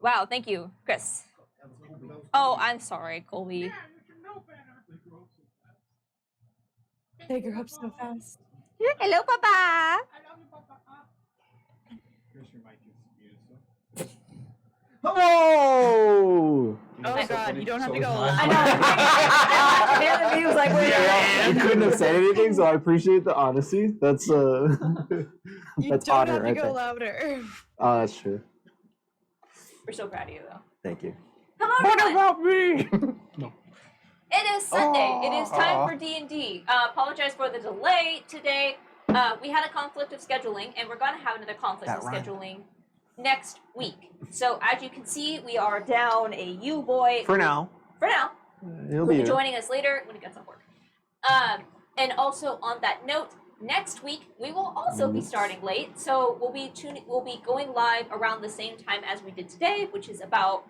Wow, thank you, Chris. Oh, I'm sorry, Colby. They grew up so fast. Hello, Papa. Oh! Oh God, you don't have to go I loud. know. He was like, wait. Yeah, you couldn't have said anything, so I appreciate the honesty. That's You that's don't honor have to right go there. louder. Oh, that's true. We're so proud of you, though. Thank you. Come on, What everyone. about me? No. It is Sunday. It is time for D&D. Apologize for the delay today. We had a conflict of scheduling, and we're going to have another conflict That of rhymed. scheduling next week. So as you can see, we are down a U-boy. For now. For now. He'll Will be here. joining us later when he gets off work. And also on that note, next week we will also be starting late, so we'll be going live around the same time as we did today, which is about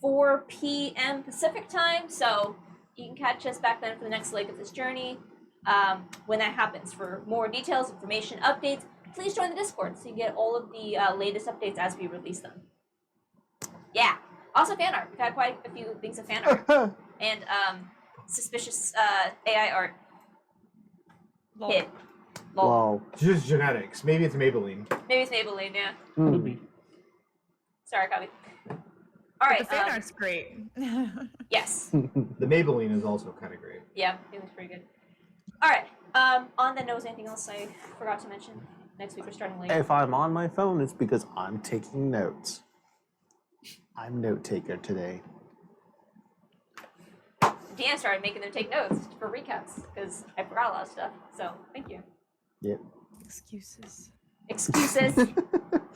4 p.m. Pacific time. So you can catch us back then for the next leg of this journey. When that happens, for more details, information, updates, please join the Discord so you can get all of the latest updates as we release them. Yeah. Also fan art. We've had quite a few things of fan art. And suspicious AI art. Hit. Lol. Wow. Just genetics. Maybe it's Maybelline. Maybe it's Maybelline, yeah. Hmm. Sorry, copy. Alright, The fan art's great. yes. The Maybelline is also kind of great. Yeah, it was pretty good. Alright, on the nose, anything else I forgot to mention? Next week we're starting late. If I'm on my phone, it's because I'm taking notes. I'm note taker today. Deanna started making them take notes for recaps, because I forgot a lot of stuff, so thank you. Yep. Excuses. Excuses.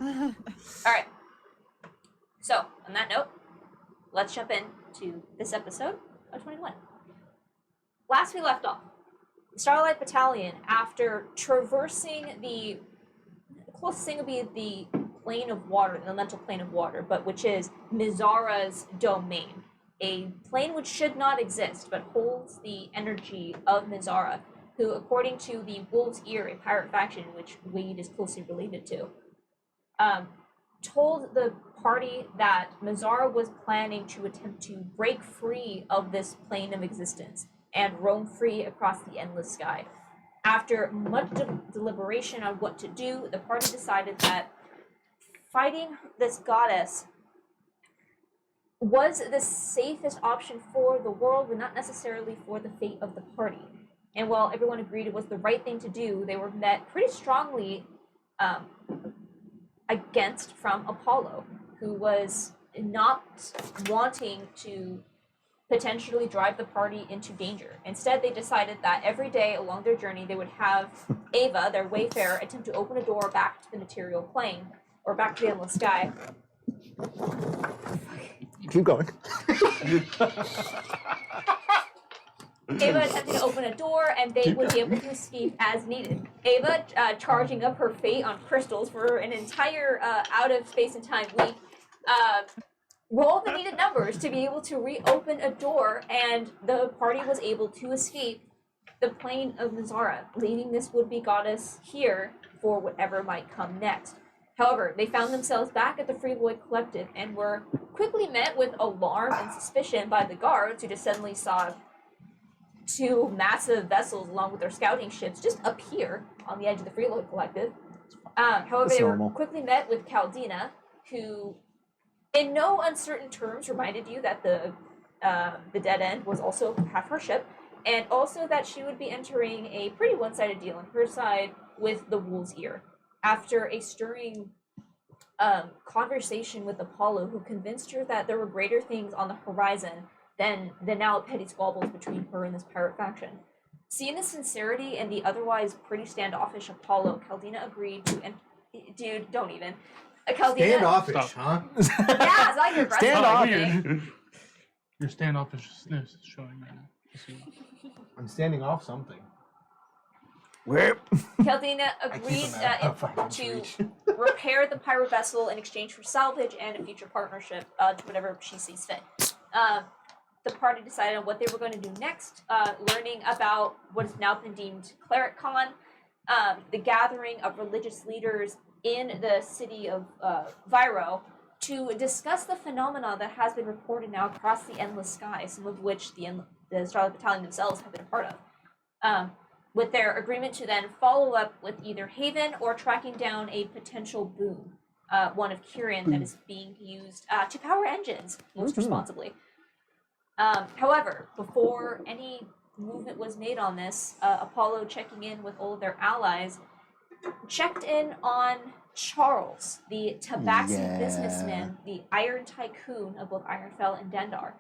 Alright. So, on that note, let's jump into this episode of 21. Last we left off, the Starlight Battalion, after traversing the closest thing would be the plane of water, the elemental plane of water, but which is Mizara's domain. A plane which should not exist, but holds the energy of Mizara, who, according to the Wolf's Ear, a pirate faction which Wade is closely related to, told the party that Mizara was planning to attempt to break free of this plane of existence and roam free across the endless sky. After much deliberation on what to do, the party decided that fighting this goddess was the safest option for the world, but not necessarily for the fate of the party. And while everyone agreed it was the right thing to do, they were met pretty strongly against from Apollo, who was not wanting to potentially drive the party into danger. Instead, they decided that every day along their journey, they would have Ava, their wayfarer, attempt to open a door back to the material plane, or back to the endless sky. Keep going. Ava attempted to open a door, and they would be able to escape as needed. Ava, charging up her fate on crystals for an entire out of space and time week, rolled the needed numbers to be able to reopen a door, and the party was able to escape the plane of Mizara, leaving this would-be goddess here for whatever might come next. However, they found themselves back at the Free Void Collective and were quickly met with alarm and suspicion by the guards, who just suddenly saw two massive vessels along with their scouting ships just appear on the edge of the Free Void Collective. However, That's they were normal. quickly met with Caldina, who, in no uncertain terms, reminded you that the Dead End was also half her ship, and also that she would be entering a pretty one-sided deal on her side with the Wolf's Ear. After a stirring conversation with Apollo, who convinced her that there were greater things on the horizon than the now petty squabbles between her and this pirate faction. Seeing the sincerity and the otherwise pretty standoffish Apollo, Caldina agreed to... Dude, don't even. Caldina... Standoffish, Stop. huh? Yeah, it's like your breath. Standoffish. Your standoffishness is showing right now. Just so you know. I'm standing off something. Where? Caldina I keep agreed them out of fucking to reach. repair the pirate vessel in exchange for salvage and a future partnership, whatever she sees fit. The party decided on what they were going to do next, learning about what has now been deemed ClericCon, the gathering of religious leaders in the city of Viro, to discuss the phenomena that has been reported now across the endless sky, some of which the Starlight Battalion themselves have been a part of, with their agreement to then follow up with either Haven or tracking down a potential boom, one of Curian that is being used to power engines, most responsibly. However, before any movement was made on this, Apollo, checking in with all of their allies, checked in on Charles, the Tabaxi businessman, the iron tycoon of both Ironfell and Dendar,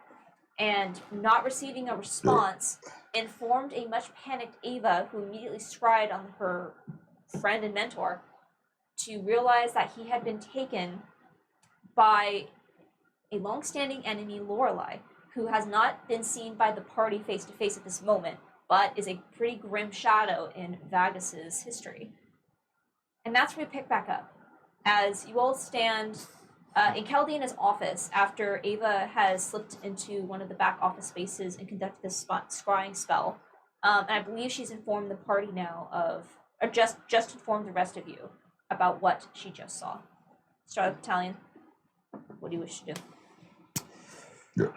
and not receiving a response, informed a much panicked Ava, who immediately scryed on her friend and mentor, to realize that he had been taken by a long-standing enemy, Lorelei, who has not been seen by the party face-to-face at this moment, but is a pretty grim shadow in Vagus's history. And that's where we pick back up. As you all stand in Chaldeana's office after Ava has slipped into one of the back office spaces and conducted this scrying spell. And I believe she's informed the party now or just informed the rest of you about what she just saw. Starlight Battalion, what do you wish to do?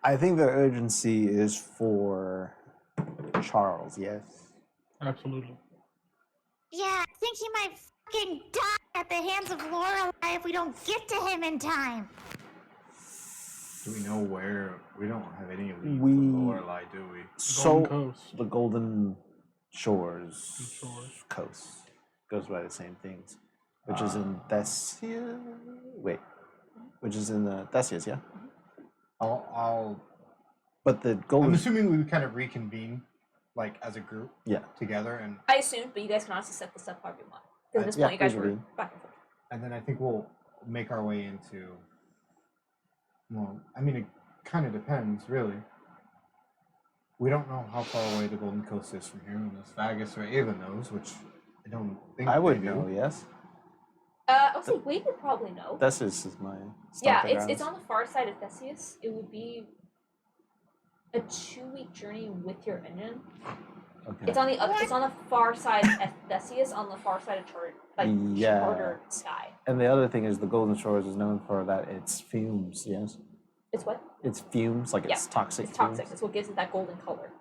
I think the urgency is for Charles, yes? Absolutely. Yeah, I think he might fucking die at the hands of Lorelei if we don't get to him in time. Do we know where? We don't have any leads We- of Lorelei, do we? So, Golden Coast. the Golden Shores, Shores. Coast goes by the same things, which is in Thesia. Wait, which is in the Thesias, yeah. But the I'm Golden, assuming we would kind of reconvene, like as a group, yeah, together, and I assumed, but you guys can honestly set this up however you want. Because at this point, you guys were reconvene. back and forth. then I think we'll make our way into. Well, I mean, it kind of depends, really. We don't know how far away the Golden Coast is from here, unless Vagus or Ava knows, which I don't think I would they do. know, yes. I would say Wade would probably know. Thesias is my Yeah, stomping it's grounds. on the far side of Theseus. It would be a 2-week journey with your engine. Okay. It's on the far side of Theseus, on the far side of Yeah. Charter Sky. And the other thing is the Golden Shores is known for that it's fumes, yes? It's what? It's fumes, like it's Yeah, toxic It's toxic. fumes. That's what gives it that golden color.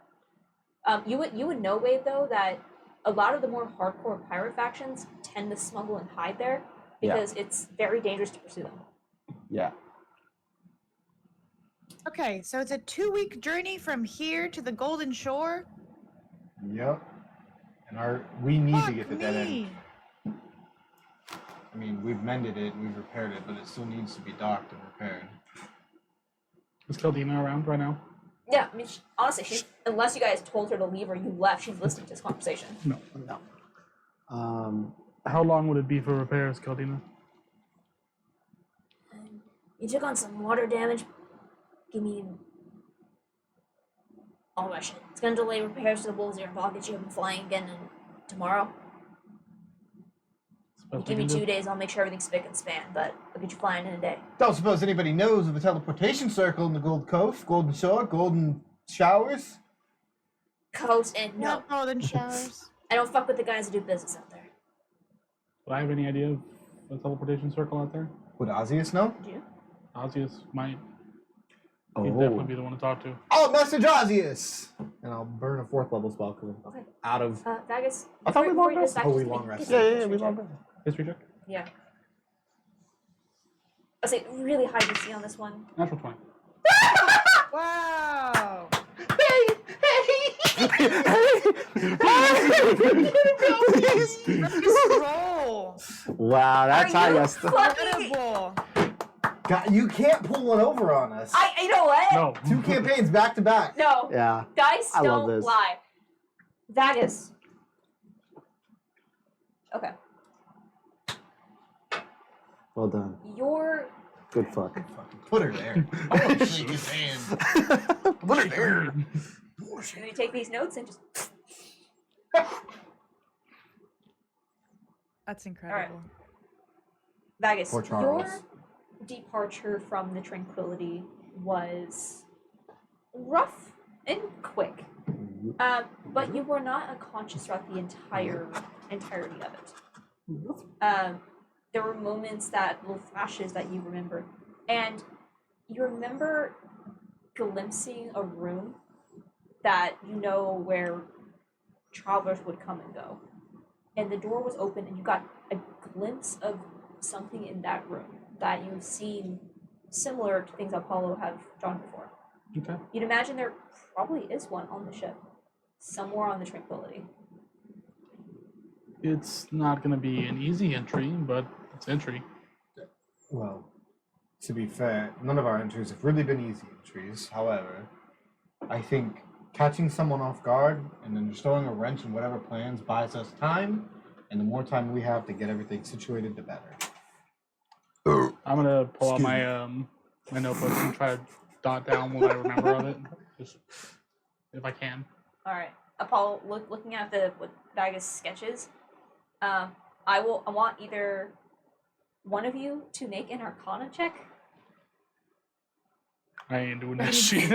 You would know, Wade, though, that a lot of the more hardcore pirate factions tend to smuggle and hide there because it's very dangerous to pursue them. Yeah. Okay, so it's a 2-week journey from here to the Golden Shore. Yep. And we need to Fuck get to that end. me. I mean, we've mended it, we've repaired it, but it still needs to be docked and repaired. Is Caldina around right now? Yeah, I mean, honestly, unless you guys told her to leave or you left, she's listening to this conversation. No. No. How long would it be for repairs, Caldina? You took on some water damage. Give me all my shit. It's gonna delay repairs to the Bull's Ear, but I'll get you up and flying again tomorrow. You give me 2 days, I'll make sure everything's spick and span, but I'll get you flying in a day. Don't suppose anybody knows of a teleportation circle in the Gold Coast, Golden Shore, Golden Showers? Coast and no. Not Golden Showers. I don't fuck with the guys that do business out there. Do I have any idea of a teleportation circle out there? Would Ozius know? Do you? Ozius might. Oh. He'd definitely be the one to talk to. Oh, Message Ozius! And I'll burn a 4th level spell because I'm Okay. out of. Vagus. I thought we before you long decide rested. Oh, to we speak, long give rested. me a Yeah, history we check. love it. History check? Yeah. I'll say really high DC on this one. Natural 20. Wow. Roll. Wow, that's Are how you you fucking... Incredible. God, you can't pull one over on us. You know what? No. 2 campaigns back to back. No. Yeah. Dice I love don't this. lie. Vagus. Okay. Well done. Your Good fuck. Fucking put her there. I want to shake his hand. Put it there. Should we take these notes and just... That's incredible. Vagus, Poor Charles. your departure from the Tranquility was rough and quick. But you were not unconscious throughout the entirety of it. there were moments that little flashes that you remember, and you remember glimpsing a room that you know where travelers would come and go, and the door was open, and you got a glimpse of something in that room that you've seen similar to things Apollo have drawn before. Okay. You'd imagine there probably is one on the ship, somewhere on the Tranquility. It's not going to be an easy entry, but it's entry. Well, to be fair, none of our entries have really been easy entries. However, I think catching someone off guard and then just throwing a wrench in whatever plans buys us time, and the more time we have to get everything situated, the better. I'm going to pull out Excuse my my notebook and try to dot down what I remember of it, just if I can. All right, Apollo, looking at the what Vagus sketches, I want either one of you to make an Arcana check. I ain't doing that shit.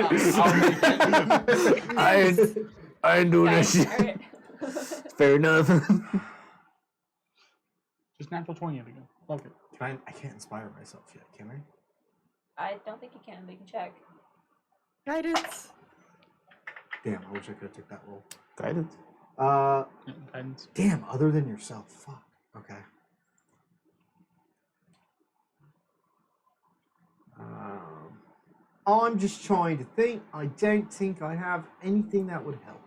I ain't doing that shit. Alright. Fair enough. Just natural 20 it again. Fuck it. I can't inspire myself yet, can I? I don't think you can, but you can check. Guidance. Damn, I wish I could have took that roll. Guidance. Yeah, guidance. Damn, other than yourself. Fuck. Okay. I'm just trying to think. I don't think I have anything that would help.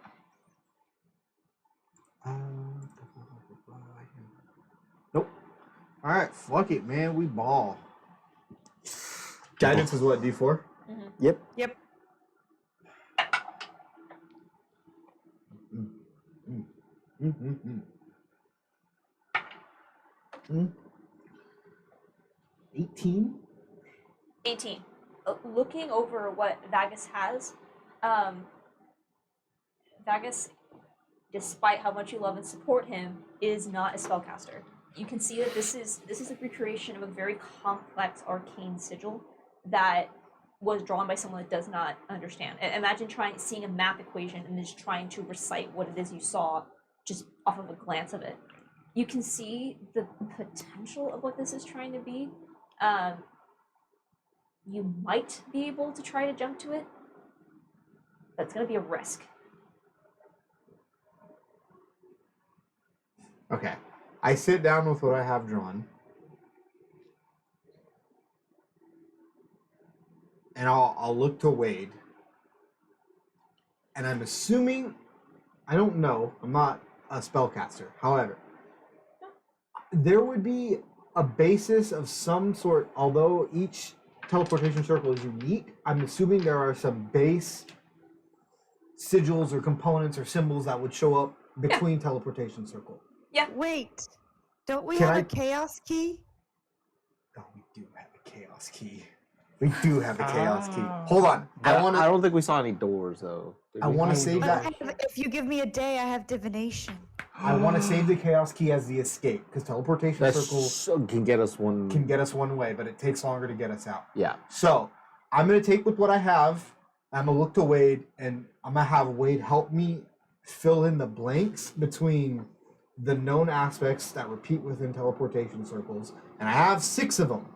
Nope. Alright, fuck it, man. We ball. Guidance is what, D4? Yep. Yep. Mm. 18? 18. Looking over what Vagus has, Vagus, despite how much you love and support him, is not a spellcaster. You can see that this is a recreation of a very complex arcane sigil that was drawn by someone that does not understand. Imagine seeing a math equation and just trying to recite what it is you saw just off of a glance of it. You can see the potential of what this is trying to be. You might be able to try to jump to it. That's going to be a risk. Okay. I sit down with what I have drawn. And I'll look to Wade. And I'm assuming, I don't know, I'm not a spellcaster. However, there would be a basis of some sort, although each teleportation circle is unique, I'm assuming there are some base sigils or components or symbols that would show up between teleportation circles. Wait. Don't we Can have I- a chaos key? Oh, we do have a chaos key. We do have a chaos key. Ah. Hold on. I want I to. don't think we saw any doors though. Did I we? want I to save would- that. If you give me a day, I have divination. I want to save the chaos key as the escape because teleportation That circle can get us one. can get us one way, but it takes longer to get us out. Yeah. So I'm gonna take with what I have. I'm gonna look to Wade, and I'm gonna have Wade help me fill in the blanks between the known aspects that repeat within teleportation circles, and I have 6 of them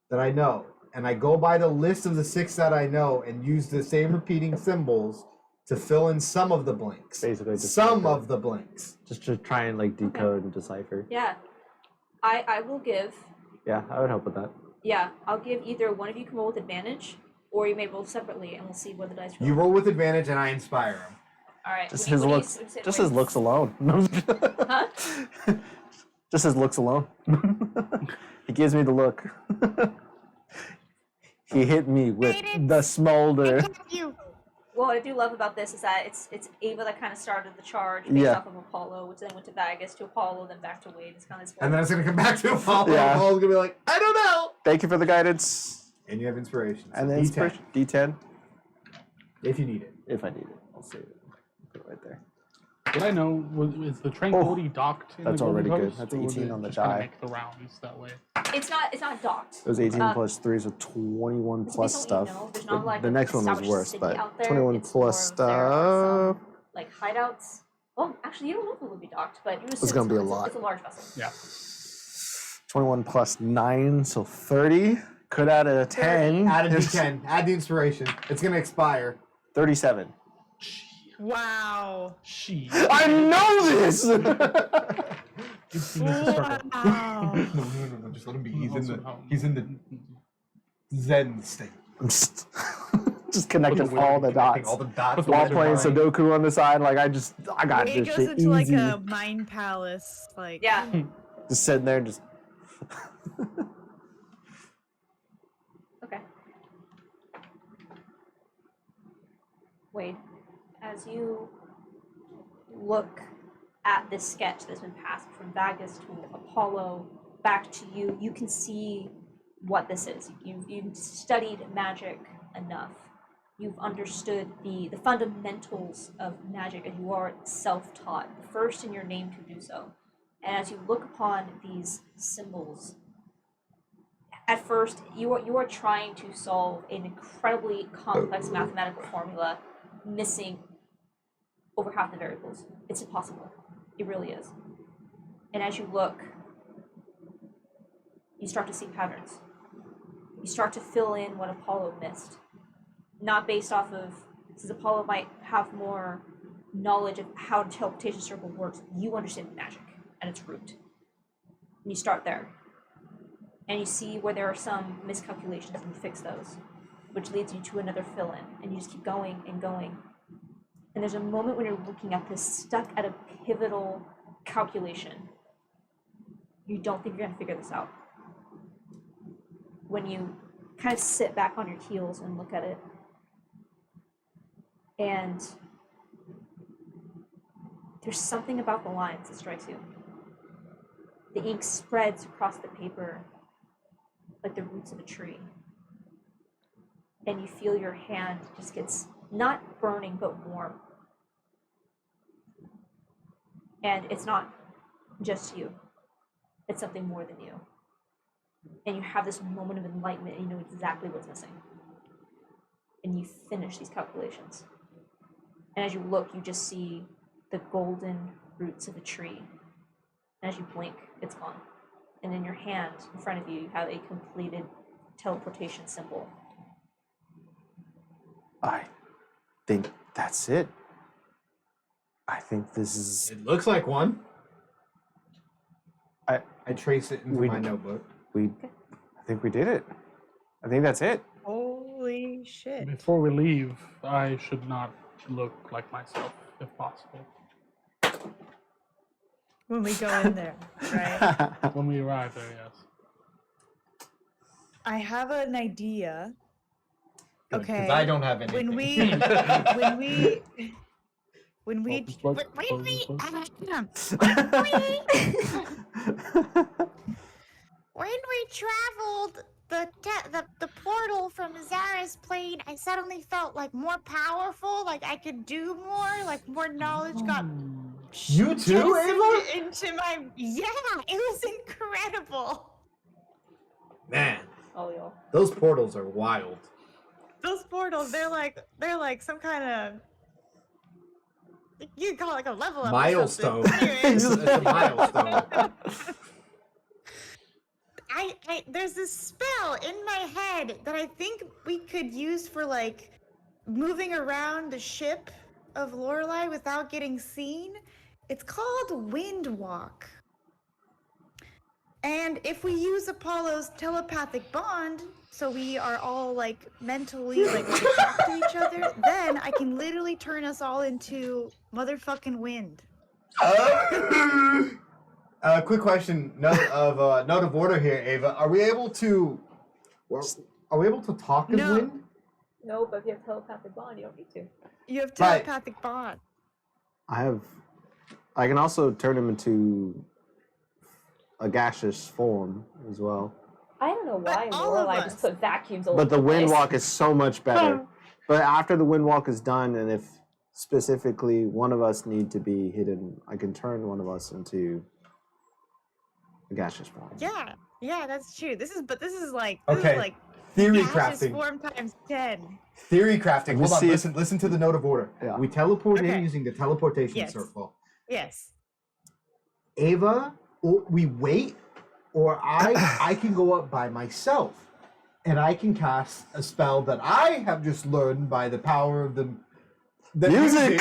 that I know, and I go by the list of the 6 that I know and use the same repeating symbols to fill in some of the blanks. Basically, just Some decipher. of the blanks. Just to try and like decode and decipher. Yeah. I will give, Yeah, I would help with that. I'll give either one of you can roll with advantage, or you may roll separately, and we'll see what the dice roll. You roll with advantage, and I inspire him. All right. Just what do his you- what looks. do you say- Just wait. his looks alone. Huh? Just his looks alone. He gives me the look. He hit me with Guidance. the smolder. You. Well, what I do love about this is that it's Ava that kind of started the charge based Yeah. off of Apollo, which then went to Vagus, to Apollo, then back to Wade. It's kind of this And then it's gonna come back to Apollo. Yeah. Apollo's gonna be like, I don't know. Thank you for the guidance. And you have inspiration. And so then D10, inspiration. D10. if you need it. If I need it, I'll save it. Put it right there. What I know is the Tranquility docked in that's the Golden already good. Coast, That's or would 18 it on the just kinda die. Make the rounds that way. It's not docked. It was 18 Uh, plus 3, so 21 Because plus we don't stuff. know. There's not The- like the a next one was established worse, city but out there. 21 It's plus more of there are stuff. some, like hideouts. Well, actually, you don't know if it would be docked, but you It's gonna be a lot. It's a large vessel. Yeah. 21 plus 9, so 30. Could add a 10. Add a D10. Add the inspiration. It's gonna expire. 37. Wow. She. I know this! Wow. No. Just let him be. He's in the Zen state. I'm just connecting all the Connecting dots. all the dots. While with your playing mind. Sudoku on the side, like I got It this goes shit into easy. like a mind palace. Like Yeah. Just sitting there, just. Okay. Wade, as you look at this sketch that's been passed from Vagus to Apollo back to you, you can see what this is. You've studied magic enough. You've understood the fundamentals of magic, and you are self-taught, first in your name to do so. And as you look upon these symbols, at first you are trying to solve an incredibly complex mathematical formula, missing over half the variables. It's impossible. It really is. And as you look, you start to see patterns. You start to fill in what Apollo missed. Not based off of, since Apollo might have more knowledge of how the teleportation circle works, you understand magic at its root. And you start there. And you see where there are some miscalculations and you fix those, which leads you to another fill-in. And you just keep going and going. And there's a moment when you're looking at this, stuck at a pivotal calculation. You don't think you're going to figure this out. When you kind of sit back on your heels and look at it, and there's something about the lines that strikes you. The ink spreads across the paper like the roots of a tree. And you feel your hand just gets, not burning, but warm. And it's not just you. It's something more than you. And you have this moment of enlightenment and you know exactly what's missing. And you finish these calculations. And as you look, you just see the golden roots of a tree. And as you blink, it's gone. And in your hand, in front of you, you have a completed teleportation symbol. I think that's it. I think this is. It looks like one. I trace it into we- my notebook. I think we did it. I think that's it. holy shit. Before we leave, I should not look like myself, if possible. When we go in there, right? When we arrive there, yes. I have an idea. Because Okay. I don't have anything. When we Focus, focus, When we when we traveled the portal from Zara's plane, I suddenly felt like more powerful, like I could do more, like more knowledge got You too, Ava? into my it was incredible. Man, Oh, yo. those portals are wild. those portals, they're like some kind of, you could call it like a level up. or something. Milestone. Anyways. It's a milestone. There's this spell in my head that I think we could use for like Moving around the ship of Lorelei without getting seen. It's called Wind Walk. And if we use Apollo's telepathic bond, so we are all like mentally like we can talk to each other, then I can literally turn us all into motherfucking wind. Quick question. Note of order here, Ava. Are we able to talk as No. wind? No, but if you have telepathic bond, you don't need to. You have Right. telepathic bond. I can also turn him into a gaseous form as well. I don't know why But all of Lorelai just us- put vacuums all But over the wind place. walk is so much better. But after the wind walk is done, and if specifically one of us need to be hidden, I can turn one of us into a gaseous form. Yeah, that's true. This is like Okay. Theory gaseous crafting. form times 10. Theory crafting. Hold Just on. see if- Listen to the note of order. Yeah. We teleport Okay. in using the teleportation Yes. circle. Yes. Ava, we wait or I can go up by myself, and I can cast a spell that I have just learned by the power of the Music!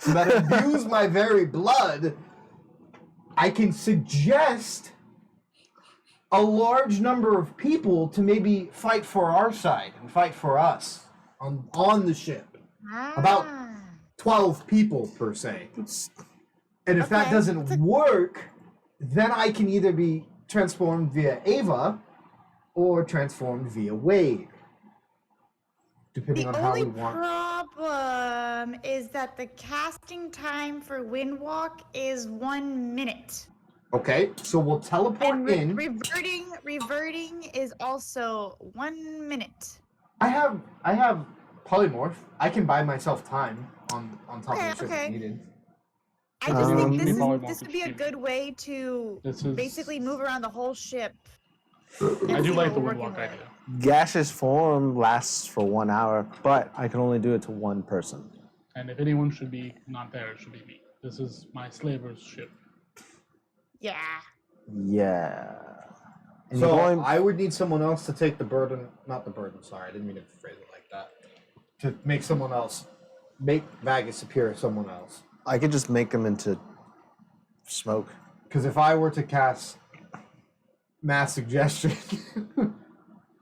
that imbues my very blood. I can suggest a large number of people to maybe fight for our side and fight for us on the ship. About 12 people per se. And if that Okay, doesn't work, then I can either be transformed via Ava or transformed via Wade. Depending The on how only we want. problem is that the casting time for Windwalk is 1 minute. Okay, so we'll teleport And in. reverting is also 1 minute. I have polymorph. I can buy myself time on top of the ship if needed. I just think Um, this Polymorph would be a is good way to This is basically move around the whole ship. I do see like what the we're Windwalk working with. idea. Gaseous form lasts for 1 hour, but I can only do it to one person. And if anyone should be not there, it should be me. This is my slaver's ship. Yeah. Yeah. And So you only- I would need someone else to take the burden. Not the burden. Sorry, I didn't mean to phrase it like that. To make someone else, make Vagus appear as someone else. I could just make them into smoke. Because if I were to cast mass suggestion,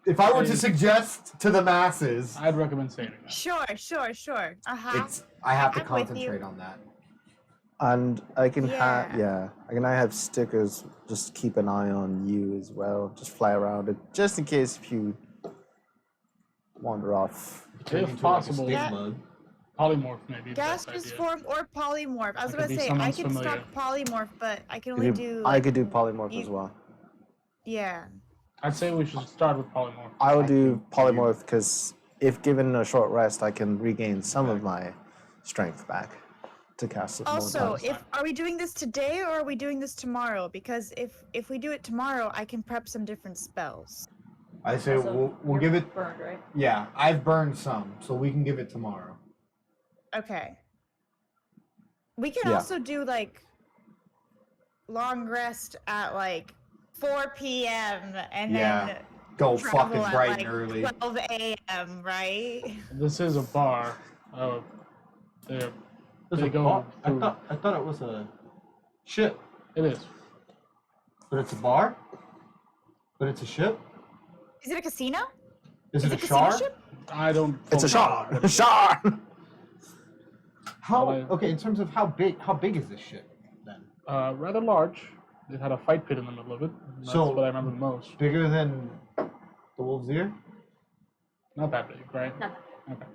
if I were to suggest to the masses, I'd recommend saving that. Sure. Uh-huh. I have to I'm with you. concentrate on that. And I can have, Yeah. I can have stickers, just keep an eye on you as well. Just fly around it, just in case if you wander off. Turn If into possible, like a Yeah. stick bug. polymorph maybe the best Gaseous idea. form or polymorph. I was That gonna could be say I someone's can familiar. stop polymorph, but I can I only could- do. I like, could do polymorph you- as well. Yeah. I'd say we should start with polymorph. I would I do think polymorph because if given a short rest, I can regain some of my strength back to cast it more Also, times. are we doing this today or are we doing this tomorrow? Because if we do it tomorrow, I can prep some different spells. I say Also, we'll you're give it. burned, right? Yeah, I've burned some, so we can give it tomorrow. Okay. We can Yeah. also do like long rest at like 4 p.m. and Yeah. then Go travel fucking at bright like and early. 12 a.m. Right? This is a bar. They There's a go bar? through- I thought it was a ship, It is. but it's a bar. But it's a ship. Is it a casino? Is it a casino shard? ship? I don't. It's a fully know shot. what it is. Shot. How? Well, Okay, in terms of how big is this ship then? Rather large. It had a fight pit in the middle of it. and That's So- what I remember the most. Bigger than the Wolf's Ear? Not that big, right? Not that. Okay.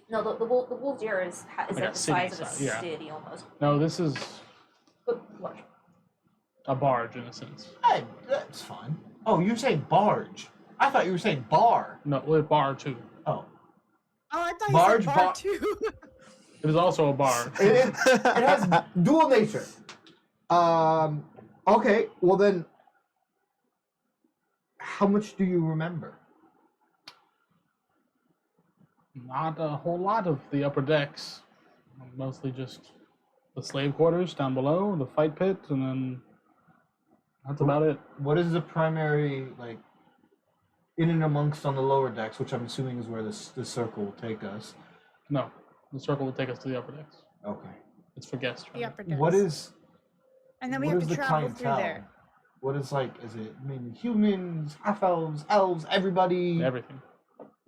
No, the wolf's ear is Like like a the size city of a size, yeah. city almost, No, this is but large. a barge in a sense. Hey, that's fine. Oh, you're saying barge. I thought you were saying bar. No, well, bar too. Oh. Oh, I thought you Barge, said bar bar- too. It is also a bar. It has dual nature. Okay, well then, how much do you remember? Not a whole lot of the upper decks. Mostly just the slave quarters down below, the fight pit, and then that's about it. What is the primary, like, in and amongst on the lower decks, which I'm assuming is where this circle will take us? No, the circle will take us to the upper decks. Okay. It's for guests. The upper decks. What is And then we what have is to the travel through clientele? there. What is like? Is it mainly humans, half elves, elves, everybody? Everything.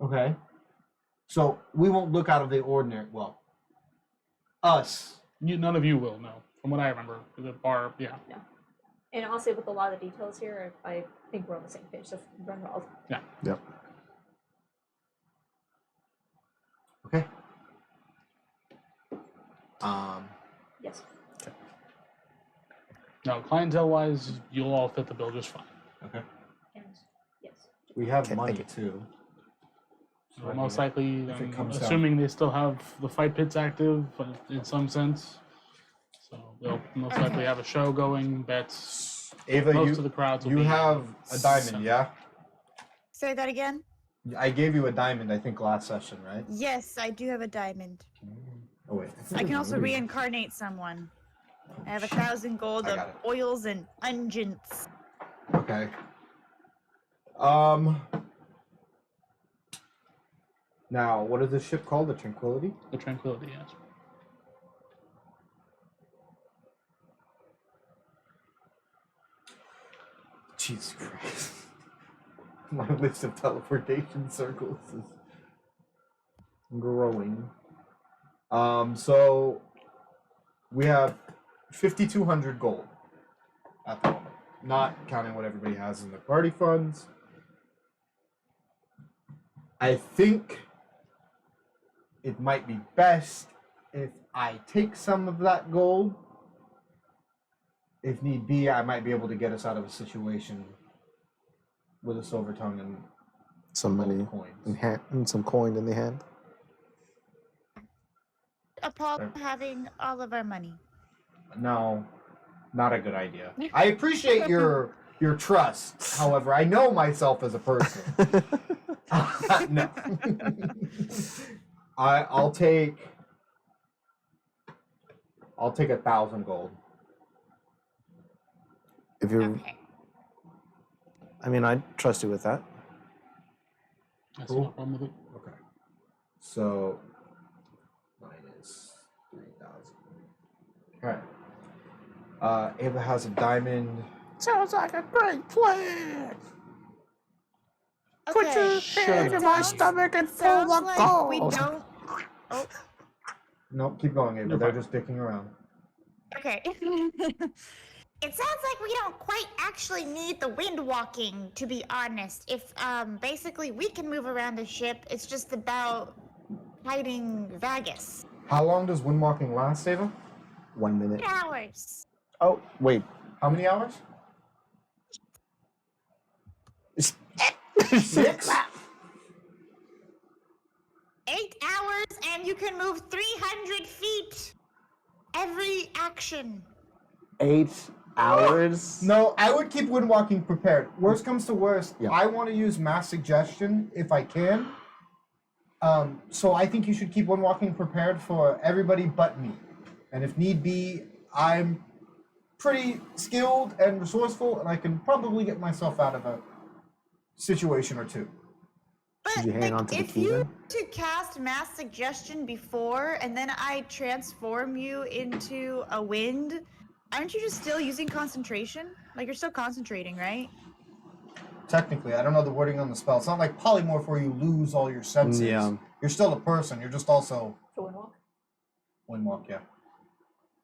Okay. So we won't look out of the ordinary. Well, us. None of you will know. From what I remember, the bar, yeah. And honestly, with a lot of the details here, I think we're on the same page. So run wild. Yep. Okay. Yes. No, clientele-wise, you'll all fit the bill just fine. Okay. And yes. We have Okay, money thank too. So, Well, most likely, if it I'm comes down- assuming they still have the fight pits active, but in some sense. So they'll most likely have a show going. Bets. Ava, Most of the crowds will you be have a diamond, center. yeah? Say that again? I gave you a diamond, I think, last session, right? Yes, I do have a diamond. Oh wait. I can also reincarnate someone. I have 1,000 gold I of got it. oils and unguents. Okay. Now, what is this ship called? The Tranquility? The Tranquility, yes. Jesus Christ. My list of teleportation circles is growing. So we have 5,200 gold at the moment, not counting what everybody has in their party funds. I think it might be best if I take some of that gold. If need be, I might be able to get us out of a situation with a silver tongue and Some money gold coins. in hand, and some coin in the hand. Apollo having all of our money. No, not a good idea. I appreciate your trust. However, I know myself as a person. No. I'll take 1,000 gold. If you, Okay. I mean, I trust you with that. That's Cool. no problem with it. Okay. So minus 3,000. Okay. Ava has a diamond. Sounds like a great plan. Put Okay. your hand in my stomach and pull Sounds the like we gold. don't. Oh, Nope, keep going, Ava. No They're problem. just dicking around. okay. It sounds like we don't quite actually need the wind walking, to be honest. If basically we can move around the ship, it's just about hiding Vagus. How long does windwalking last, Ava? 1 minute. 8 hours. Oh, wait. How many hours? 6? 8 hours, and you can move 300 feet every action. 8 hours? No, I would keep windwalking prepared. Worst comes to worst, Yeah. I want to use mass suggestion if I can. So I think you should keep windwalking prepared for everybody but me. And if need be, I'm pretty skilled and resourceful, and I can probably get myself out of a situation or two. But Should you hang on to the if key you then? to cast mass suggestion before, and then I transform you into a wind, aren't you just still using concentration? Like you're still concentrating, right? Technically, I don't know the wording on the spell. It's not like polymorph where you lose all your senses. Yeah. You're still a person. You're just also For Windwalk? windwalk, yeah.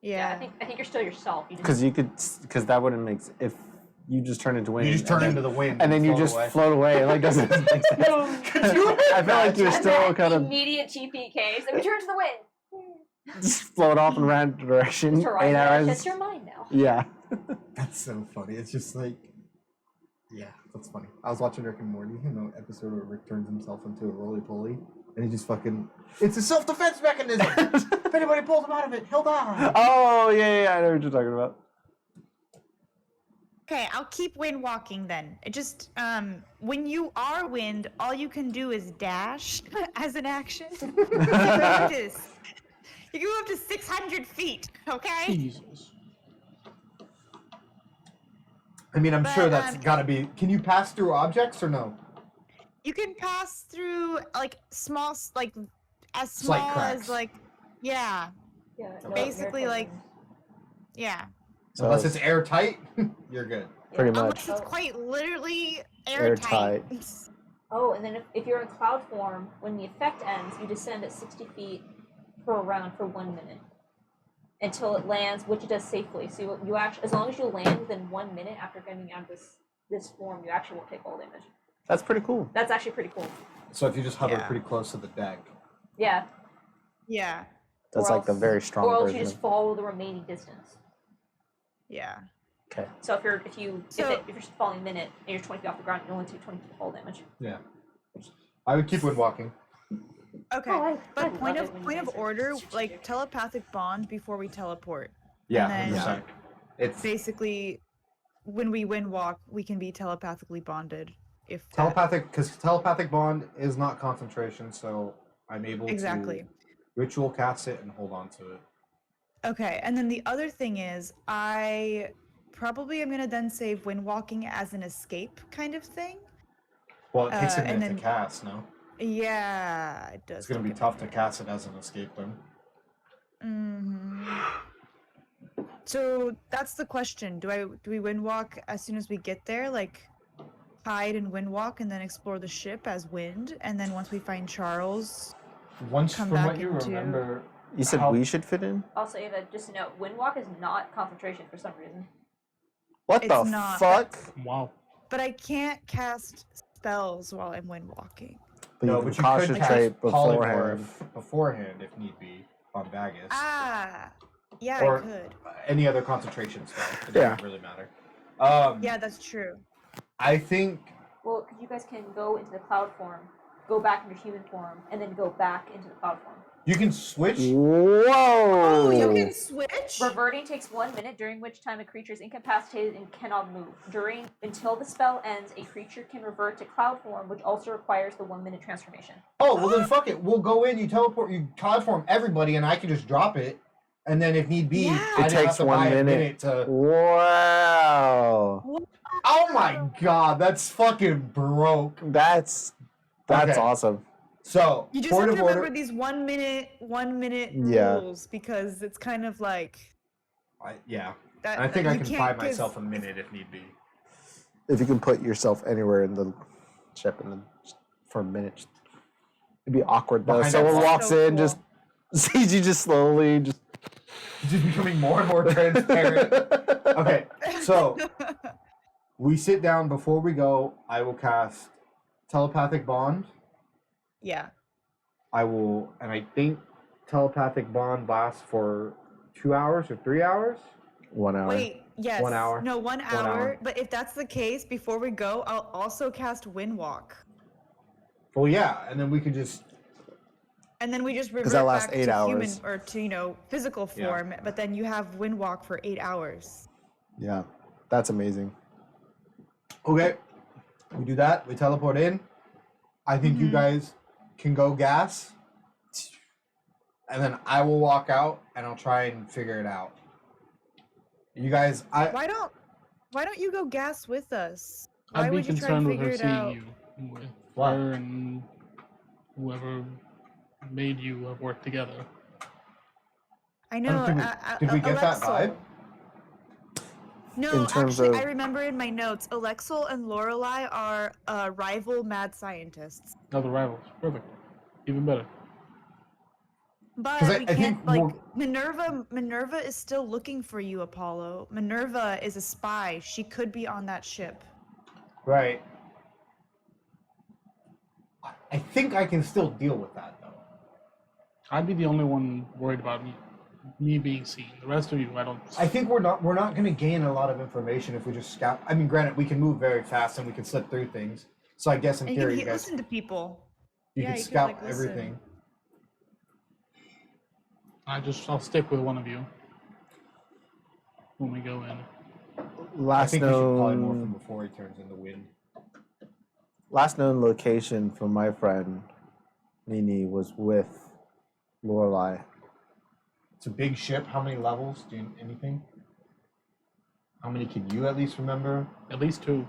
Yeah, I think you're still yourself. You just Because you could, because that wouldn't make sense. If you just turn into wind. You just turn and into then, the wind. and then you float just away. float away. It like doesn't make sense. I feel like you're and still then kind of immediate TPKs and return to the wind. just float off in random direction. Just 8 hours. That's your mind now. Yeah. That's so funny. It's just like, yeah, that's funny. I was watching Rick and Morty, the episode where Rick turns himself into a roly-poly, and he just fucking, it's a self-defense mechanism. If anybody pulls him out of it, he'll die. Oh, yeah, I know what you're talking about. Okay, I'll keep wind walking then. It just when you are wind, all you can do is dash as an action. You can go up to 600 feet, okay? Jesus. I mean, I'm But, sure that's gotta be, can you pass through objects or no? You can pass through like small, like as Slight small cracks. as like, yeah, Yeah, Basically, like- yeah. So Unless it's airtight, you're good. pretty much. Unless it's quite literally airtight. Oh, and then if you're in cloud form, when the effect ends, you descend at 60 feet per round for 1 minute until it lands, which it does safely. So you actually, as long as you land within 1 minute after getting out of this form, you actually won't take all damage. That's pretty cool. That's actually pretty cool. So if you just hover Yeah. pretty close to the deck. Yeah. Yeah, That's Or like the else- very strong Or else version. you just of- follow the remaining distance. yeah. Okay. So if you're just falling a minute and you're 20 feet off the ground, you only take 20 feet fall damage. Yeah. I would keep windwalking. Okay. Oh, I But love point it of when you point of guys are order, such like jerks. telepathic bond before we teleport. Yeah, And then- 100%. It's Basically, when we wind walk, we can be telepathically bonded. If that- telepathic, because telepathic bond is not concentration, so I'm able Exactly. to ritual cast it and hold on to it. Okay, and then the other thing is, I probably I'm gonna then save wind walking as an escape kind of thing. Well, it takes a and minute to then- cast, no? Yeah, it does. It's gonna take be a tough to cast it as an escape then. So that's the question. Do we wind walk as soon as we get there, like hide and wind walk, and then explore the ship as wind, and then once we find Charles, Once, Come from back what you into- remember, You said how- we should fit in? Also, Ava, just to note, Windwalk is not concentration for some reason. What It's the not, fuck? Wow. but I can't cast spells while I'm wind walking. But no, you but can you could concentrate cast beforehand. polymorph beforehand if need be on Vagus. Ah, yeah, Or- I could. Any other concentration spell. It Yeah. doesn't really matter. Yeah, that's true. I think Well, because you guys can go into the cloud form, go back into human form, and then go back into the cloud form. you can switch. Whoa! Oh, you can switch. Reverting takes 1 minute, during which time a creature is incapacitated and cannot move. Until the spell ends, a creature can revert to cloud form, which also requires the 1 minute transformation. Oh, well then fuck it. We'll go in, you teleport, you cloud form everybody, and I can just drop it. And then if need be, Yeah. I It didn't have takes to 1 buy a minute. minute to. Wow! Oh my god, that's fucking broke. That's Okay. awesome. So, You just point have to of order. remember these 1 minute Yeah. rules because it's kind of like Yeah, that. and I think I you can can't- buy 'cause- myself a minute if need be. If you can put yourself anywhere in the ship and then for a minute, it'd be awkward though. Behind Someone that walks so in, cool. just sees you just slowly, just. It's just becoming more and more transparent. Okay, so we sit down before we go. I will cast telepathic bond. Yeah. I will, and I think telepathic bond lasts for 2 hours or 3 hours. 1 hour. Wait. Yes. 1 hour. No, 1 hour. hour. But if that's the case, before we go, I'll also cast wind walk, Well, yeah, and then we could just. and then we just revert that lasts back 8 to hours. human or to physical Yeah. form. But then you have wind walk for 8 hours. Yeah, that's amazing. Okay, we do that. We teleport in. I think you Mhm. guys can go gas, and then I will walk out and I'll try and figure it out. You guys, Why don't you go gas with us? Why I'd be would you try and concerned with figure her it seeing out? you. With Why? her and whoever made you have worked together. I know. did we get that Alexel. vibe? No, In terms actually, of- I remember in my notes, Alexel and Lorelei are rival mad scientists. Other rivals. Perfect. Even better. But 'Cause we I can't think like we're- Minerva is still looking for you, Apollo. Minerva is a spy. She could be on that ship. Right. I think I can still deal with that though. I'd be the only one worried about me being seen. The rest of you, I don't. I think we're not going to gain a lot of information if we just scout. I mean, granted, we can move very fast and we can slip through things. So I guess in And you theory, can you guys listen to people. you yeah, can you could, scout like, listen. everything. I'll stick with one of you when we go in. I Last think we should probably morph him known, before he turns into wind. last known location for my friend Nini was with Lorelei. It's a big ship. How many levels? Anything? How many can you at least remember? At least 2.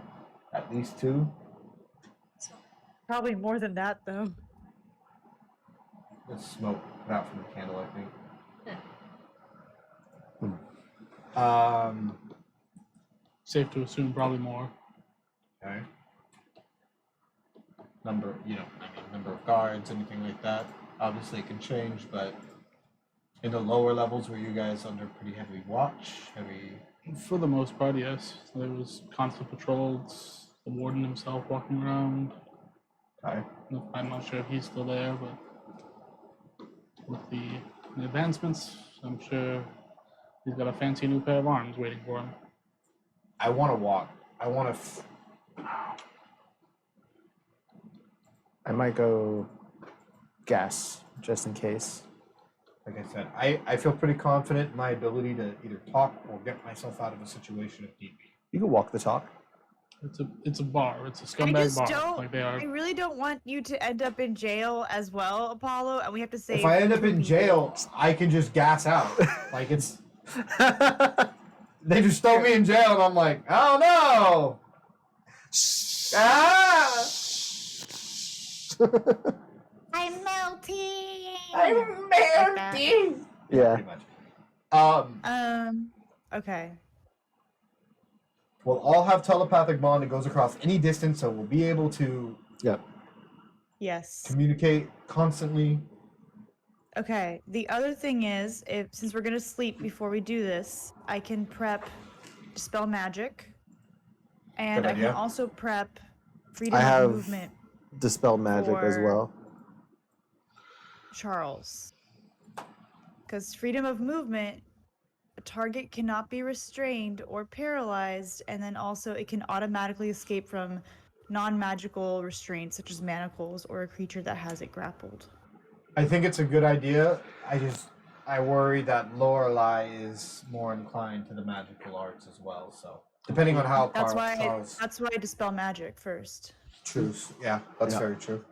At least 2. Probably more than that, though. There's smoke put out from the candle, I think. Safe to assume probably more. Okay. Number of guards, anything like that. Obviously, it can change, but in the lower levels, were you guys under pretty heavy watch? For the most part, yes. There was constant patrols. The warden himself walking around. Okay. I'm not sure if he's still there, but with the advancements, I'm sure he's got a fancy new pair of arms waiting for him. I want to walk. I want to. I might go gas just in case. Like I said, I feel pretty confident in my ability to either talk or get myself out of a situation if need be. You can walk the talk. It's a bar. It's a I scumbag just bar. don't. Like they are. I really don't want you to end up in jail as well, Apollo, and we have to save. If I end up 2 in people. jail, I can just gas out. Like it's They just throw me in jail, and I'm like, oh no! Ah! I'm melting. I'm melting. Yeah. Pretty much. Okay. We'll all have telepathic bond. It goes across any distance, so we'll be able to Yep. Yes. communicate constantly. Okay. The other thing is, since we're gonna sleep before we do this, I can prep dispel magic, and Good I can idea. also prep freedom I have of movement. Dispel magic as For- well. Charles. Because freedom of movement, a target cannot be restrained or paralyzed, and then also it can automatically escape from non-magical restraints such as manacles or a creature that has it grappled. I think it's a good idea. I worry that Lorelei is more inclined to the magical arts as well. So depending on how That's why Charles I dispel magic first. choose. Yeah, that's Yeah. very true.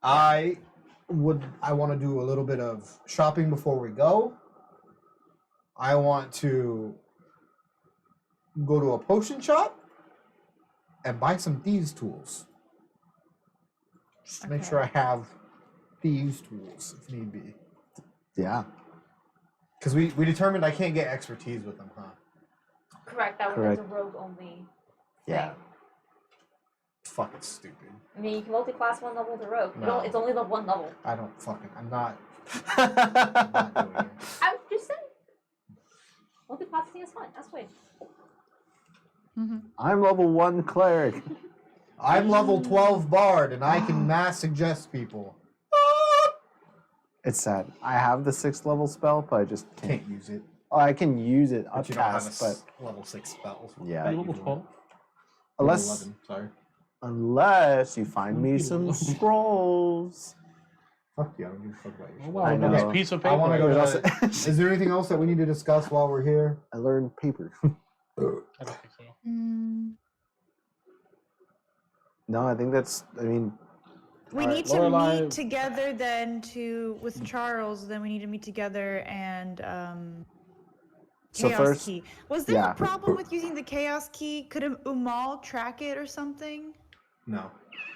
I want to do a little bit of shopping before we go. I want to go to a potion shop and buy some thieves tools. Just to make Okay. sure I have thieves tools if need be. Yeah. Because we determined I can't get expertise with them, huh? Correct. That's a rogue only. Yeah. Thing. Fucking stupid. I mean, you can multi-class one level to rogue. No. It's only the one level. I'm not doing it. I'm just saying. Multi-classing is fun. That's way. I'm level 1 cleric. I'm level 12 bard and I can mass suggest people. It's sad. I have the 6th level spell, but I just can't. Can't use it. Oh, I can use it But you don't have upcast, a level 6 spell. Yeah. Are you level 12? unless 11, sorry. unless you find me some scrolls. Fuck you, I don't give a fuck about Oh, your wow, I look at know. this piece of I paper. wanna go There's to- also- Is there anything else that we need to discuss while we're here? I learned paper. I don't think so. No, I think that's. I mean, We Alright, need to Lorelei- meet together then with Charles. Then we need to meet together and so Chaos first, Key. Was there yeah. a problem with using the Chaos Key? Could Umal track it or something? No.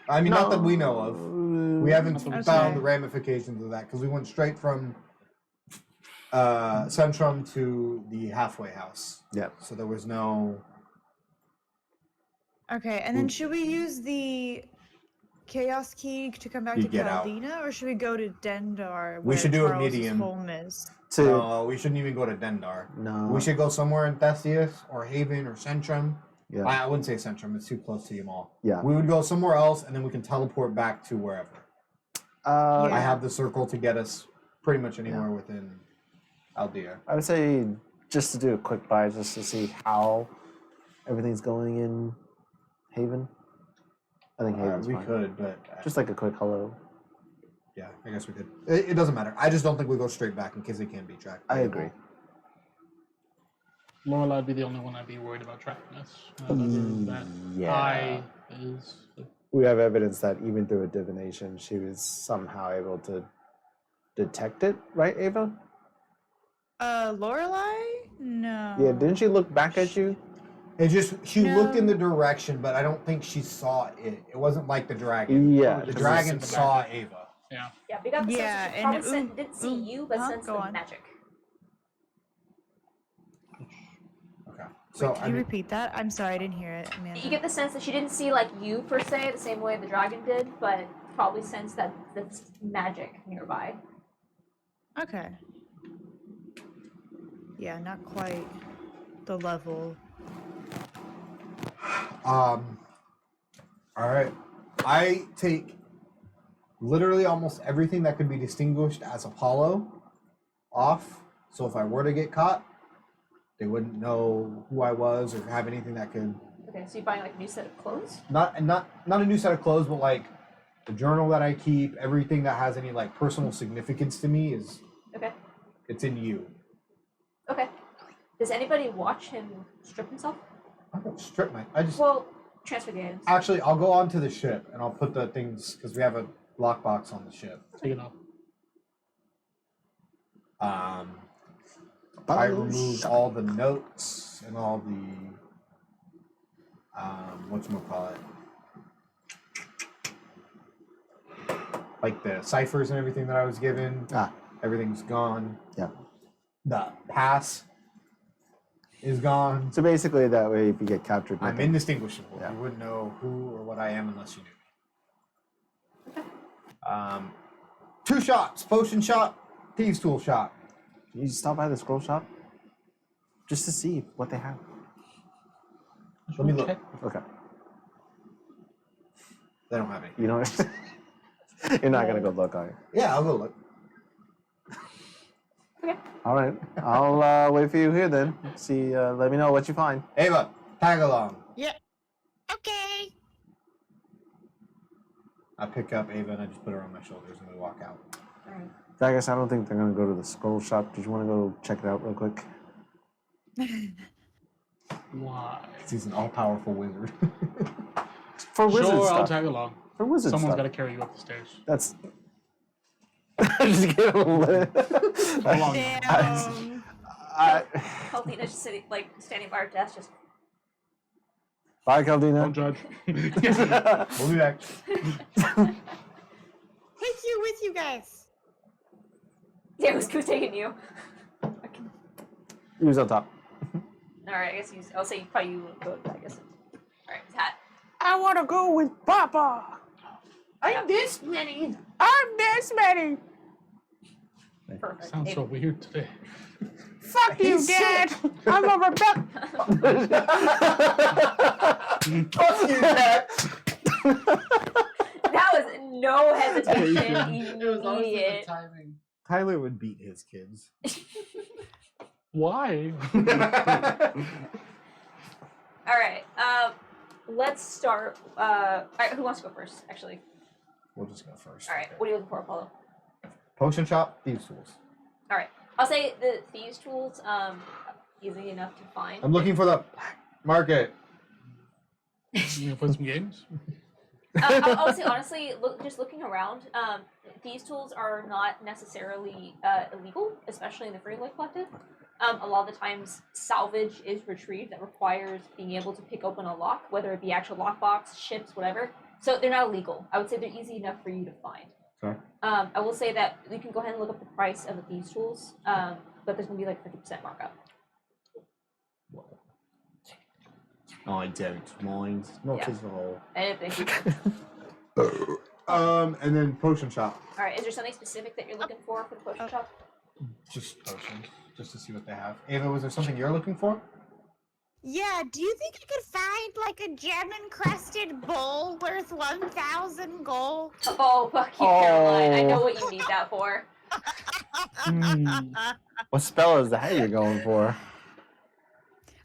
I mean, not that we know of. We haven't Okay. found the ramifications of that because we went straight from Centrum to the halfway house. Yeah. So there was no. Okay, and then should we use the Chaos Key to come back You to get out. Caldina, or should we go to Dendar? We where should do a Charles's medium. home is? To No, we shouldn't even go to Dendar. no. We should go somewhere in Theseus or Haven or Centrum. Yeah. I wouldn't say Centrum; it's too close to Yamal. Yeah. We would go somewhere else, and then we can teleport back to wherever. Uh, Yeah. I have the circle to get us pretty much anywhere within Aldea. I would say just to do a quick buy, just to see how everything's going in Haven. I think Haven's We fine. could, but Just like a quick hello. yeah, I guess we could. It doesn't matter. I just don't think we go straight back in case they can't be tracked. I agree. Lorelei would be the only one I'd be worried about tracking us. That Yeah. eye is. We have evidence that even through a divination, she was somehow able to detect it, right, Ava? Lorelei? No. Yeah, didn't she look back at you? It just she looked in No. the direction, but I don't think she saw it. It wasn't like the dragon. Yeah. The Just dragon in the saw back. Ava. Yeah. Yeah, we got the Yeah, sense that she and probably didn't see you, but huh? sensed Go the on. magic. Okay. Wait, So can I you mean, repeat that? I'm sorry, I didn't hear it, Amanda. You get the sense that she didn't see like you per se, the same way the dragon did, but probably sensed that that's magic nearby. Okay. Yeah, not quite the level. all right. I take literally almost everything that could be distinguished as Apollo off. So if I were to get caught, they wouldn't know who I was or have anything that could Okay, so you're buying like a new set of clothes? not a new set of clothes, but like the journal that I keep, everything that has any like personal significance to me is Okay. it's in you. Okay. Does anybody watch him strip himself? I don't strip my. I just Well, transfer the items. actually I'll go onto the ship and I'll put the things because we have a lockbox on the ship. Take it off. I removed all the notes and all the whatchamacallit, like the ciphers and everything that I was given. Everything's gone. Yeah. The pass is gone. So basically, that way, if you get captured, I'm nothing- indistinguishable. Yeah. You wouldn't know who or what I am unless you knew me. 2 shots: potion shot, thieves' tool shot. Can you stop by the scroll shop just to see what they have? Let me look. Check. Okay. They don't have any. You know, you're not gonna go look, are you? Yeah, I'll go look. All right. I'll wait for you here then. See. Let me know what you find. Ava, tag along. Yeah. Okay. I pick up Ava and I just put her on my shoulders and we walk out. Alright. I guess I don't think they're gonna go to the scroll shop. Did you want to go check it out real quick? Why? He's an all-powerful wizard. For wizard Sure, stuff. I'll tag along. For wizard Someone's got stuff. to carry you up the stairs. That's. Just get a lit. How long? Damn. Caldina's just sitting, like, standing by her desk, just. Bye, Don't Caldina. judge. We'll be back. Take you with you guys. Yeah, who's taking you? He was on top. Alright, I guess I'll say probably you would go, I guess. Alright, Hat. I want to go with Papa. I'm this many. I'm this many. Perfect. Sounds so weird today. Fuck you, Dad. I'm a rebel. Fuck you, Dad. That was no hesitation, immediate. timing. Tyler would beat his kids. Why? Alright, let's start. Alright, who wants to go first, actually? We'll just go first. Alright, what are you looking for, Apollo? Potion shop, thieves' tools. Alright, I'll say the thieves' tools, easy enough to find. I'm looking for the market. You gonna play some games? I'll say honestly, just looking around, these tools are not necessarily illegal, especially in the Freeling Collective. A lot of the times, salvage is retrieved that requires being able to pick open a lock, whether it be actual lockbox, ships, whatever. So they're not illegal. I would say they're easy enough for you to find. Okay. I will say that you can go ahead and look up the price of these tools, but there's gonna be like 50% markup. I don't mind. Not Yeah. at all. And if they, And then potion shop. all right, is there something specific that you're looking for the potion shop? Just potions, just to see what they have. Ava, was there something you're looking for? Yeah, do you think you could find like a gem-encrusted bowl worth 1,000 gold? Oh, fuck you, Caroline. I know what you need that for. What spell is that you're going for?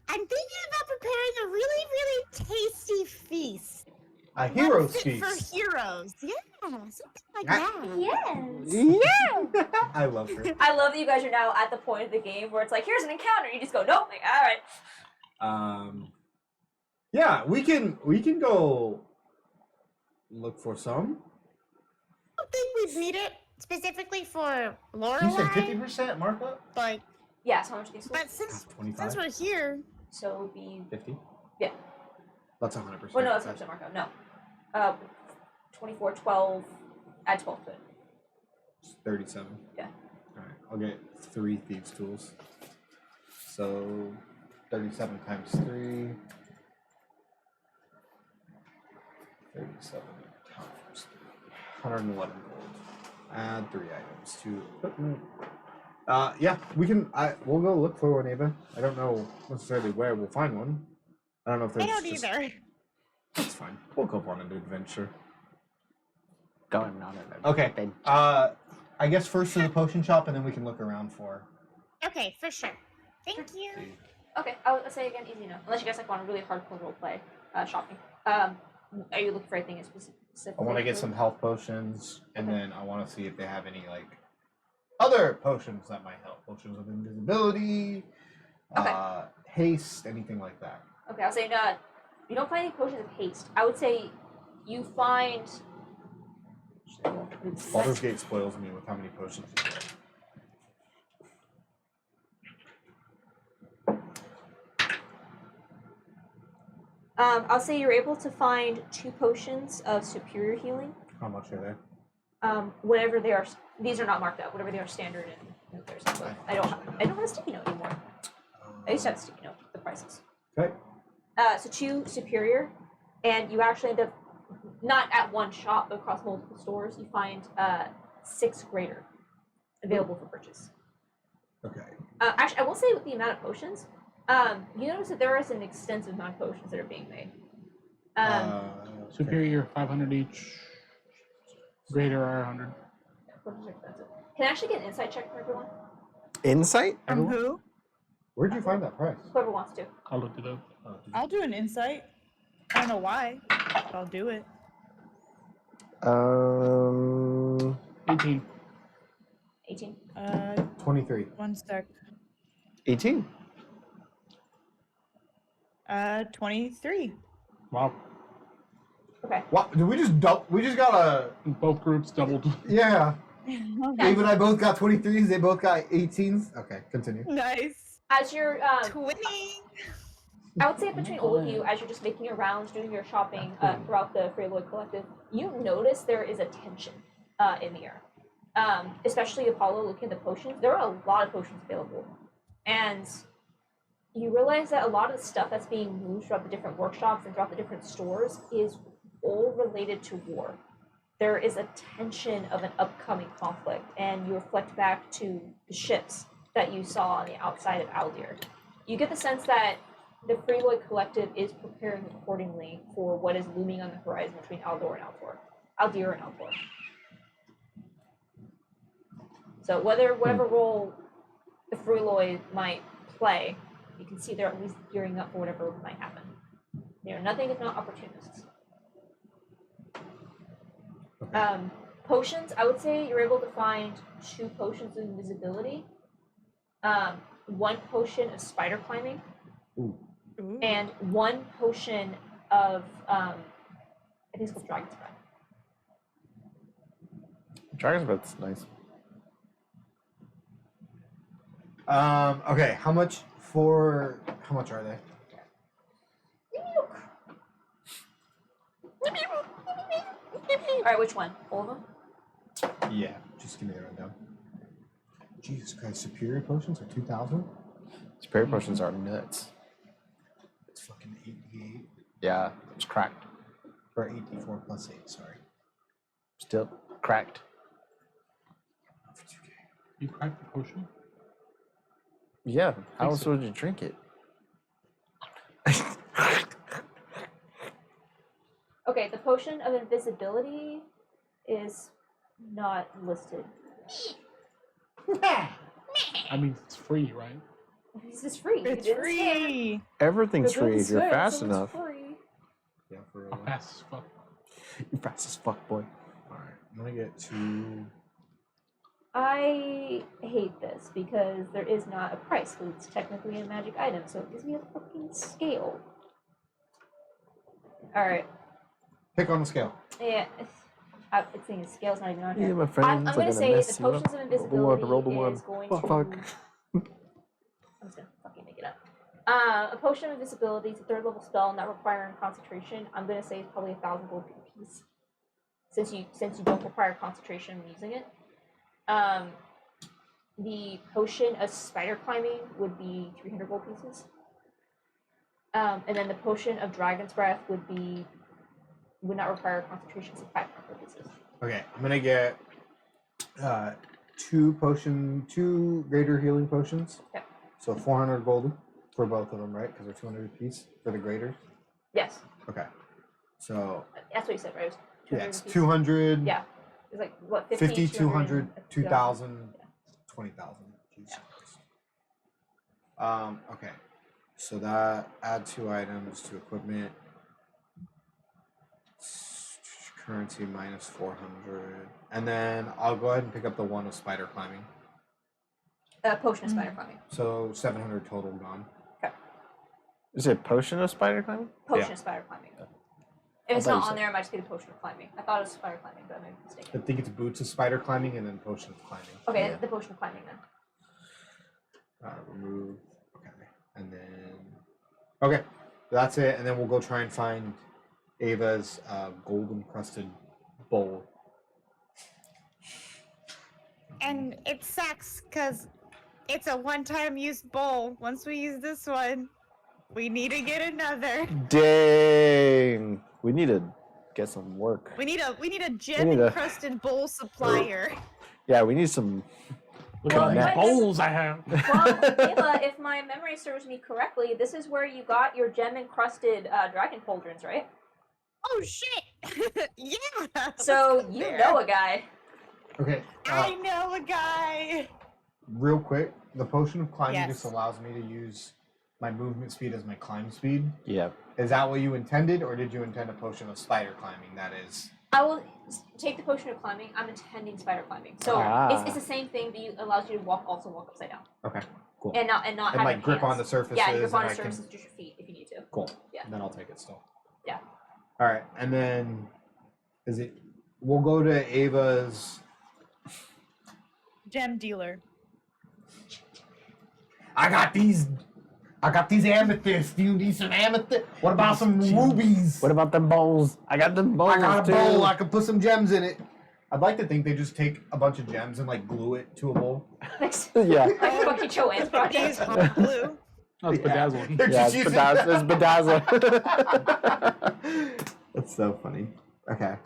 I'm thinking about preparing a really, really tasty feast. A One hero's fit for feast. heroes. Yeah, something like Ah. that. Yes. I love her. I love that you guys are now at the point of the game where it's like, here's an encounter. You just go, nope. Like, all right. Yeah, we can go look for some. I don't think we'd need it specifically for You said Lorelei. 50% markup? Like, Yeah, so how much these but since 25? we're here, So it would be, 50? Yeah. That's 100%. well, no, that's 100% markup. No. 24, 12, add 12 to it. 37. Yeah. Alright, I'll get 3 thieves' tools. So 37 times 3. 37 times 3. 111 gold. Add 3 items to equipment. Yeah, we can. We'll go look for one, Ava. I don't know necessarily where we'll find one. I don't know if I there's. don't just, either. That's fine. We'll go on an adventure. Going on it. Okay. I guess first to the potion shop, and then we can look around for. Okay, for sure. Thank you. Okay, I'll say again, easy enough. Unless you guys like want a really hardcore roleplay shopping. Are you looking for anything in specific? I want to get some health potions, and then I want to see if they have any like other potions that might help. Potions of invisibility, haste, anything like that. Okay, I'll say you don't find any potions of haste. I would say you find. Baldur's Gate spoils me with how many potions you get. I'll say you're able to find 2 potions of superior healing. How much are they? Whatever they are, these are not marked out. Whatever they are standard in there's. But I don't have a sticky note anymore. I used to have a sticky note. The prices. Okay. So 2 superior, and you actually end up not at one shop, but across multiple stores. You find 6 greater available for purchase. Okay. Actually, I will say with the amount of potions, you notice that there is an extensive amount of potions that are being made. Superior 500 each. Greater are 100. Potions are expensive. Can I actually get an insight check from everyone? Insight? From Everyone? who? Where'd you find that price? Whoever wants to. I'll look it up. Oh, did you- I'll do an insight. I don't know why, but I'll do it. 18. 18. 23. 1 sec. 18. 23. Wow. Okay. What? Did we just we just got a Both groups doubled. yeah. Dave and I both got 23s. They both got 18s. Okay, continue. Nice. As you're, 20. I would say between all of you, as you're just making your rounds, doing your shopping throughout the Freeloyd Collective, you notice there is a tension in the air. Especially Apollo looking at the potions. There are a lot of potions available. And you realize that a lot of the stuff that's being moved throughout the different workshops and throughout the different stores is all related to war. There is a tension of an upcoming conflict, and you reflect back to the ships that you saw on the outside of Aldir. You get the sense that the Freeloyd Collective is preparing accordingly for what is looming on the horizon between Aldir and Altor. So whatever role the Freeloyd might play, you can see they're at least gearing up for whatever might happen. They're nothing if not opportunists. Potions, I would say you're able to find 2 potions of invisibility, 1 potion of spider climbing, Ooh. and 1 potion of I think it's called Dragon's Breath. Dragon's Breath's nice. Okay, how much are they? Alright, which one? All of them? Yeah, just give me the rundown. Jesus Christ, superior potions are 2,000? Superior potions are nuts. It's fucking 88 Yeah, it's cracked. or 84 plus 8, sorry. Still cracked. Not for 2K. You cracked the potion? Yeah, how Think else so. would you drink it? Okay, the potion of invisibility is not listed. I mean, it's free, right? This is free. It's It didn't scan. free. Everything's It free didn't if you're scan, fast so it's enough. free. Yeah, for I'm fast as fuck. You're fast as fuck, boy. Alright, I'm gonna get 2. I hate this because there is not a price, because it's technically a magic item, so it gives me a fucking scale. Alright. Pick on the scale. Yeah. It's saying the scale's not even on Yeah, here. my friends I'm are gonna say the mess you up. potions of Roll invisibility one. is going Fuck, to. fuck. I'm just gonna fucking make it up. A potion of invisibility is a 3rd level spell, not requiring concentration. I'm gonna say it's probably 1,000 gold per piece, since you don't require concentration when using it. The potion of spider climbing would be 300 gold pieces. And then the potion of dragon's breath would not require concentration, so 500 gold pieces. Okay, I'm gonna get 2 greater healing potions. Okay. So 400 gold for both of them, right? Because they're 200 apiece for the graders. Yes, Okay. So that's what you said, right? It was 200 yeah, it's apiece. 200, Yeah. It's like what 50, 200, 200, 2,000, Yeah. 20,000. Jesus Christ. Okay. So that add 2 items to equipment. Currency minus 400, and then I'll go ahead and pick up the 1 of spider climbing. Potion of spider climbing. So 700 total gone. Is it potion of spider climbing? Potion Yeah. of spider climbing. If it's thought you not on said- there, I might just get a potion of climbing. I thought it was spider climbing, but I may be I mistaken. think it's boots of spider climbing and then potion of climbing. Okay, Yeah. the potion of climbing then. Remove. Okay, and then. Okay, That's it, and then we'll go try and find Ava's gold encrusted bowl. And it sucks because it's a one-time use bowl. Once we use this one, we need to get another. Dang. We need to get some work. We need a gem need a- encrusted bowl supplier. Yeah, we need some. Look at all these Connect. bowls I have. Well, Ava, if my memory serves me correctly, this is where you got your gem-encrusted dragon pauldrons, right? Oh shit! Yeah. So you There. know a guy. Okay. I know a guy. Real quick, the potion of climbing Yes. just allows me to use my movement speed as my climb speed. Yeah. Is that what you intended, or did you intend a potion of spider climbing? That is. I will take the potion of climbing. I'm intending spider climbing. So it's the same thing, but it allows you to walk upside down. Okay. Cool. And not And have like your grip on hands. the surfaces. Yeah, you grip on and the I can- surfaces, just your feet if you need to. Cool. Yeah. Then I'll take it still. Yeah. All right, and then is it? We'll go to Ava's. Gem dealer. I got these amethysts. Do you need some amethyst? What about some rubies? What about them bowls? I got them bowls I got a too. bowl. I can put some gems in it. I'd like to think they just take a bunch of gems and like glue it to a bowl. Yeah. Like fucking Joanne's Use project. hot glue. That's bedazzling. They're Yeah, just it's using bedazzling. That's so funny. Okay.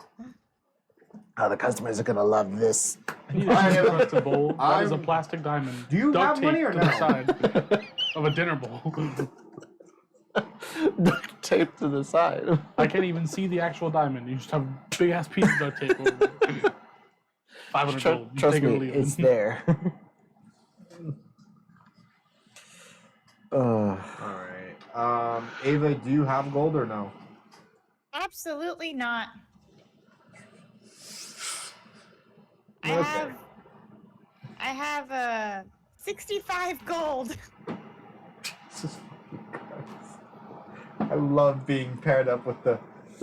Oh, the customers are gonna love this. You need a encrusted bowl. That is a I'm- plastic diamond. Do you duct have money taped or to the no? side of a dinner bowl. Duct tape to the side. I can't even see the actual diamond. You just have a big ass piece of duct tape over it. 500 gold. You Trust take it or me, leave it's it. there. All right. Ava, do you have gold or no? Absolutely not. Okay. I have 65 gold. I love being paired up with the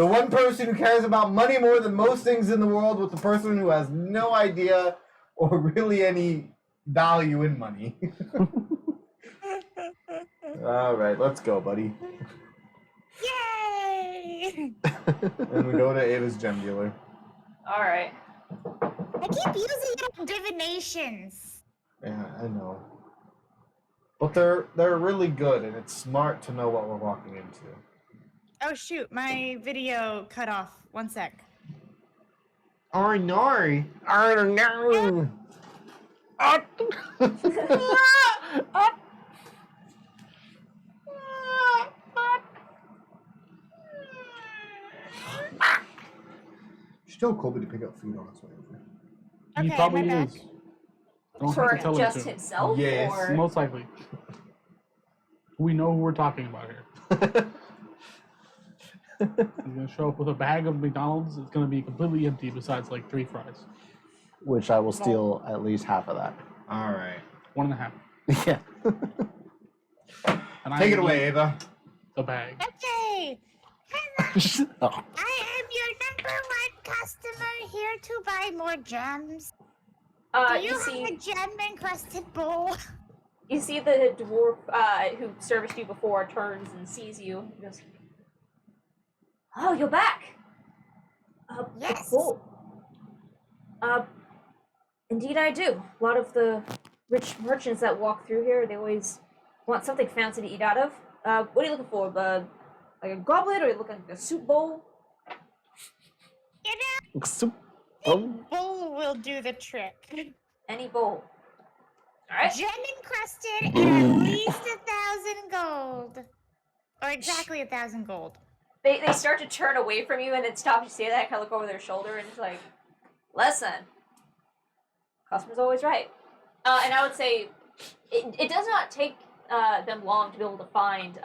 one person who cares about money more than most things in the world, with the person who has no idea or really any value in money. All right, let's go, buddy. Yay! And we go to Ava's gem dealer. All right. I keep using it on divinations. Yeah, I know. But they're really good, and it's smart to know what we're walking into. Oh shoot, my video cut off. One sec. Oh no! Oh no! She told Colby to pick up food on his way over. He Okay, probably my bad. is. Don't For have to tell him just to. himself? Yes, Or... Most likely. We know who we're talking about here. He's gonna show up with a bag of McDonald's. It's gonna be completely empty besides like 3 fries. Which I will steal at least half of that. All right. 1.5. Yeah. And I Take it will away, eat Ava. The bag. Okay. Oh. I am your #1 customer here to buy more gems. Do you you have see, a gem encrusted bowl? you see the dwarf who serviced you before turns and sees you. He goes, "Oh, you're back. Yes. Cool. Indeed, I do. A lot of the rich merchants that walk through here, they always want something fancy to eat out of. What are you looking for? Like a goblet, or are you looking like a soup bowl? You know, Soup. the Oh. bowl will do the trick. Any bowl. All right. Gem encrusted and at least 1,000 gold. Or exactly 1,000 gold. They start to turn away from you and then stop to say that, kind of look over their shoulder and it's like, listen, customer's always right. And I would say it does not take them long to be able to find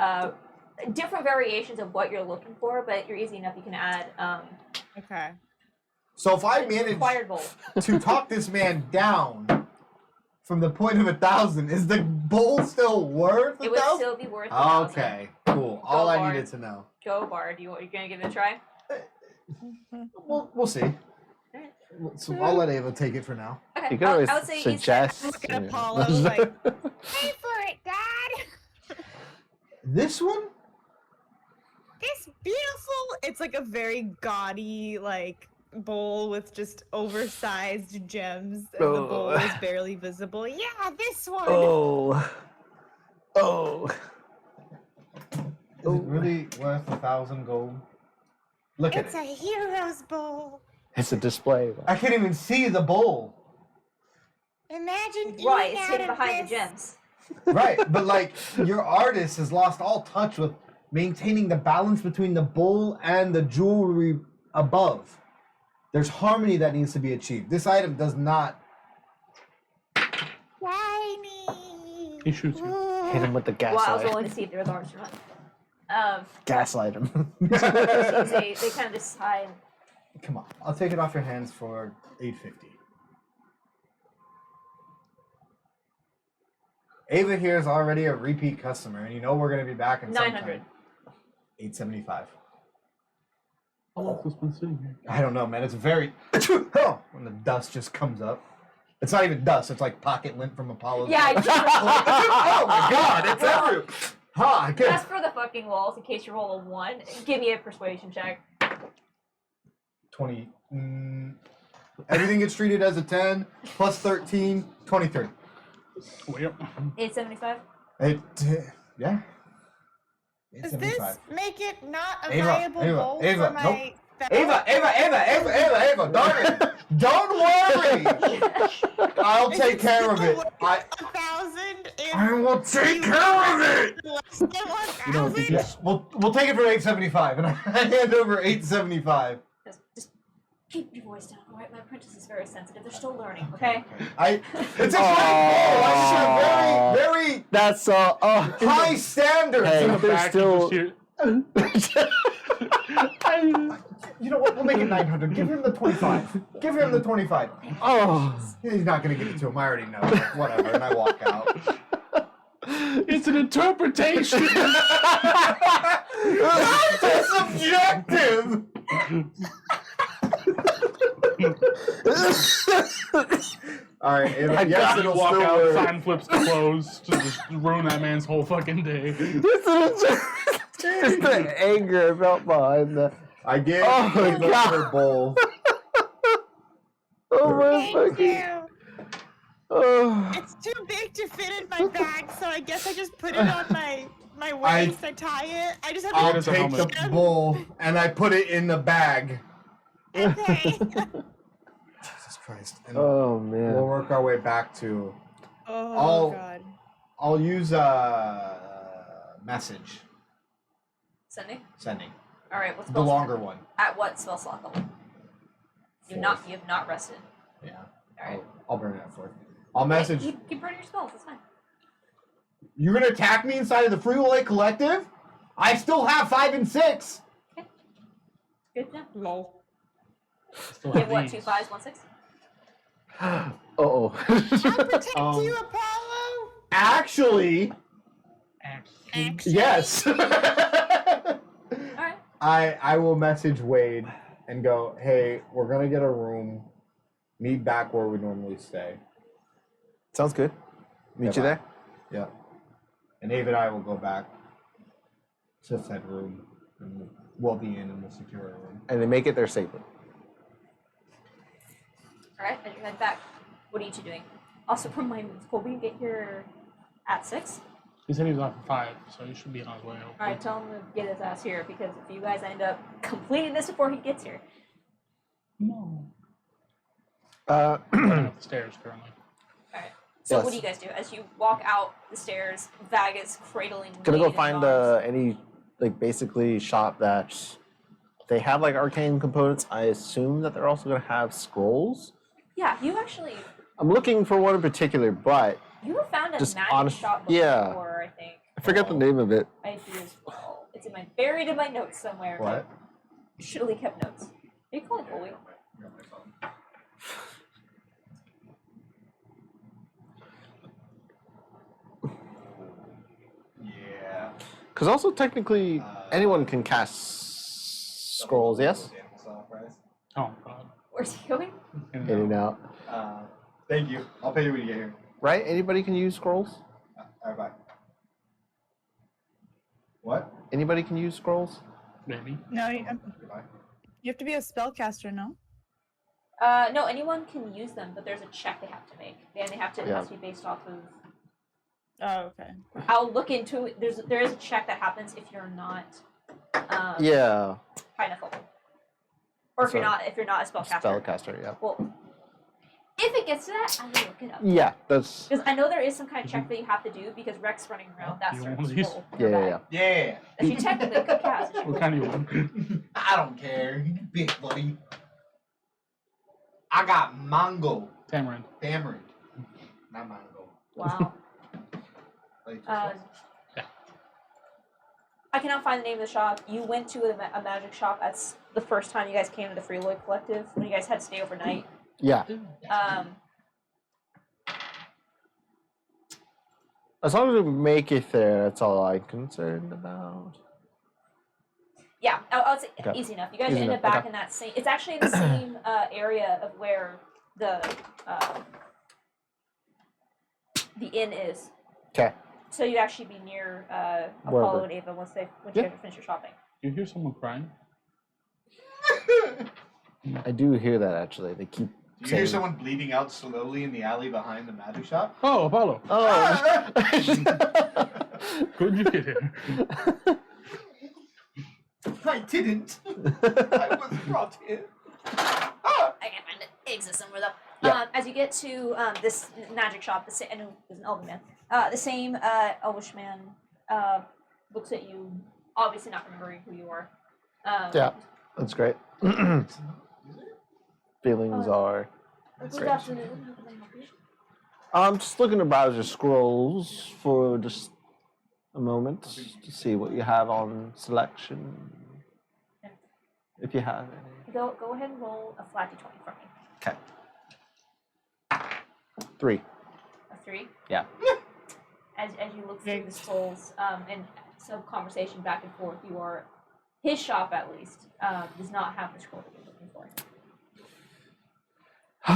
different variations of what you're looking for, but you're easy enough. You can add Okay. So if I manage required bowl. to talk this man down from the point of 1,000, is the bowl still worth It would 1,000? still be worth 1,000. Okay, cool. All I Bard. needed to know. Go, Bard. You gonna give it a try? We'll see. So I'll let Ava take it for now. Okay. You can always I would say suggest. Look at you know. Apollo, like- Pay for it, Dad! This one? this beautiful. It's like a very gaudy like bowl with just oversized gems, and the bowl is barely visible. Yeah, this one. Oh. Oh. Is it really worth 1,000 gold? Look at It's it. a hero's bowl. It's a display. I can't even see the bowl. Imagine eating Right, it's out hidden of behind the this. gems. Right, but like your artist has lost all touch with maintaining the balance between the bowl and the jewelry above. There's harmony that needs to be achieved. This item does not. Shiny. He shoots you. Ooh. Hit him with the Well, I was gaslight. willing to see if there was arms or not. Gaslight him. they kind of decide. Come on, I'll take it off your hands for 850. Ava here is already a repeat customer, and you know we're gonna be back in some 900. time. 875. How long has this been sitting here? I don't know, man. It's very when the dust just comes up. It's not even dust. It's like pocket lint from Apollo's. Yeah, I just Oh my god! It's everywhere. Ha! I Just can't. for the fucking walls, in case you roll a 1, give me a persuasion check. 20. Everything gets treated as a 10 plus 13, 23. Oh, yep. 875. Yeah. Does this make it not a Ava, viable Ava, bowl Ava, for my nope. spell? Ava, darling, don't worry. I'll take care of it. I 1,000 is will take care of it. less than 1,000? Yeah, we'll take it for 875, and I hand over 875. Just keep your voice down, alright? My apprentice is very sensitive. They're still learning, okay? It's a great bowl. I just have very, very That's high standards. Hey, In the there's back, still- you just hear, You know what? We'll make it 900. Give him the 25. Give him the 25. Oh. He's not gonna give it to him. I already know. Whatever. And I walk out. it's an interpretation. That's subjective. All right. Yes, You it'll walk still out, work. sign flips closed to just ruin that man's whole fucking day. Just the anger I felt behind that. I gave Oh my him her bowl. Oh my Thank fucking. you. Oh. It's too big to fit in my bag, so I guess I just put it on my waist. I tie it. I just have I'll It is a take the helmet. bowl and I put it in the bag. Okay. Jesus Christ. And Oh we'll man. work our way back to. Oh I'll- god. I'll use a message Sending? sending. Alright, what's The spell longer slot? one. At what spell slot level? You have not rested. Yeah. Alright. I'll burn it at 4th. I'll message. Keep burning your spells, that's fine. You're gonna attack me inside of the Free Will Lake Collective? I still have 5 and 6. Good now. Lol. Still You have have what, these. 2 5s, 1 6? Oh. I'll protect Um, you, Apollo. Actually, Actually. yes. Alright. I will message Wade and go, hey, we're gonna get a room. Meet back where we normally stay. Sounds good. Meet you bye. there. Yeah. And Ava and I will go back to said room. And we'll be in the secure room. And they make it there safely. Alright, as you head back, what are you two doing? Also, remind me, Colby get here at 6? He said he was off at 5, so he should be on his way. hopefully. Alright, tell him to get his ass here, because if you guys end up completing this before he gets here. No. Uh, Going up the stairs currently. Alright. So Yes. what do you guys do? As you walk out the stairs, Vagus cradling gonna go Wade in find his arms. any like basically shop that they have like arcane components. I assume that they're also gonna have scrolls. Yeah, you actually I'm looking for one in particular, but you have found a Just magic honest- shop before, yeah. I think. I forget the name of it. I do as well. It's buried in my notes somewhere. What? Shittily kept notes. Are you calling Colby? Yeah. Because also technically anyone can cast scrolls. Yes. Oh, God. Where's he going? And, In and out. Thank you. I'll pay you when you get here. Right? Anybody can use scrolls. Alright, bye. What? Anybody can use scrolls. Maybe. No, Goodbye. you have to be a spellcaster, no? No, anyone can use them, but there's a check they have to make, and they have to. It has to be based off of. Oh, okay. I'll look into it. There is a check that happens if you're not. Yeah. High enough level. Or if So, you're not a spellcaster. Spellcaster, yeah. Well, if it gets to that, I will look it up. Yeah, that's. Because I know there is some kind of check that you have to do because Rex running around that You starts want to these? roll. Yeah. Yeah. She technically could cast. What kind do you want? I don't care. You big buddy. I got mango. Tamarind. Tamarind. Not mango. Wow. Like, Yeah. I cannot find the name of the shop. You went to a magic shop. That's the first time you guys came to the Freeloy Collective when you guys had to stay overnight. Yeah. As long as we make it there, that's all I'm concerned about. Yeah, I would say Okay. easy enough. You guys Easy ended enough, back okay. in that same. It's actually in the same area of where the inn is. Okay. So you'd actually be near Wherever. Apollo and Ava once you Yeah. guys finish your shopping. Do you hear someone crying? I do hear that actually. They keep Do you saying. hear someone bleeding out slowly in the alley behind the magic shop? Oh, Apollo. Oh. Could you get here? I didn't. I was brought here. I can't find it. It exists somewhere though. Yeah. As you get to this magic shop, I know it was an elven man. The same elvish man looks at you, obviously not remembering who you are. Yeah, that's great. Feelings are. Good Great. afternoon. How can I help you? I'm just looking to browse your scrolls for just a moment to see what you have on selection. If you have any. Go ahead and roll a flat d20 for me. Okay. 3. A 3. Yeah. As you look through the scrolls and some conversation back and forth, his shop at least does not have the scroll that you're looking for. He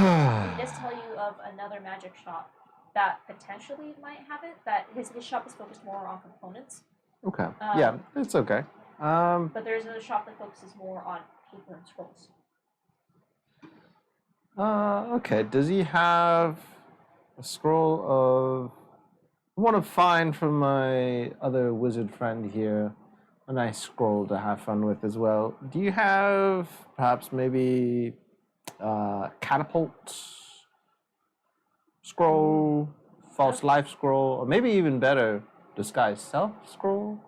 does tell you of another magic shop that potentially might have it. That his shop is focused more on components, Okay. Yeah, it's okay. but there's another shop that focuses more on paper and scrolls. Okay. Does he have a scroll of? I want to find from my other wizard friend here a nice scroll to have fun with as well. Do you have perhaps maybe catapult scroll, false life scroll, or maybe even better, disguise self scroll?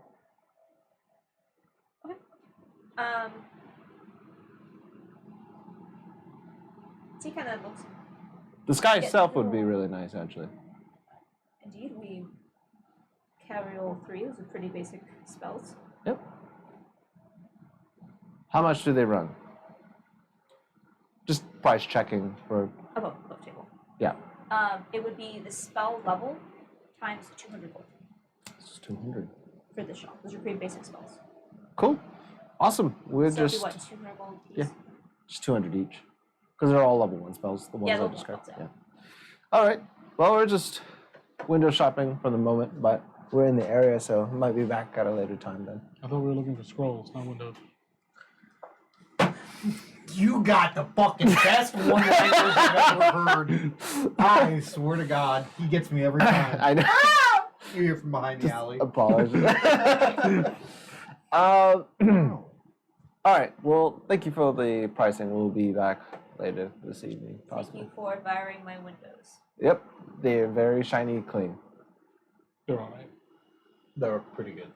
So he kind of looks. Disguise Yeah, self would be cool. really nice, actually. Indeed, we carry all three. Those are pretty basic spells. Yep. How much do they run? Just price checking for. Above table. Yeah. It would be the spell level times 200 gold It's 200. for this shop. Those are pretty basic spells. Cool. Awesome. We're So it'd be just. what, 200 gold each? Yeah. Just 200 each. Because they're all level 1 spells, the ones Yeah, I level one described. spells, Yeah. yeah. Alright. Well, we're just window shopping for the moment, but we're in the area, so might be back at a later time then. I thought we were looking for scrolls, not windows. You got the fucking best one language I've ever heard. I swear to God, he gets me every time. I know. You hear from behind the alley. Apologies. Alright, well, thank you for the pricing. We'll be back later this evening, Thank possibly. you for admiring my windows. Yep, they're very shiny, clean. They're alright. They're pretty good.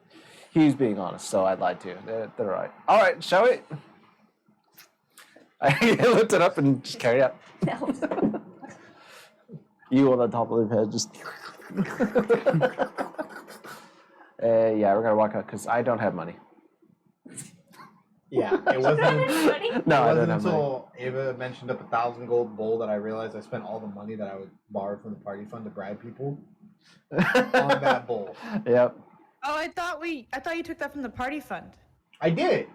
He's being honest, so I'd lie to you. They're all right. All right, shall we? I looked it up and just carry out. You on the top of the head, just. Yeah, we're gonna walk out because I don't have money. Yeah, it wasn't. Anybody? No, I it don't wasn't have money. until Ava mentioned up 1,000 gold bowl that I realized I spent all the money that I would borrow from the party fund to bribe people on that bowl. Yep. Oh, I thought you took that from the party fund. I did.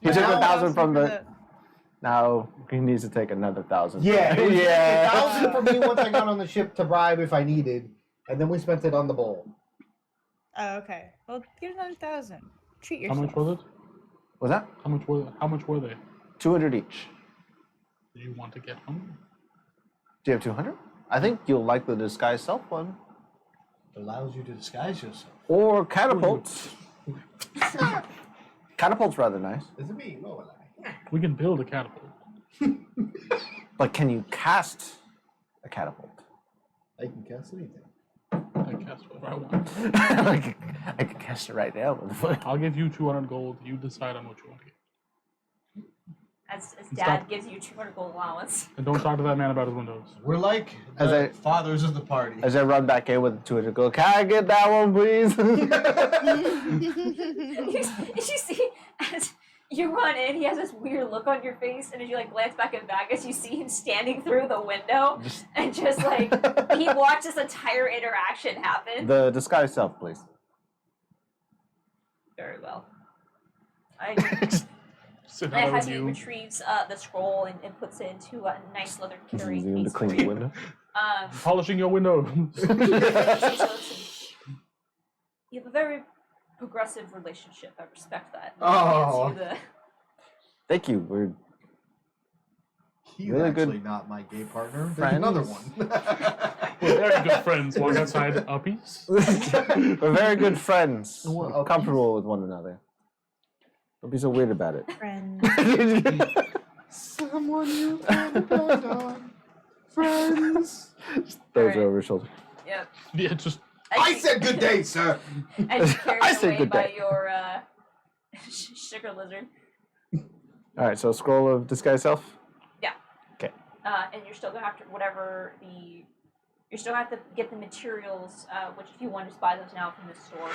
He took Now- 1,000 from the. Now he needs to take another 1,000. Yeah, it was Yeah. 1,000 for me once I got on the ship to bribe if I needed, and then we spent it on the bowl. Oh, okay. Well, get another 1,000. Treat How yourself. much was it? Was that How much were they? 200 each? Do you want to get them? Do you have 200? I think you'll like the disguise self one. Allows you to disguise yourself. Or catapults. Catapult's rather nice. Is it me? What will I? We can build a catapult. But can you cast a catapult? I can cast anything. I cast whatever I want. I could cast it right now. I'll give you 200 gold. You decide on what you want to get. As Dad gives you 200 gold allowance. And don't talk to that man about his windows. We're like As the I- fathers of the party. As I run back in with the 200 gold, can I get that one, please? You see, as you run in, he has this weird look on your face, and as you like glance back at Vagus, you see him standing through the window, and just like he watched this entire interaction happen. The disguise self, please. Very well. I Sit I down have with he you. retrieves the scroll and puts it into a nice leather carrying Using him to case clean for the you. window. Polishing your window. You have a very progressive relationship. I respect that. Oh. Hands you the- Thank you. We're He's Really good actually not my gay partner. There's friends. another one. We're very good friends. Walk outside a piece. we're very good friends. Well, We're comfortable with one another. Don't be so weird about it. Friends. Someone you can depend on. Friends. Throws Alright. it over his shoulder. Yep. Yeah, just I said good day, sir. And you're carried I said away good by day. your sugar lizard. All right, so scroll of disguise self. And you're still gonna have to you still have to get the materials, which if you want to just buy those now from the store,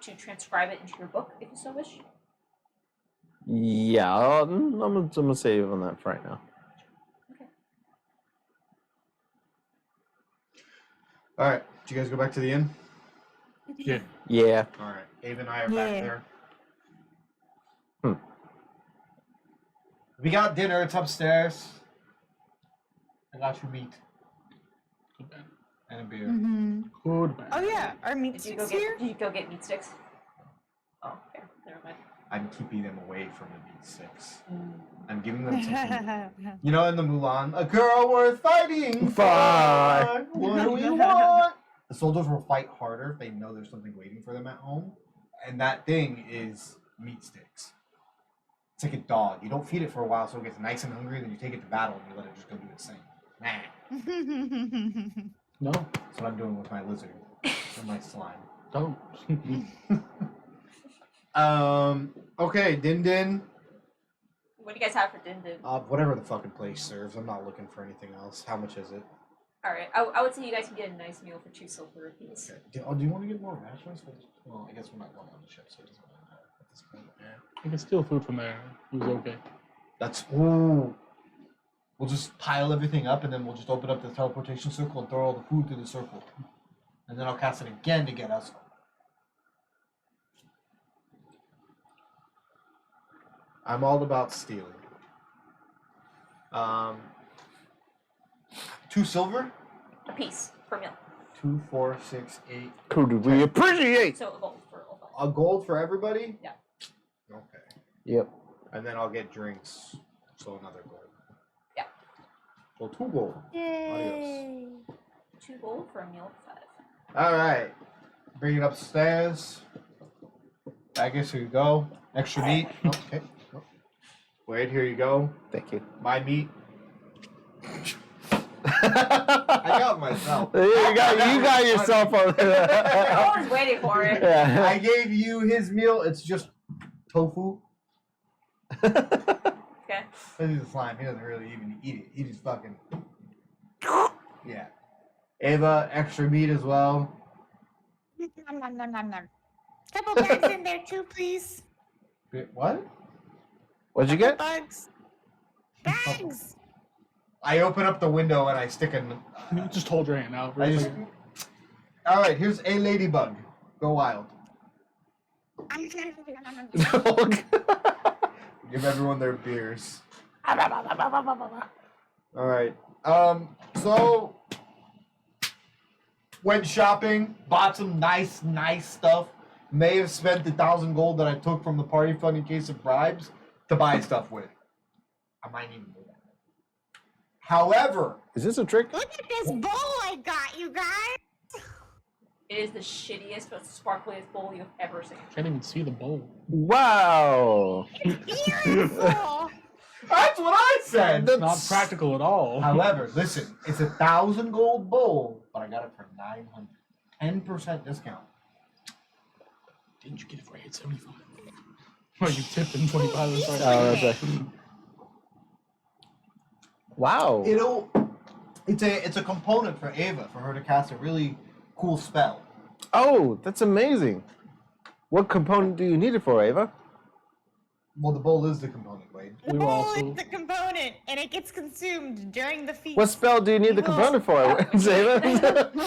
to transcribe it into your book if you so wish. Yeah, I'm gonna save on that for right now. All right. Did you guys go back to the inn? yeah. Yeah. All right. Ava and I are back Yeah. there. Hmm. We got dinner. It's upstairs. I got you meat Good man. and a beer. Mm-hmm. Good man. Oh yeah, our meat Did you go sticks here. get? Did you go get meat sticks? Oh, okay. Never mind. I'm keeping them away from the meat sticks. I'm giving them something. You know, in the Mulan, a girl worth fighting For. for. What do we want? The soldiers will fight harder if they know there's something waiting for them at home, and that thing is meat sticks. It's like a dog. You don't feed it for a while so it gets nice and hungry, then you take it to battle and you let it just go do its thing. Nah. No, That's what I'm doing with my lizard and my slime. don't. Okay, Din Din. What do you guys have for din din? Whatever the fucking place serves. I'm not looking for anything else. How much is it? All right, I would say you guys can get a nice meal for 2 silver apiece. Okay. Do you want to get more rations? Well, I guess we're not going on the ship, so it doesn't really matter at this point. Yeah. You can steal food from there. It was okay. That's ooh. We'll just pile everything up, and then we'll just open up the teleportation circle and throw all the food through the circle, and then I'll cast it again to get us. I'm all about stealing. 2 silver. A piece per meal. 2, 4, 6, 8. Could we appreciate? So a gold for all of them. A gold for everybody. Yeah. Okay. Yep. And then I'll get drinks, so another gold. Yeah. Well, 2 gold. Yay. 2 gold for a meal of 5. All right. Bring it upstairs. I guess here you go. Extra meat. Oh, okay. Oh. Wait, here you go. Thank you. My meat. I got myself. you got yourself on I was waiting for it. Yeah. I gave you his meal. It's just tofu. Okay. He's a slime. He doesn't really even eat it. He just fucking. Yeah. Ava, extra meat as well. Nom, nom, nom, nom, nom. Couple bags in there too, please. What? What'd you get? Bugs. Bags. I open up the window and I stick in. You just hold your hand out. For I a just. second. All right. Here's a ladybug. Go wild. Give everyone their beers. All right. So went shopping, bought some nice stuff. may have spent the 1,000 gold that I took from the party fund in case of bribes to buy stuff with. I might even do that. However, Is this a trick? Look at this bowl I got, you guys. It is the shittiest, most sparkliest bowl you've ever seen. Can't even see the bowl. Wow. Beautiful. that's what I said. It's not practical at all. However, listen, it's 1,000 gold bowl, but I got it for 900. 10% discount. Didn't you get it for 875? Or you tipped in 25 and started. Oh, that's right. Wow. It's a component for Ava for her to cast a really cool spell. Oh, that's amazing. What component do you need it for, Ava? Well, the bowl is the component, Wade. The We were bowl also- is the component, and it gets consumed during the feast. What spell do you need the component for, Ava?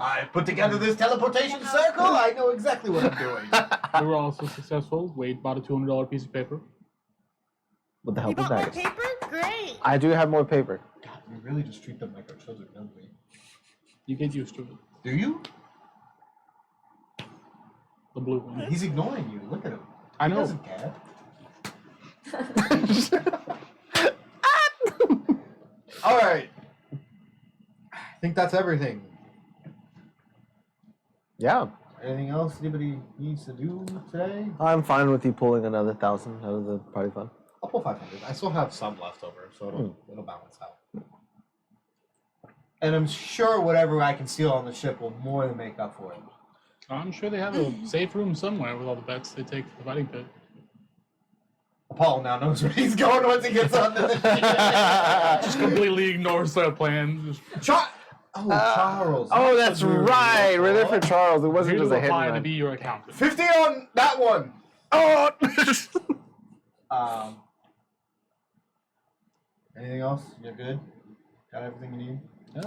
I put together this teleportation circle. I know exactly what I'm doing. We were also successful. Wade bought a $200 piece of paper. What the hell You was bought more that? paper? Great. I do have more paper. God, we really just treat them like our children, don't we? You get used to it. Do you? The blue one. He's ignoring you. Look at him. I He know. doesn't care. All right. I think that's everything. Yeah. Anything else anybody needs to do today? I'm fine with you pulling another 1,000 out of the party fund. I'll pull 500. I still have some left over, so it'll balance out. And I'm sure whatever I can steal on the ship will more than make up for it. I'm sure they have a safe room somewhere with all the bets they take to the fighting pit. Paul now knows where he's going once he gets onto the Just ship. completely ignores their plan. Just Charles. Oh, that's right. We're there for Charles. It wasn't here just to a hit apply and to run. be your accountant. 50 on that one. Oh! Anything else? You're good? Got everything you need?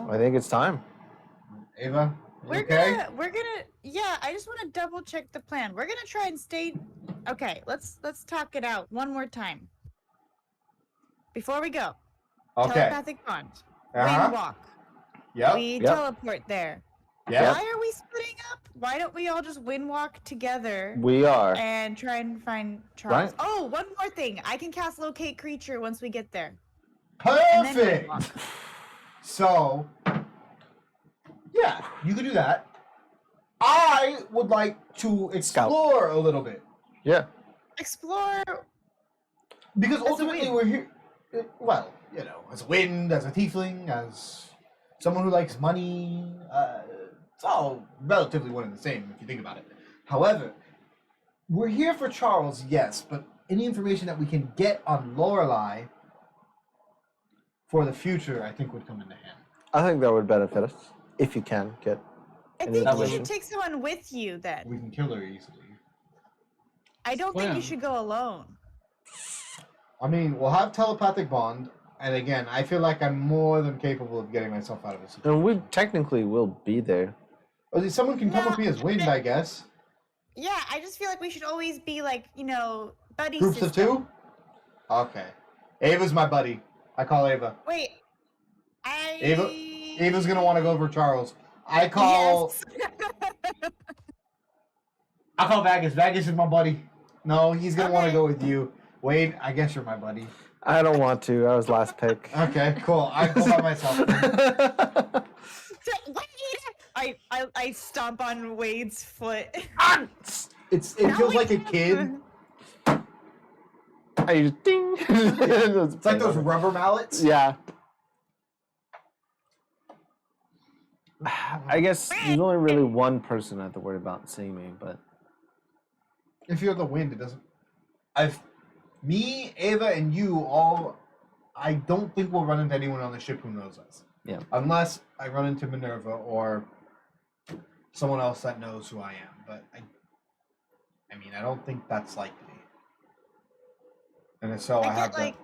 I think it's time. Ava? You We're okay? gonna yeah, I just want to double check the plan. We're gonna try and stay. Okay, let's talk it out one more time. Before we go, Okay. telepathic bond, Uh-huh. wind walk, Yep. we Yep. teleport there. Yep. Why are we splitting up? Why don't we all just wind walk together We are. and try and find Charles? Right. Oh, one more thing. I can cast locate creature once we get there. And then wind Perfect. walk. So, yeah, you could do that. I would like to explore a little bit Yeah. Explore. because As a ultimately wind. we're here. Well, you know, as a wind, as a tiefling, as someone who likes money. It's all relatively one and the same if you think about it. However, we're here for Charles, yes, but any information that we can get on Lorelei for the future, I think would come into hand. I think that would benefit us if you can get. I Any think you information? should take someone with you then. We can kill her easily. I don't think Plan. you should go alone. I mean, we'll have telepathic bond, and again, I feel like I'm more than capable of getting myself out of this situation. And we technically will be there. Or someone can come No, with me as wind, I guess. Yeah, I just feel like we should always be like, buddy Groups of system. two? Okay. Ava's my buddy. I call Ava. Wait. Ava's gonna want to go for Charles. I call Vegas. Vegas is my buddy. No, he's gonna want to Okay. go with you. Wade, I guess you're my buddy. I don't want to. I was last pick. Okay, cool. I go by myself. I stomp on Wade's foot. It feels like a kid. I just ding. It's like those rubber mallets. Yeah. I guess there's only really one person I have to worry about seeing me, but If you're the wind, it doesn't. Me, Ava, and you all. I don't think we'll run into anyone on the ship who knows us. Yeah. Unless I run into Minerva or someone else that knows who I am, but I mean, I don't think that's likely. And so I, I have get like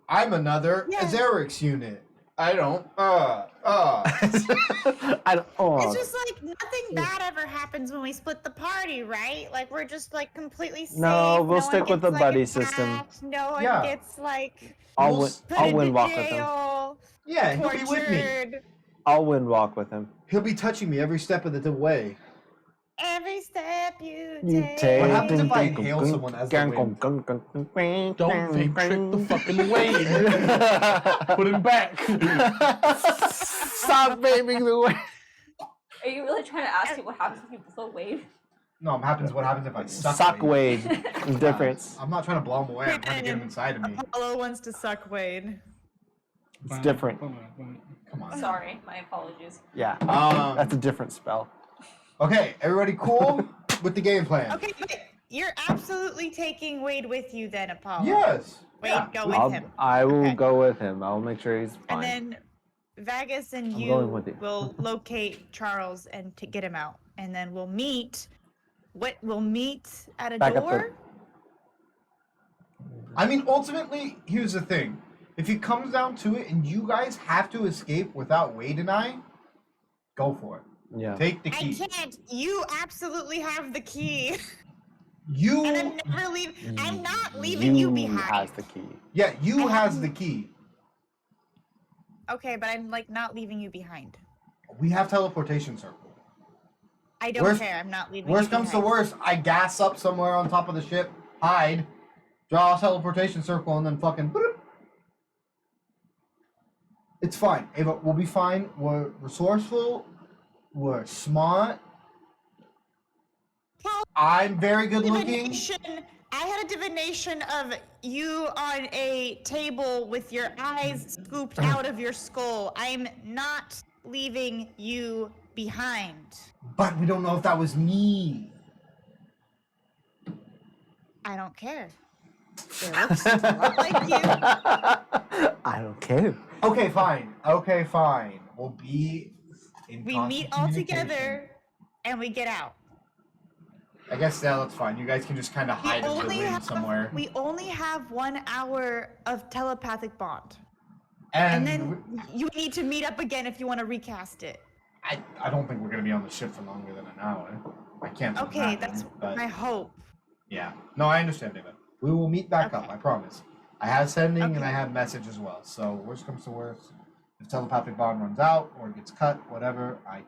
I'm another Yeah. Azerix unit. I don't. I don't. Oh, it's just like nothing bad ever happens when we split the party, right? Like we're just like completely safe. No, we'll one stick with gets, the buddy attacked, system. No one Yeah. gets like I'll we'll win. put I'll into wind walk with him. jail, Yeah, he'll be with me. tortured. I'll wind walk with him. He'll be touching me every step of the way. Every step you You take. take. What happens if I inhale someone as the wind? Don't fake trick the fucking Wade. Put him back. Stop naming the way. Are you really trying to ask me what happens if you blow Wade? No, what happens if I Suck Wade. Difference. I'm not trying to blow him away. I'm trying to get him inside of me. Apollo wants to suck Wade. It's different. Come on. Sorry, my apologies. Yeah. Um, That's a different spell. Okay, everybody cool with the game plan? Okay, but you're absolutely taking Wade with you then, Apollo. Yes. Wade, Yeah. go with him. I will Okay. go with him. I'll make sure he's fine. And then Vagus and I'm you going with you. will locate Charles and to get him out. And then we'll meet. We'll meet at a Back up door? I mean, ultimately, here's the thing. If it comes down to it and you guys have to escape without Wade and I, go for it. Yeah. Take the I key. can't. You absolutely have the key. You, And I'm never leaving. I'm not leaving you behind. has the key. yeah, you I has have- the key. Okay, but I'm like not leaving you behind. We have teleportation circle. I don't Worst- care. I'm not leaving Worst you comes to behind. worst, I gas up somewhere on top of the ship, hide, draw a teleportation circle, and then fucking. Boop. It's fine, Ava. We'll be fine. We're resourceful. We're smart. I'm very good looking. Divination. I had a divination of you on a table with your eyes scooped out of your skull. I'm not leaving you behind. But we don't know if that was me. I don't care. It looks a lot like you. I don't care. Okay, fine. Okay, fine. We'll be in We constant meet all communication. together and we get out. I guess that's fine. You guys can just kind of hide in the wind somewhere. We only have 1 hour of telepathic bond. And And then you need to meet up again if you want to recast it. I don't think we're going to be on the ship for longer than an hour. I can't Okay, imagine, that's but my hope. yeah. No, I understand, David. We will meet back up, Okay. I promise. I have sending and Okay. I have message as well. So worst comes to worst, if telepathic bond runs out or gets cut, whatever, I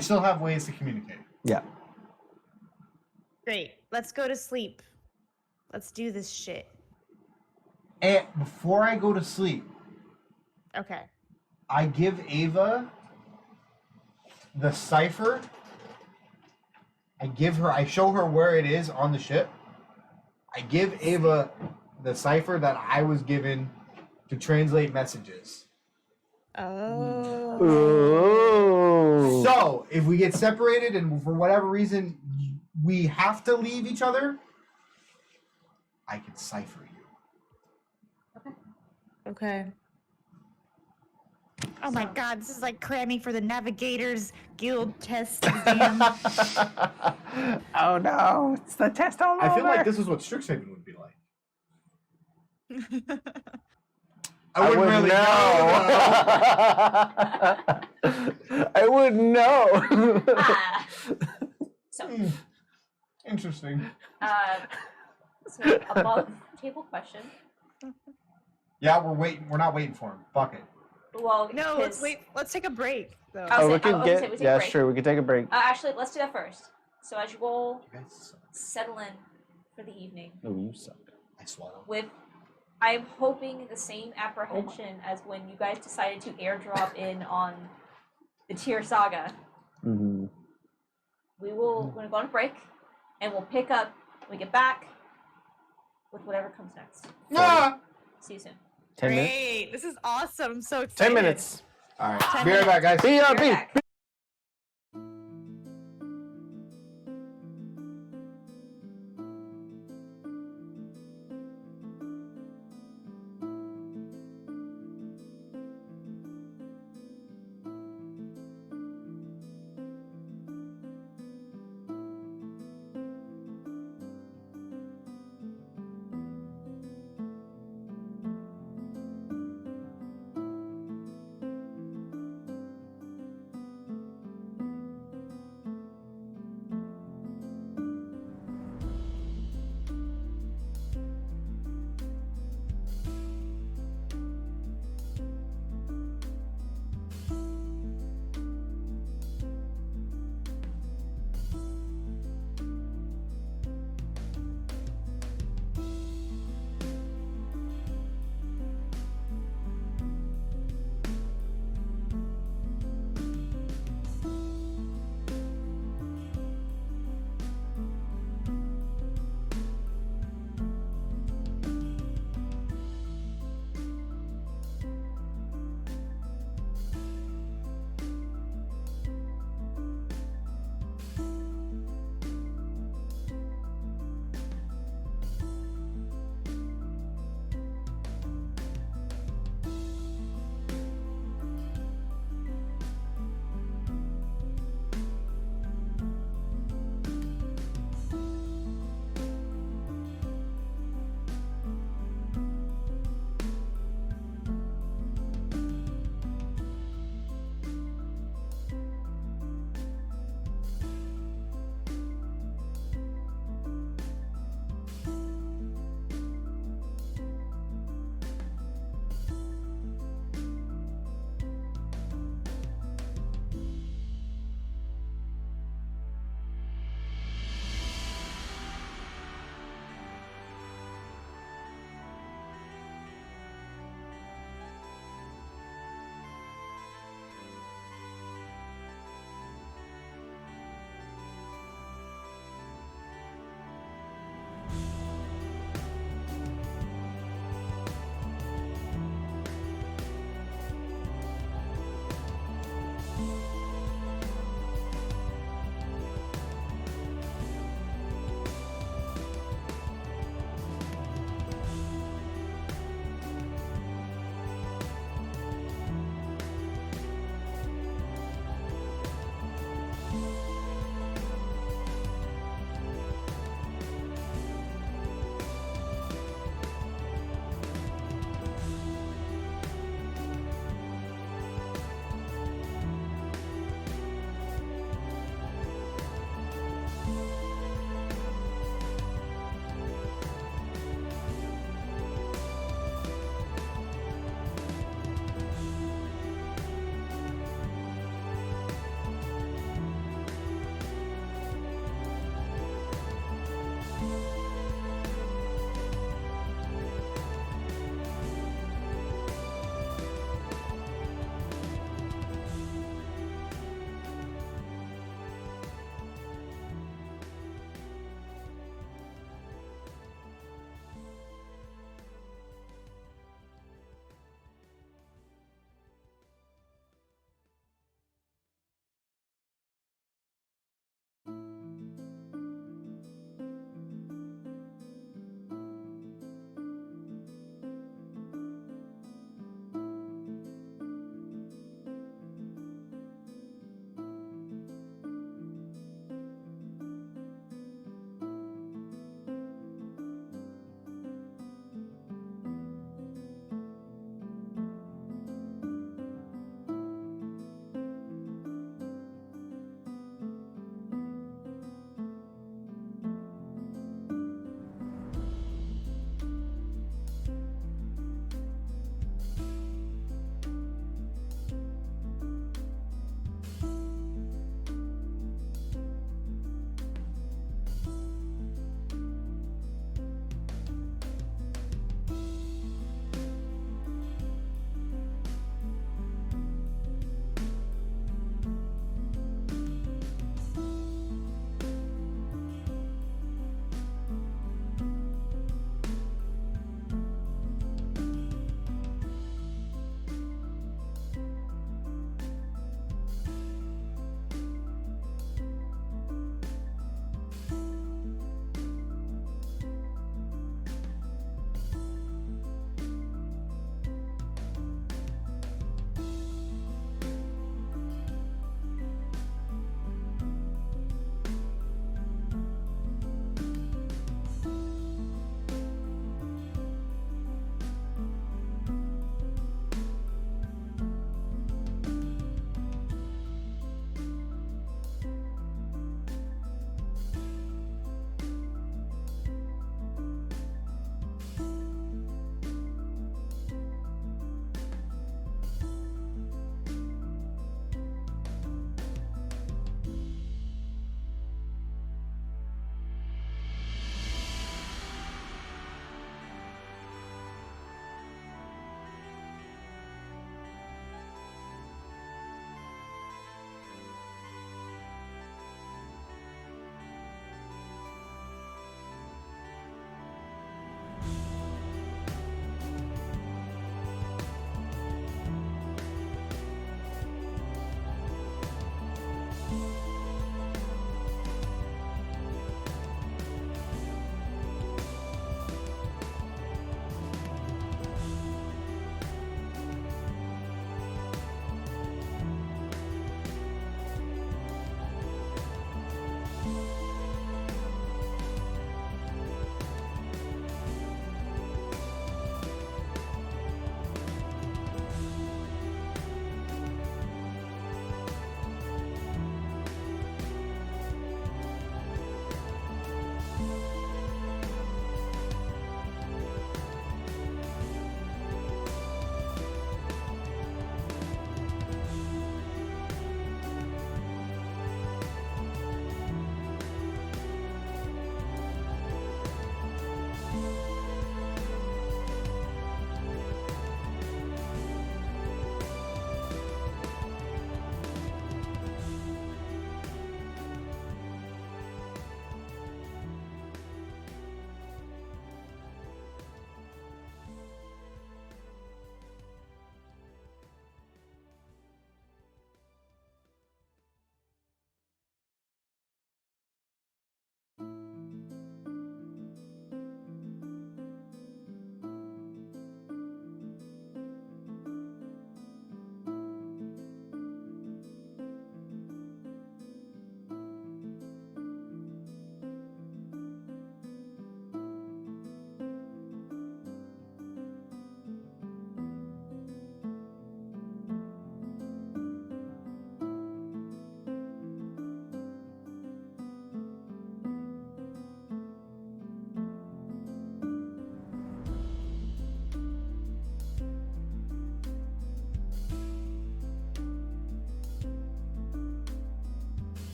still have ways to communicate. Yeah. Great. Let's go to sleep. Let's do this shit. And before I go to sleep, Okay. I give Ava the cipher. I show her where it is on the ship. I give Ava the cipher that I was given to translate messages. Oh. Ooh. So, if we get separated and for whatever reason we have to leave each other, I can cipher you. Okay. Oh my god, this is like cramming for the Navigators Guild test exam. Oh no, it's the test all over. I feel like this is what Strixhaven would be like. I wouldn't really know. I wouldn't know. Ah. So, Hmm. Interesting. so above table question. Yeah, we're not waiting for him. Fuck it. Well, No, let's his- wait. Let's take a break, though. I'll Oh, say- we can I'll get. say we take a Yeah, break. sure. We can take a break. Actually, let's do that first. So as you all You guys, settle in for the evening, Oh, you suck. I swallow. with I'm hoping the same apprehension as when you guys decided to airdrop in on the Tyr Saga. Mm-hmm. We're gonna go on a break, and we'll pick up when we get back with whatever comes next. Yeah. See you soon. 10 minutes. Great. This is awesome. I'm so excited. 10 minutes. All right. 10 Be right back, guys. Be right BRB. back.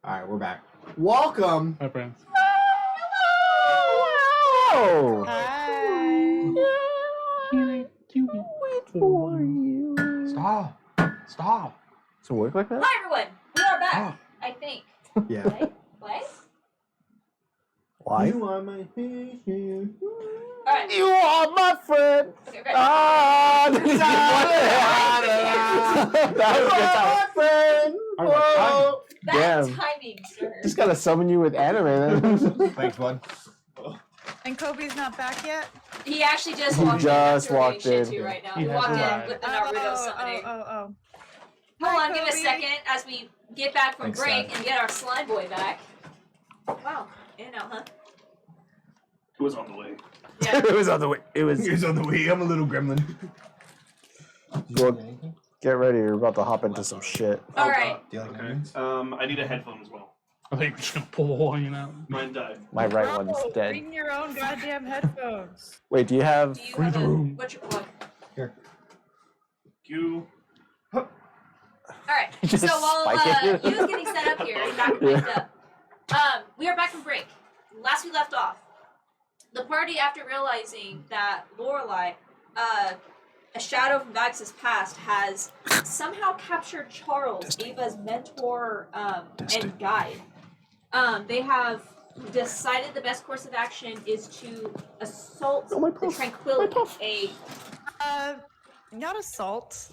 All right, we're back. Welcome. My friends. Oh! Hi. Stop. Stop. Does it work like that? Hi everyone, we are back. Stop. I think. Yeah. Right? What? Why? You are my patient. All right. You are my friend. Okay, great. Ah, that was good time. friend. All right, That Damn. timing, sir. Just gotta summon you with anime then. Thanks, bud. And Kobe's not back yet? He actually just He walked in. just That's what we're walked getting shit in. to right now. He He has walked in arrived. with the Naruto summoning. oh. Hold Hi, on, give it a Kobe. second as we get back from Thanks, break Dad. and get our slime boy back. Wow, in and out, huh? It was on the way. Yeah. It was on the way. It was. Here's on the way. I'm a little gremlin. Well, get ready. You're about to hop into some shit. All right. Do you like Okay. onions? I need a headphone as well. I think we're just gonna pull the volume out. Mine died. My right one's Bro, dead. Bring your own goddamn headphones. Wait, do you have? Do you Free have the a, room. what's your plug? You. All right. Just So while spike it. you was getting set up here and back mic'd up, we are back from break. Last we left off, the party, after realizing that Lorelai, a shadow from Vax's past, has somehow captured Charles, Ava's mentor and guide. They have decided the best course of action is to assault the Tranquility, Not assault.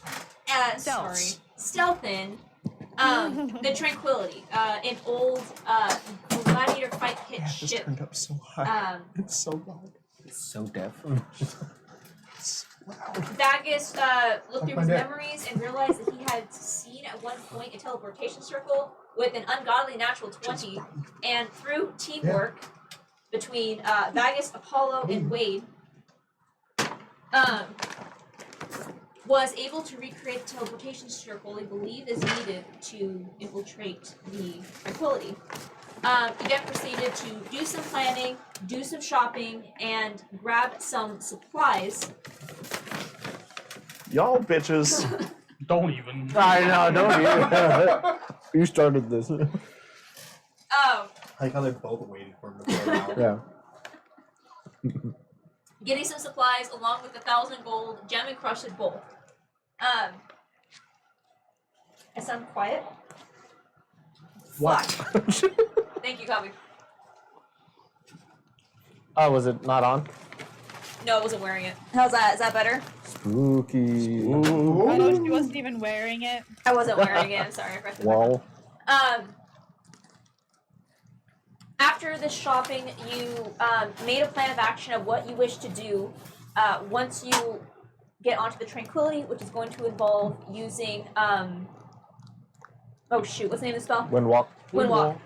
sorry, stealthen the Tranquility, an old gladiator fight pit ship. up so high. Um, It's so loud. It's so deaf. Vagus looked through my his neck. memories and realized that he had seen at one point a teleportation circle with an ungodly natural 20, and through teamwork between Vagus, Apollo, and Wade, was able to recreate the teleportation circle they believe is needed to infiltrate the Tranquility. He then proceeded to do some planning, do some shopping, and grab some supplies. Y'all bitches. Don't even. I know. Don't you? You started this. Oh, I like how they're both waiting for him to pull it out. Yeah. getting some supplies along with 1,000 gold gem encrusted bowl. I sound quiet. What? Fuck. Thank you, Copy. Oh, was it not on? No, I wasn't wearing it. How's that? Is that better? Spooky. Oh, she wasn't even wearing it. I wasn't wearing it. I'm sorry. I forgot to wear it. Wall. After this shopping, you made a plan of action of what you wish to do once you get onto the Tranquility, which is going to involve using oh shoot, what's the name of the spell? Windwalk. Windwalk.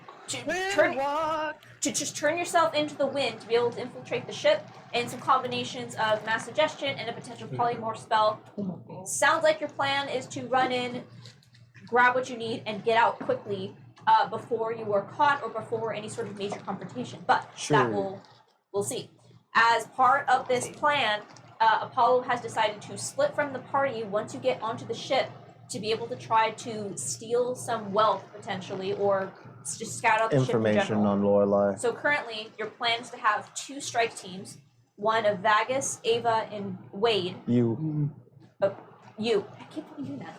Walk. To just turn yourself into the wind to be able to infiltrate the ship, and some combinations of mass suggestion and a potential polymorph spell. Sounds like your plan is to run in, grab what you need, and get out quickly before you are caught or before any sort of major confrontation. But Sure. that we'll see. As part of this plan, Apollo has decided to split from the party once you get onto the ship to be able to try to steal some wealth potentially, or just scout out the ship in Information general. on Lorelai. So currently, your plan is to have 2 strike teams, one of Vagus, Ava, and Wade. You. You. I keep on doing that.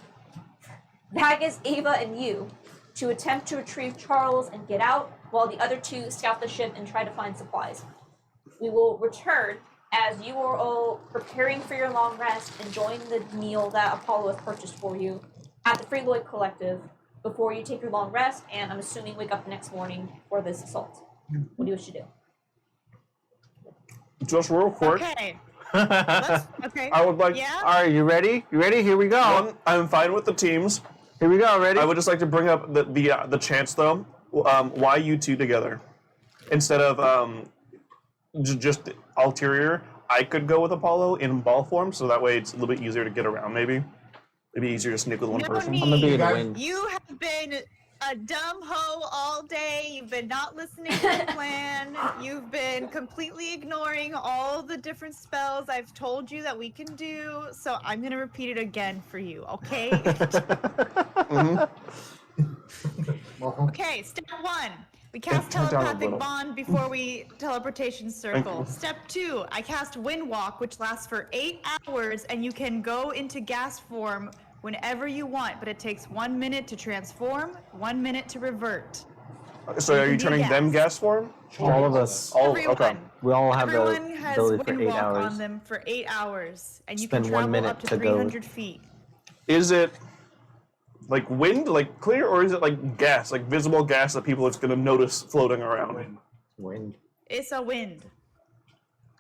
Vagus, Ava, and you to attempt to retrieve Charles and get out, while the other 2 scout the ship and try to find supplies. We will return as you are all preparing for your long rest, enjoying the meal that Apollo has purchased for you at the Free Lloyd Collective before you take your long rest, and I'm assuming wake up the next morning for this assault. What do you wish to do? Just real quick. Okay. Okay. I would like. Yeah? Alright, you ready? You ready? Here we go. One, I'm fine with the teams. Here we go. Ready? I would just like to bring up the chance though. Why you two together instead of just ulterior? I could go with Apollo in ball form, so that way it's a little bit easier to get around. Maybe easier to sneak with one No person. need. I'm gonna be in the guys- wind. You have been a dumb hoe all day. You've been not listening to the plan. You've been completely ignoring all the different spells I've told you that we can do. So I'm gonna repeat it again for you, okay? Okay, step 1. We cast turn down a telepathic little. bond before we teleportation circle. you. Step 2, I cast wind walk, which lasts for 8 hours, and you can go into gas form whenever you want, but it takes 1 minute to transform, 1 minute to revert. So are can you be turning them gas. gas form? All of us. Oh, Everyone. okay. We all have Everyone the has ability for wind 8 walk hours. on them for 8 hours, and you Spend can 1 travel minute up to to go. 300 feet. Is it like wind, like clear, or is it like gas, like visible gas that people are going to notice floating around? Wind. It's a wind.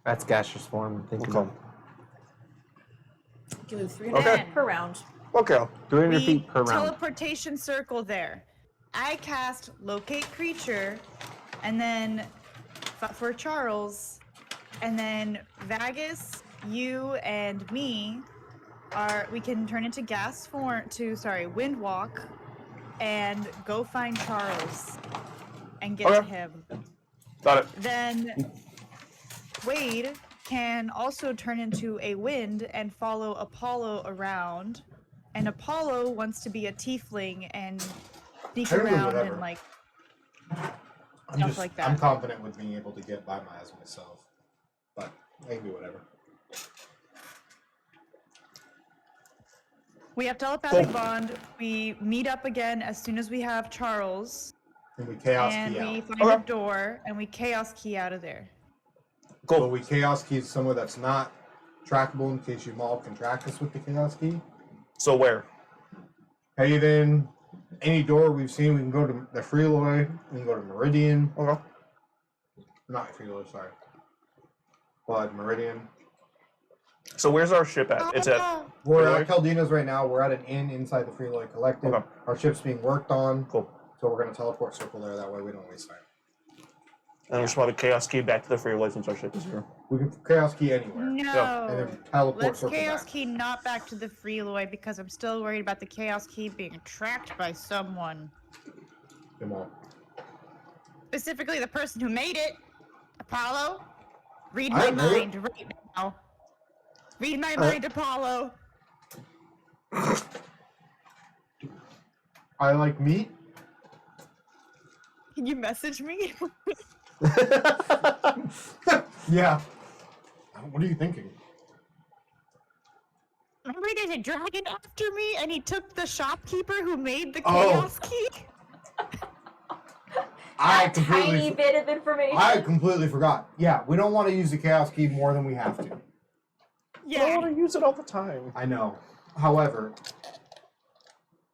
That's gaseous form. Think Okay. about You can move 300 Okay. per round. Okay. 300 We feet per round. teleportation circle there. I cast locate creature, and then for Charles, and then Vagus, you and me we can turn into gas form wind walk, and go find Charles and get to Okay. him. Got it. Then Wade can also turn into a wind and follow Apollo around. And Apollo wants to be a tiefling and sneak Really, around whatever. and like I'm stuff just, like I'm that. confident with being able to get by myself. But I can do whatever. We have telepathic Cool. bond. We meet up again as soon as we have Charles, And we chaos and key we out. find Okay. a door and we chaos key out of there. But Cool. we chaos key somewhere that's not trackable in case you all can track us with the chaos key. So where? Haven, any door we've seen, we can go to the Freeloy, we can go to Meridian. Okay. Not Freeloy, sorry. But Meridian. So where's our ship at? It's at. We're Freeloy? at Caldena's right now. We're at an inn inside the Freeloy Collective. Okay. Our ship's being worked on, Cool. so we're going to teleport circle there. That way we don't waste time. And we just want to chaos key back to the Freeloy since our ship is here. We can chaos key anywhere. And No. then teleport Let's circle chaos back. key not back to the Freeloy because I'm still worried about the chaos key being tracked by someone. Come on. Specifically the person who made it. Apollo, read I my admit it. mind right now. Read my mind, Apollo. I like meat. Can you message me? Yeah. What are you thinking? Remember there's a dragon after me and he took the shopkeeper who made the Oh. chaos key? I A tiny completely, bit of information. I completely forgot. Yeah, we don't want to use the chaos key more than we have to. I don't Yeah. want to use it all the time. I know. However,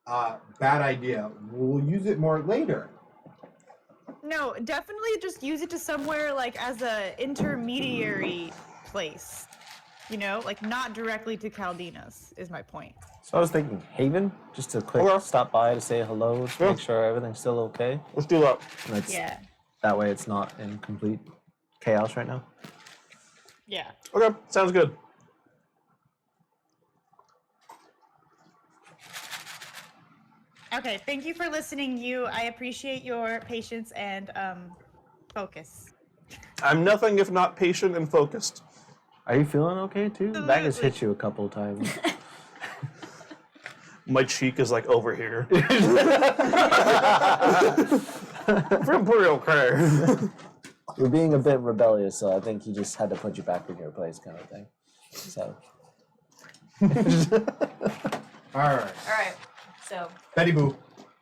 bad idea. We'll use it more later. No, definitely just use it to somewhere like as a intermediary place. You know, like not directly to Caldena's is my point. So I was thinking Haven, just to quick Okay. stop by to say hello, to Yeah. make sure everything's still okay. Let's do that. And it's, Yeah. That way it's not in complete chaos right now. Yeah. Okay. Sounds good. Okay, thank you for listening, you. I appreciate your patience and focus. I'm nothing if not patient and focused. Are you feeling okay too? That has Absolutely. hit you a couple times. My cheek is like over here. From pretty okay. You're being a bit rebellious, so I think he just had to put you back in your place, kind of thing. So. All right. All right. So, Betty Boo.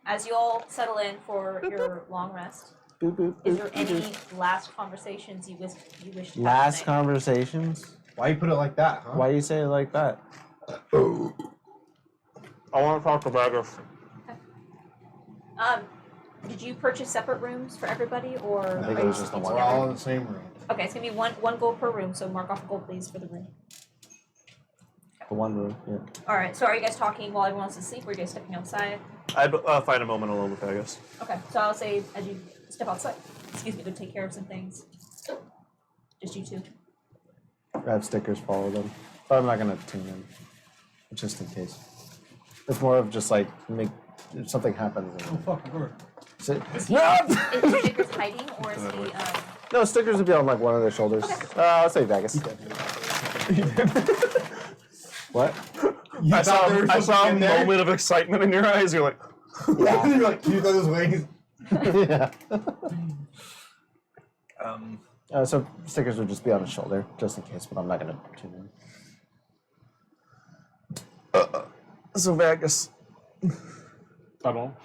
as you all settle in for your long rest, Boop, boop, is boop, there boop, any boop. last conversations you wish to have Last tonight? conversations? Why you put it like that, huh? Why do you say it like that? I want to talk to Vargas. Did you purchase separate rooms for everybody, or I think are it you was just the sticking one. We're together? all in the same room. Okay, it's gonna be one gold per room. So mark off a gold, please, for the room. The one room, yeah. All right. So are you guys talking while everyone else is asleep, or are you guys stepping outside? I'd find a moment alone with Vargas. Okay. So I'll say as you step outside, excuse me, to take care of some things. Just you two. Grab stickers, follow them. But I'm not gonna tune in. Just in case. It's more of just like if something happens. Oh, fuck, good. Is Stickers hiding, or is he? No, stickers would be on like one of their shoulders. I'll say Vegas. What? You I thought saw, there was I saw a something in there? moment of excitement in your eyes. You're like, Yeah. You're like, keep those wings. Yeah. Um, So stickers would just be on his shoulder, just in case, but I'm not gonna tune in. so Vegas. Subtle.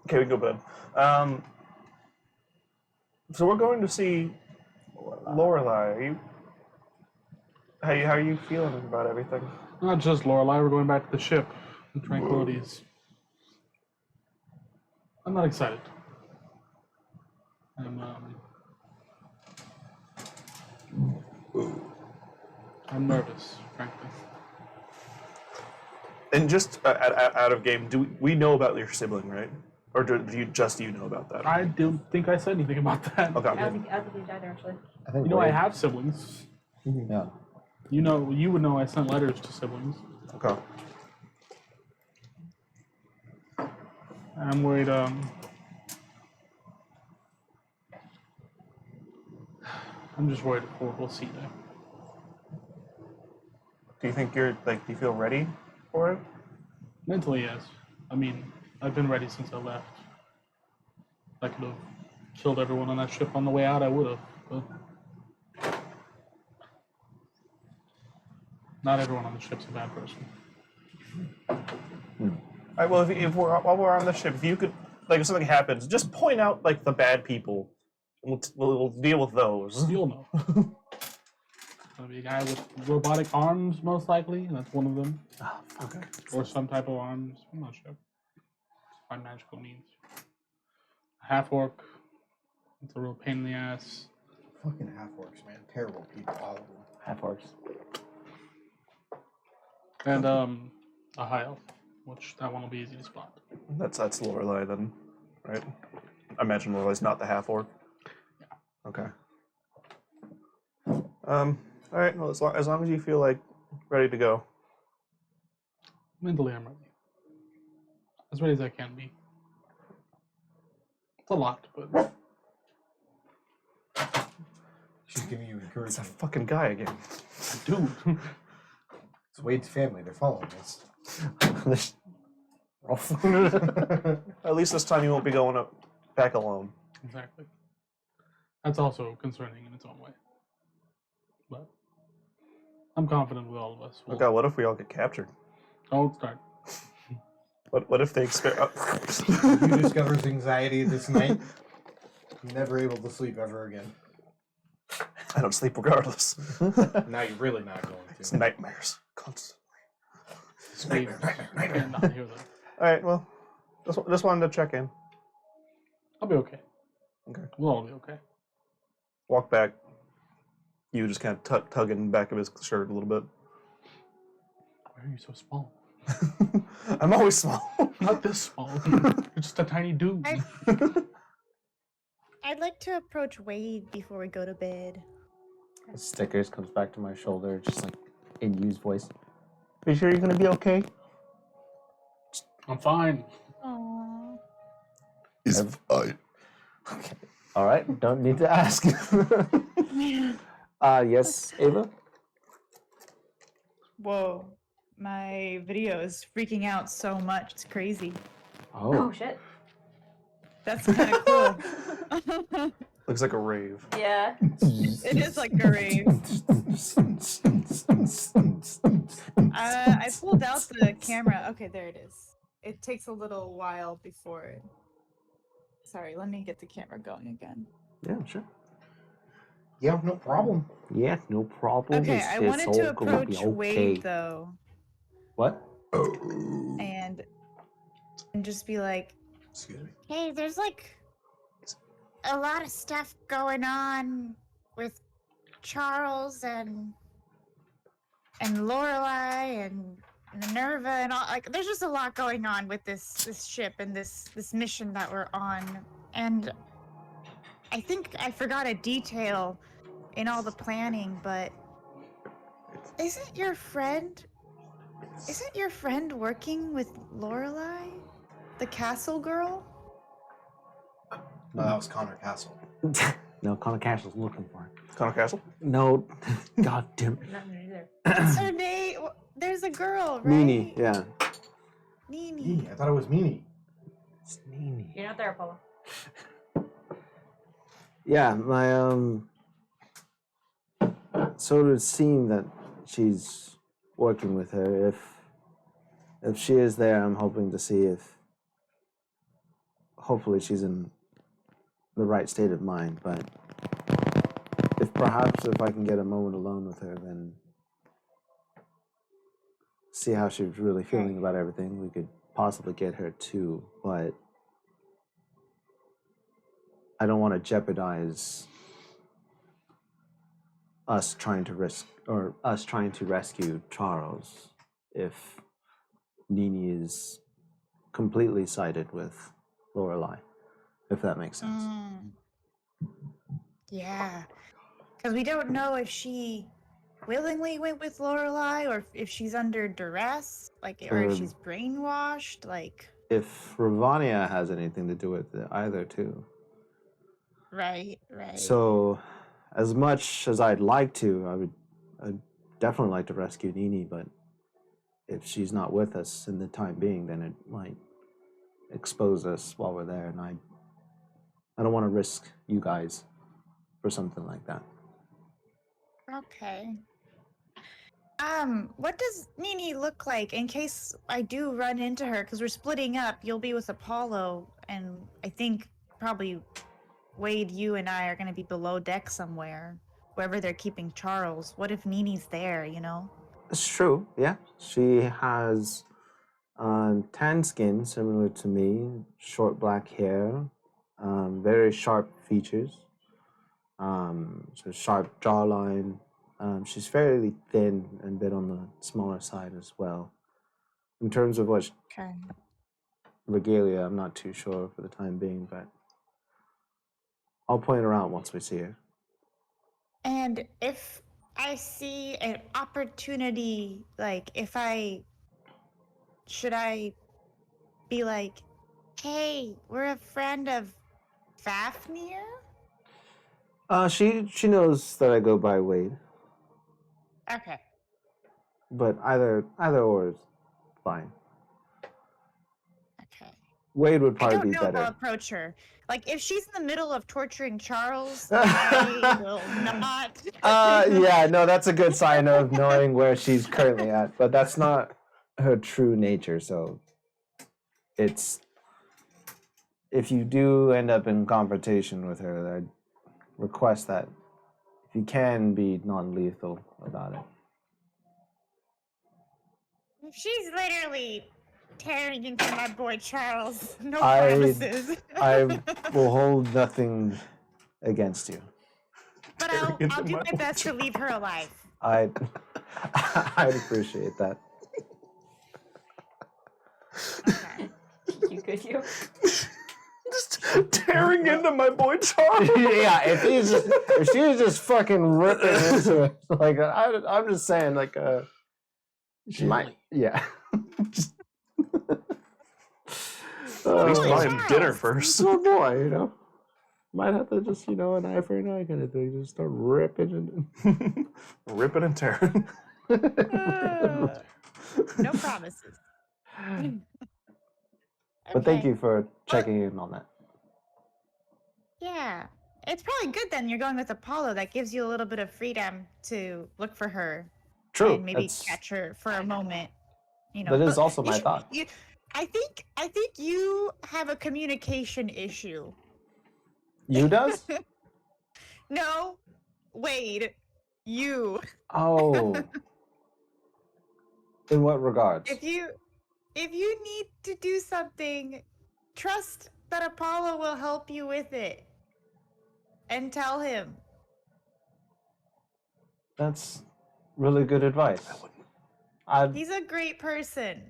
Okay, we can go bed. So we're going to see Lorelai. How are you feeling about everything? Not just Lorelai, we're going back to the ship. The Tranquilities. I'm not excited. I'm nervous, frankly. And just out of game, do we know about your sibling, right? Or do you know about that? I don't think I said anything about that. Okay. I don't think you died there actually. I think You know, I Wade- have siblings. Yeah. You know, you would know I sent letters to siblings. Okay. I'm worried, I'm just worried we'll see there. Do you think do you feel ready for it? Mentally, yes. I mean, I've been ready since I left. I could have killed everyone on that ship on the way out, I would have. But not everyone on the ship's a bad person. All right. Well, while we're on the ship, if you could, if something happens, just point out the bad people. We'll deal with those. You'll know. There'll be a guy with robotic arms, most likely. That's one of them. Oh, fuck. Okay. Or some type of arms. I'm not sure. By magical means. Half-orc. It's a real pain in the ass. Fucking half-orcs, man. Terrible people, all of them. Half orcs. And a high elf, which that one will be easy to spot. That's Lorelai then, right? I imagine Lorelai's not the half orc. Okay. All right. Well, as long as you feel ready to go. Mentally, I'm ready. As ready as I can be. It's a lot, but She's giving you It's a encouragement. fucking guy again. dude. It's Wade's family. They're following us. At least this time you won't be going back alone. Exactly. That's also concerning in its own way. But I'm confident with all of us. Oh god, what if we all get captured? Don't start. What if they You discovers anxiety this night. Never able to sleep ever again. I don't sleep regardless. Now you're really not going It's to. nightmares constantly. Screams. I cannot hear them. All right, well, just wanted to check in. I'll be okay. Okay. We'll all be okay. Walk back. You just kind of tugging the back of his shirt a little bit. Why are you so small? I'm always small. Not this small. You're just a tiny dude. I'd like to approach Wade before we go to bed. Stickers comes back to my shoulder, just in Yu's voice. Are you sure you're gonna be okay? I'm fine. Aww. He's fine. Okay. All right. Don't need to ask. Yes, Ava. Whoa. My video is freaking out so much. It's crazy. Oh shit. That's kind of cool. Looks like a rave. Yeah. It is like a rave. I pulled out the camera. Okay, there it is. It takes a little while before it. Sorry, let me get the camera going again. Yeah, sure. Yeah, no problem. Yeah, no problem. Okay, It's- I it's wanted all to gonna be approach Wade okay. though, What? and just be like, Excuse me. Hey, there's a lot of stuff going on with Charles and Lorelai and Minerva and all. There's just a lot going on with this ship and this mission that we're on. And I think I forgot a detail in all the planning, but isn't your friend working with Lorelai, the castle girl? No, that was Connor Castle. No, Connor Castle's looking for him. Connor Castle? No, god damn it. Not me either. What's her name? There's a girl, right? Meanie, yeah. Nini, I thought it was Mimi. It's Nini. You're not there, Apollo. Yeah, my so it would seem that she's working with her. If she is there, I'm hoping to see if hopefully she's in the right state of mind, but if I can get a moment alone with her, then see how she's really feeling about everything, we could possibly get her too, but I don't want to jeopardize us trying to rescue Charles if Nini is completely sided with Lorelei, if that makes sense. Yeah, because we don't know if she willingly went with Lorelei or if she's under duress, like, or if she's brainwashed, like. If Ravania has anything to do with it either, too. Right. So, as much as I'd like to, I'd definitely like to rescue Nini, but if she's not with us in the time being, then it might expose us while we're there, and I don't want to risk you guys for something like that. Okay. What does Nini look like in case I do run into her? Because we're splitting up. You'll be with Apollo, and I think probably Wade, you and I are going to be below deck somewhere, wherever they're keeping Charles. What if Nini's there, you know? It's true, yeah. She has tan skin, similar to me, short black hair, very sharp features, so sharp jawline. She's fairly thin and a bit on the smaller side as well. In terms of what regalia, I'm not too sure for the time being, but I'll point her out once we see her. And if I see an opportunity, like should I be like, hey, we're a friend of Fafnir? She knows that I go by Wade, Okay. but either or is fine. Okay. Wade would I probably don't be know if I'll better. approach her. Like, if she's in the middle of torturing Charles, I will not. Yeah, no, that's a good sign of knowing where she's currently at, but that's not her true nature, so it's if you do end up in confrontation with her, I'd request that if you can be non-lethal about it. She's literally tearing into my boy Charles. No I- promises. I will hold nothing against you. But tearing into I'll do my my boy best to leave her alive. I'd appreciate that. Okay. You could, you. Just tearing into my boy Charles. Yeah, if she was just fucking ripping into it, like I'm just saying, like she might, yeah. Just, At least Holy buy him Charles. dinner first. Oh boy, you know, might have to just an eye for an eye kind of thing, just start ripping and Ripping and tearing. No promises. But thank Okay. you for checking in on that. Yeah. It's probably good then you're going with Apollo. That gives you a little bit of freedom to look for her True, and maybe that's, catch her for a moment. You know, that is but also you my should- thought. I think you have a communication issue. You does? No, Wade, you. Oh. In what regards? If you need to do something, trust that Apollo will help you with it. And tell him. That's really good advice. He's a great person.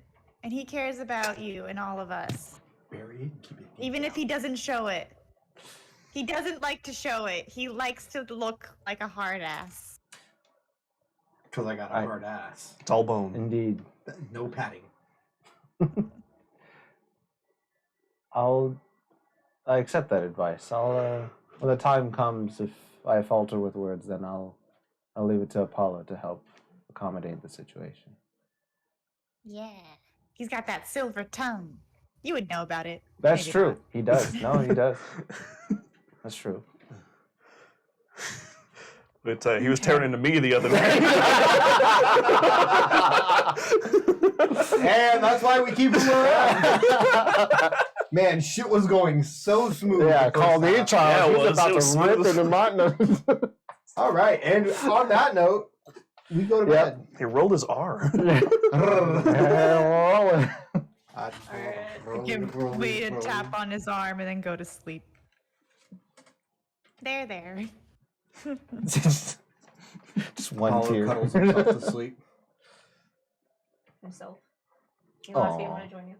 And he cares about you and all of us. Bury it and keep it deep Even if down. he doesn't show it. He doesn't like to show it. He likes to look like a hard ass. Because I got a I- hard ass. Tall bone. Indeed. No padding. I accept that advice. I'll when the time comes, if I falter with words, then I'll leave it to Apollo to help accommodate the situation. Yeah. He's got that silver tongue. You would know about it. That's Maybe true. not. He does. No, he does. That's true. But he was tearing into me the other day. And that's why we keep him around. Man, shit was going so smooth. Yeah, the call first me half. Charles. Yeah, it He's was. about It was to rip smooth. into my. All right, and on that note, we go to Yep. He rolled his R. bed. Give Wade a tap on his arm and then go to sleep. There. Just one Apollo tear. cuddles himself to sleep. Himself. You want to Aw. want to join you?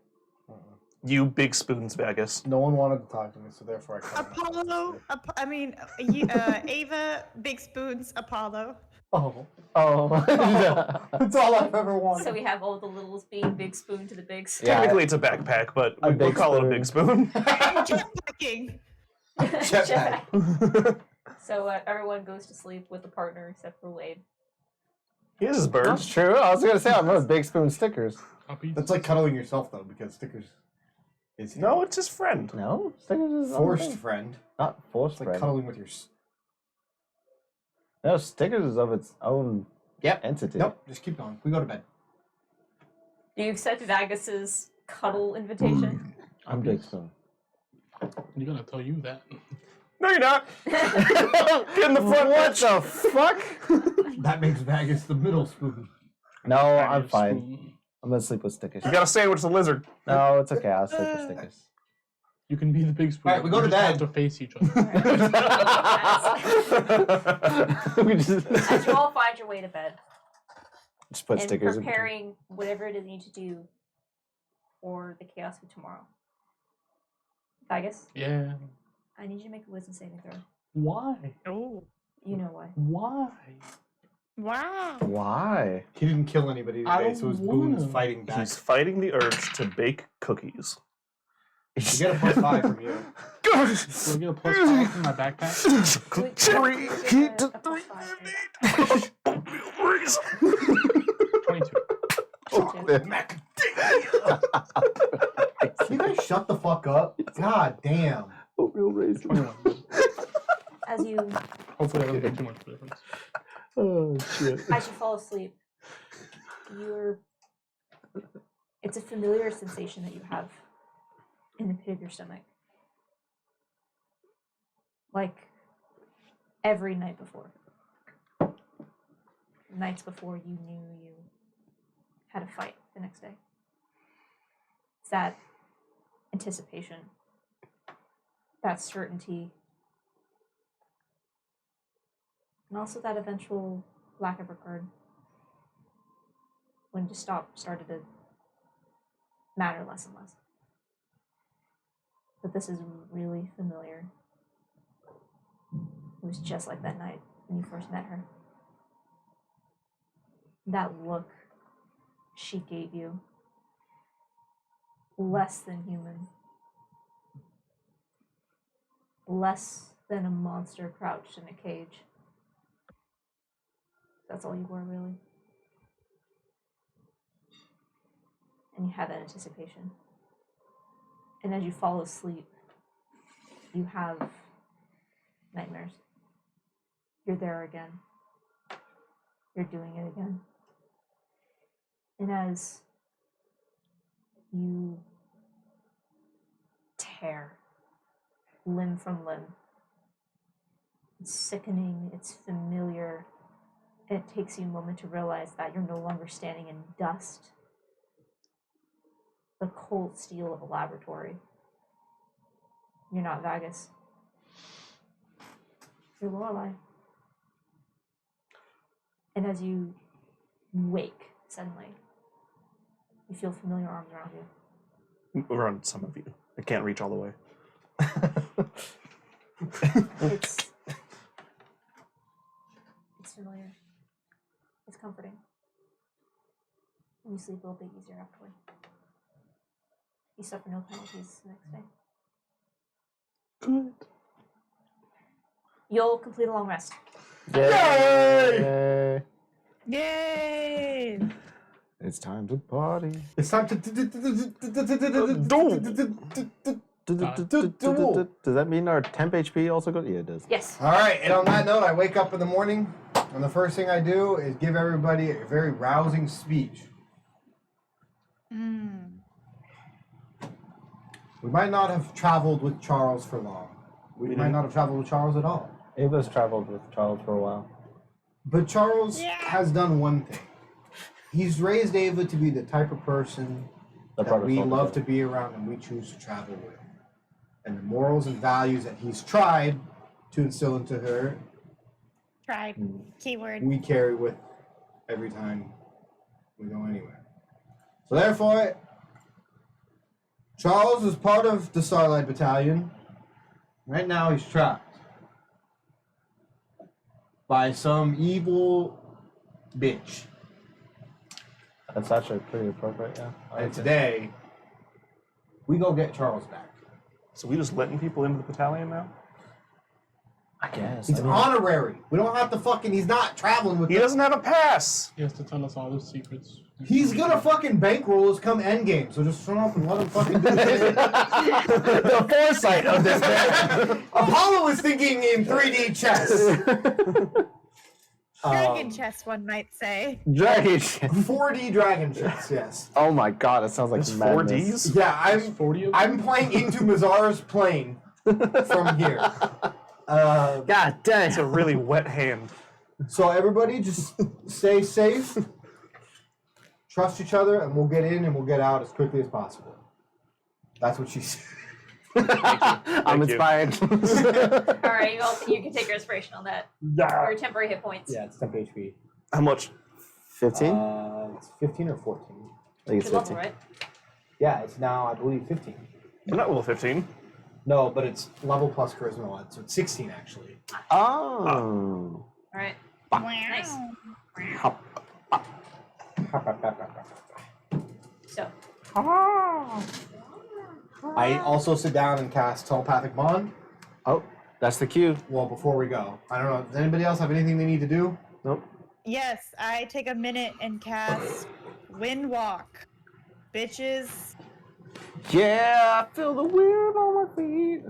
You big spoons, Vegas. No one wanted to talk to me, so therefore I cut him. Apollo, Ava, Big Spoons, Apollo. Oh, Oh. that's all I've ever wanted. So we have all the littles being big spoon to the bigs. Yeah. Technically, it's a backpack, but A we'll big call it a big spoon. Jetpacking. Jetpack. So everyone goes to sleep with a partner except for Wade. He has his That's birds. true. I was gonna say I'm those Big Spoon stickers. Puppies. That's like cuddling yourself though, because stickers is No, it's his friend. No, stickers is own forced thing. friend. Not forced It's like friend. cuddling with your. No, stickers is of its own Yep. entity. Nope. Just keep going. We go to bed. Do you accept Vagus's cuddle invitation? I'm Big Spoon. I'm gonna tell you that. No, you're not. Get in the front. What the fuck? That makes Vagus the middle spoon. No, I'm Spoon. fine. I'm gonna sleep with stickers. You gotta sandwich the lizard. No, it's okay. I'll sleep with stickers. You can be the big spoon. Alright, we go to just have bed. to face each other. We just As you all find your way to bed put and stickers. in between. preparing whatever it is you need to do for the chaos of tomorrow. Vagus, Yeah. I need you to make a wisdom saving throw. Why? Oh. You know why. Why? Wow. Why? He didn't kill anybody I today, so his don't boon's wanna. fighting back. He's fighting the urge to bake cookies. You get a +5 from you. Do I get a +5 from my backpack? Cherry. Heat to 22. You guys shut the fuck up. God damn. Oatmeal raisin. 21. As you Hopefully that doesn't make too much of a difference. Oh shit. as you fall asleep, it's a familiar sensation that you have in the pit of your stomach. Like every night before. Nights before you knew you had a fight the next day. It's that anticipation, that certainty, and also that eventual lack of regard when to stop started to matter less and less. But this is really familiar. It was just like that night when you first met her. That look she gave you, less than human, less than a monster crouched in a cage. That's all you were, really. And you have that anticipation. And as you fall asleep, you have nightmares. You're there again. You're doing it again. And as you tear limb from limb, it's sickening, it's familiar, and it takes you a moment to realize that you're no longer standing in dust, the cold steel of a laboratory. You're not Vagus. You're Lorelei. And as you wake suddenly, you feel familiar arms around you. Around some of you. I can't reach all the way. It's familiar. It's comforting. And you sleep a little bit easier afterward. You suffer no penalties the next day. Good. You'll complete a long rest. Yay! Yay! It's time to party. It's time to Does that mean our temp HP also goes? Yeah, it does. Yes. All right, and on that note, I wake up in the morning, and the first thing I do is give everybody a very rousing speech. We might not have traveled with Charles for long. We might not have traveled with Charles at all. Ava's traveled with Charles for a while. But Charles has done one thing. He's raised Ava to be the type of person that we love to be around and we choose to travel with. And the morals and values that he's tried to instill into her, Tried. Keyword. we carry with every time we go anywhere. So therefore, Charles is part of the Starlight Battalion. Right now he's trapped by some evil bitch. That's actually pretty appropriate, yeah. And today, we go get Charles back. So we just letting people into the battalion now? I guess. He's honorary. We don't have to fucking, he's not traveling with He us. doesn't have a pass. He has to tell us all his secrets. He's gonna fucking bankroll us come endgame, so just shut up and let him fucking do it. The foresight of this man. Apollo is thinking in 3D chess. Dragon chess, one might say. Dragon. 4D dragon chess, yes. Oh my god, it sounds like There's madness. 4Ds? Yeah, There's 40 of them? I'm playing into Mazar's plane from here. God damn. It's a really wet hand. So everybody just stay safe, trust each other, and we'll get in and we'll get out as quickly as possible. That's what she said. I'm Thank you. inspired. All right, you can take your inspiration on that. Or temporary hit points. Yeah, it's temp HP. How much? 15? It's 15 or 14. I think it's Good level, 15. right? Yeah, it's now, I believe, 15. I'm not level 15. No, but it's level plus charisma, so it's 16 actually. Oh. All right. Nice. So, I also sit down and cast telepathic bond. Oh, that's the cue. Well, before we go, I don't know. Does anybody else have anything they need to do? Nope. Yes, I take a minute and cast Wind Walk. Bitches. Yeah, I feel the wind on my feet.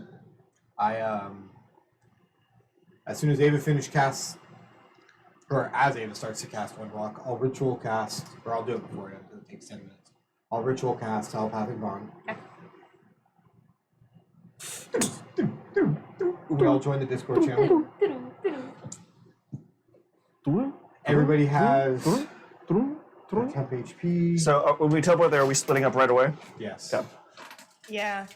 As soon as Ava finishes casts, or as Ava starts to cast Windwalk, I'll ritual cast, or I'll do it before it takes 10 minutes. I'll ritual cast telepathic bond. We all join the Discord channel. Everybody has temp HP. So when we teleport there, are we splitting up right away? Yes. Yeah. Yeah.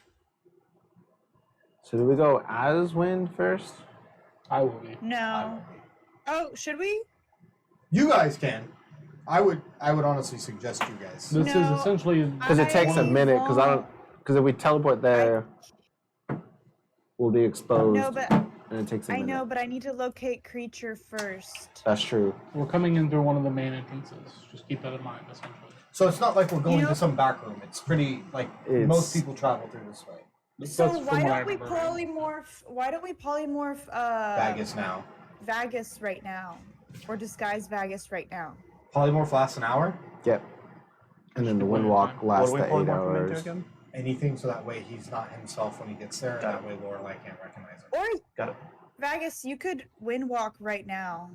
So do we go as wind first? I will be. No. Oh, should we? You guys can. I would honestly suggest you guys. This No, is essentially. Because it takes a minute. Because if we teleport there, we'll be exposed. No, but and it takes a I minute. know, but I need to locate creature first. That's true. We're coming in through one of the main entrances. Just keep that in mind, essentially. So it's not like we're going You know- to some back room. It's pretty like It's- most people travel through this way. So That's from why what I don't we remember. polymorph? Why don't we polymorph? Vagus now. Vagus right now, or disguise Vagus right now. Polymorph lasts an hour. Yep. And then the wind walk What lasts do we the 8 polymorph him into hours. again? Anything so that way he's not himself when he gets there, and Got that way Lorelai can't recognize him. Or Got it. Vagus, you could wind walk right now.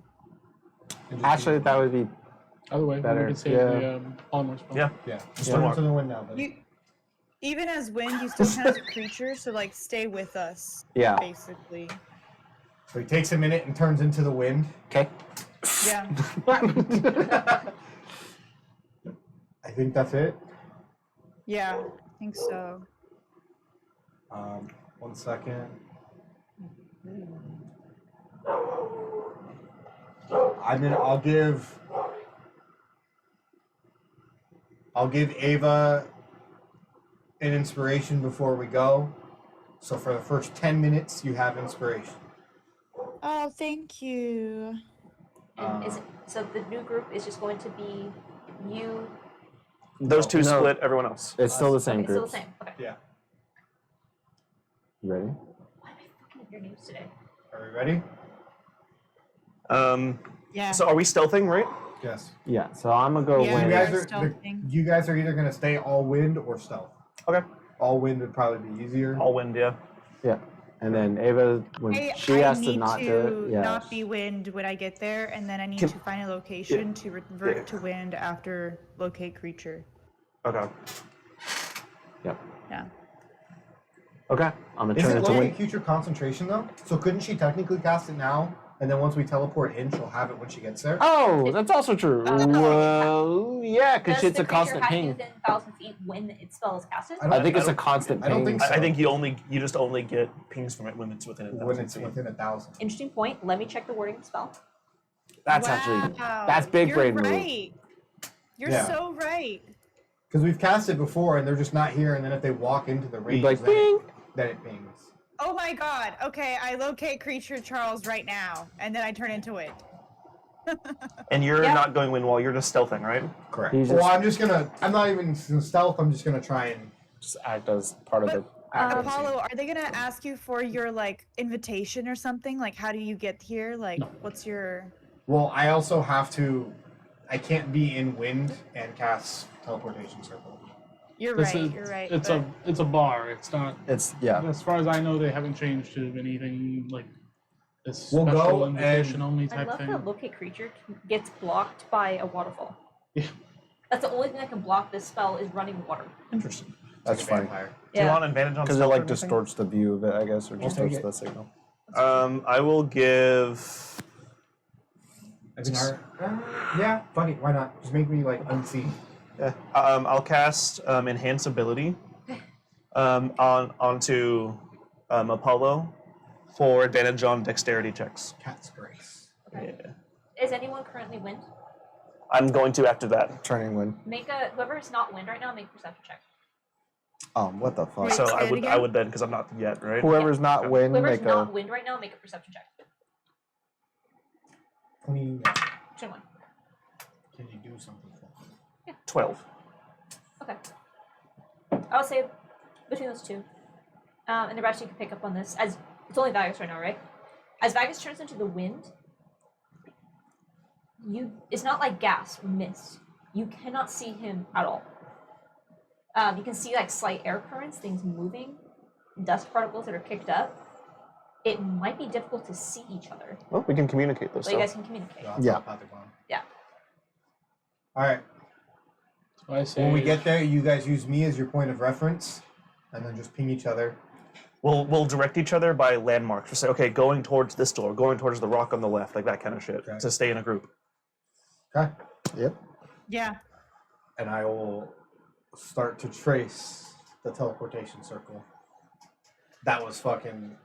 And just Actually, be- that would be Other way, Better, we could save yeah. the polymorph spell. Yeah. yeah. Just Yeah. turn into the wind now, buddy. You, even as wind, you still count as a creature, so like stay with us, yeah. basically. So he takes a minute and turns into the wind. Okay. Yeah. I think that's it. Yeah, I think so. 1 second. I'll give Ava an inspiration before we go. So for the first 10 minutes, you have inspiration. Oh, thank you. and is it, so the new group is just going to be you. Those two No. split, everyone else. It's still the same Okay, still group. the same. Okay. Yeah. You ready? Why am I fucking up your names today? Are we ready? Um, Yeah. so are we stealthing, right? Yes. Yeah, so I'm gonna go Yeah, You wind. guys they're are stealthing. you guys are either gonna stay all wind or stealth. Okay. All wind would probably be easier. All wind, yeah. Yeah. And then Ava, when she I has to need not to do it, yeah. not be wind when I get there, and then I need Can- to find a location to revert to wind after locate creature. Okay. Yep. Yeah. Okay. I'm gonna Is turn it into locate wind. future concentration though? So couldn't she technically cast it now, and then once we teleport in, she'll have it when she gets there? Oh, that's also true. Well, yeah, because Does it's the a creature constant have to be ping. within 1,000 feet when its spell is casted? I think I it's a don't- constant I don't ping. think so. I think you just only get pings from it when it's within a When thousand it's feet. within 1,000. Interesting point. Let me check the wording of the spell. That's Wow, actually that's big you're brain move. right. You're Yeah. so right. Because we've cast it before, and they're just not here, and then if they walk into the range, You'd be like, then, "Bing!" then it pings. Oh my god. Okay, I locate creature Charles right now, and then I turn into it. And you're Yeah. not going wind wall, you're just stealthing, right? Correct. He's Well, I'm not even in stealth, I'm just gonna try and just act as part of But- the. Apollo, are they gonna ask you for your like invitation or something? Like, how do you get here? Like, what's your? Well, I also have to. I can't be in wind and cast teleportation circle. You're This right. is- You're right. It's but- a bar. It's not. It's yeah. As far as I know, they haven't changed to anything like this We'll special go invitation and- only I type love thing. that locate creature gets blocked by a waterfall. Yeah. That's the only thing that can block this spell is running water. Interesting. That's Like a funny. vampire. Do you want advantage on Because it stealth or like anything? distorts the view of it, I guess, or I'll take distorts it. the signal. I will give. I mean, yeah, fuck it, why not? Just make me like unseen. Yeah. I'll cast enhance ability onto Apollo for advantage on dexterity checks. Cat's grace. Okay. Yeah. Is anyone currently wind? I'm going to after that. Turning wind. Make a whoever is not wind right now. Make a perception check. What the fuck? Wait, So say I it would again? then because I'm not yet, right? Whoever's not wind, Whoever's make not a. wind right now. Make a perception check. 20. 21. Can you do something for me? 12. Okay. I would say between those two, and the rest you can pick up on this as it's only Vagus right now, right? As Vagus turns into the wind, it's not like gas or mist. You cannot see him at all. You can see like slight air currents, things moving, dust particles that are kicked up. It might be difficult to see each other, Well, we can communicate this. but you So. guys can communicate. That's Yeah. telepathic one. Yeah. Alright, So I say when we get there, you guys use me as your point of reference, and then just ping each other. We'll direct each other by landmarks. We'll say, okay, going towards this door, going towards the rock on the left, like that kind of shit, Okay. to stay in a group. Okay? Yep. Yeah. And I will start to trace the teleportation circle. That was fucking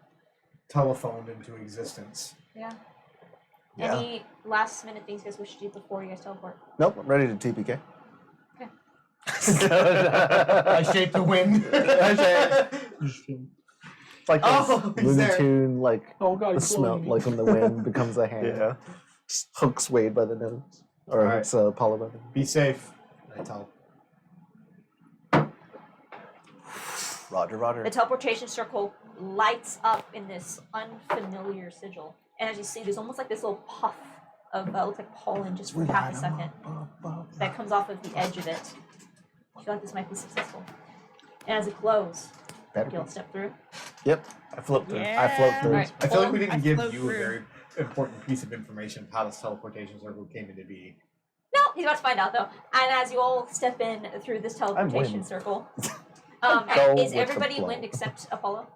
telephoned into existence. Yeah. Yeah. Any last minute things you guys wish to do before you guys teleport? Nope, I'm ready to TPK. I shaped the wind. Just feel- It's like Oh, this he's Looney there. Tune, like Oh god, the he's smell, blowing me. like when the wind becomes a hand. Yeah. Just hook swayed by the nose, or Alright. it's Apollo by the nose. Be safe. I tell. Roger, Roger. The teleportation circle lights up in this unfamiliar sigil. And as you see, there's almost like this little puff of looks like pollen just for half a second that comes off of the edge of it. I feel like this might be successful. And as it glows, Better you'll be. step through. Yep, I flipped through. Yeah. I float through. Alright. I feel like we Hold didn't I give float you through. a very important piece of information of how this teleportation circle came into being. No, he's about to find out though. And as you all step in through this teleportation wind. circle, Go is with the everybody flow. wind except Apollo?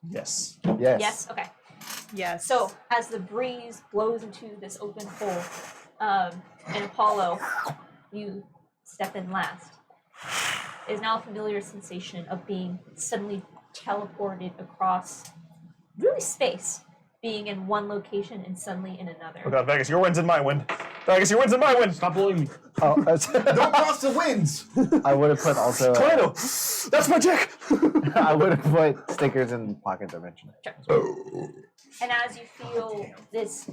Yes. Yes. Yes? Okay. Yes. So, as the breeze blows into this open hole, and Apollo, you step in last, it is now a familiar sensation of being suddenly teleported across really space, being in one location and suddenly in another. Oh god, Vegas, your wind's in my wind. Vegas, your wind's in my wind. Stop blowing me. Oh, Don't cross the winds! I would have put also. Tornado. That's my dick. I would have put stickers in pocket dimension. And as you feel this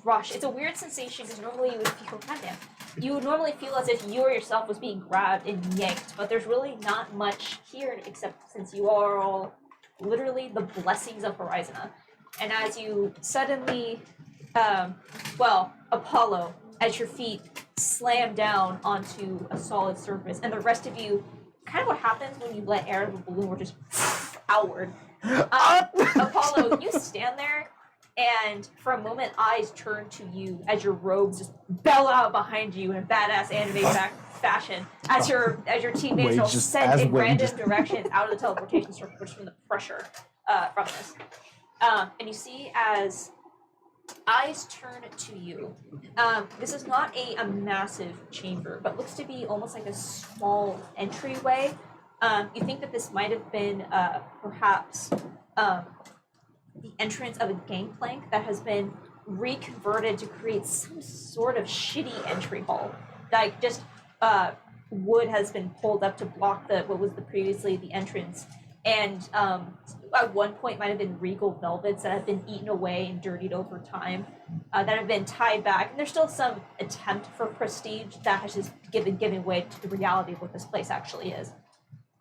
rush, it's a weird sensation because normally you would feel, goddamn, you would normally feel as if you or yourself was being grabbed and yanked, but there's really not much here except since you are all literally the blessings of Horizona. And as you suddenly, Apollo, as your feet slam down onto a solid surface, and the rest of you, kind of what happens when you let air out of a balloon, or just outward. Apollo, you stand there, and for a moment, eyes turn to you as your robes just bellow out behind you in a badass anime fashion, as your teammates Wade will just send as in Wade random just- directions out of the teleportation circle just from the pressure from this. And you see as eyes turn to you. This is not a massive chamber, but looks to be almost like a small entryway. You think that this might have been perhaps the entrance of a gangplank that has been reconverted to create some sort of shitty entry hall. Like just wood has been pulled up to block what was previously the entrance, and at one point might have been regal velvets that have been eaten away and dirtied over time, that have been tied back. And there's still some attempt for prestige that has just given way to the reality of what this place actually is.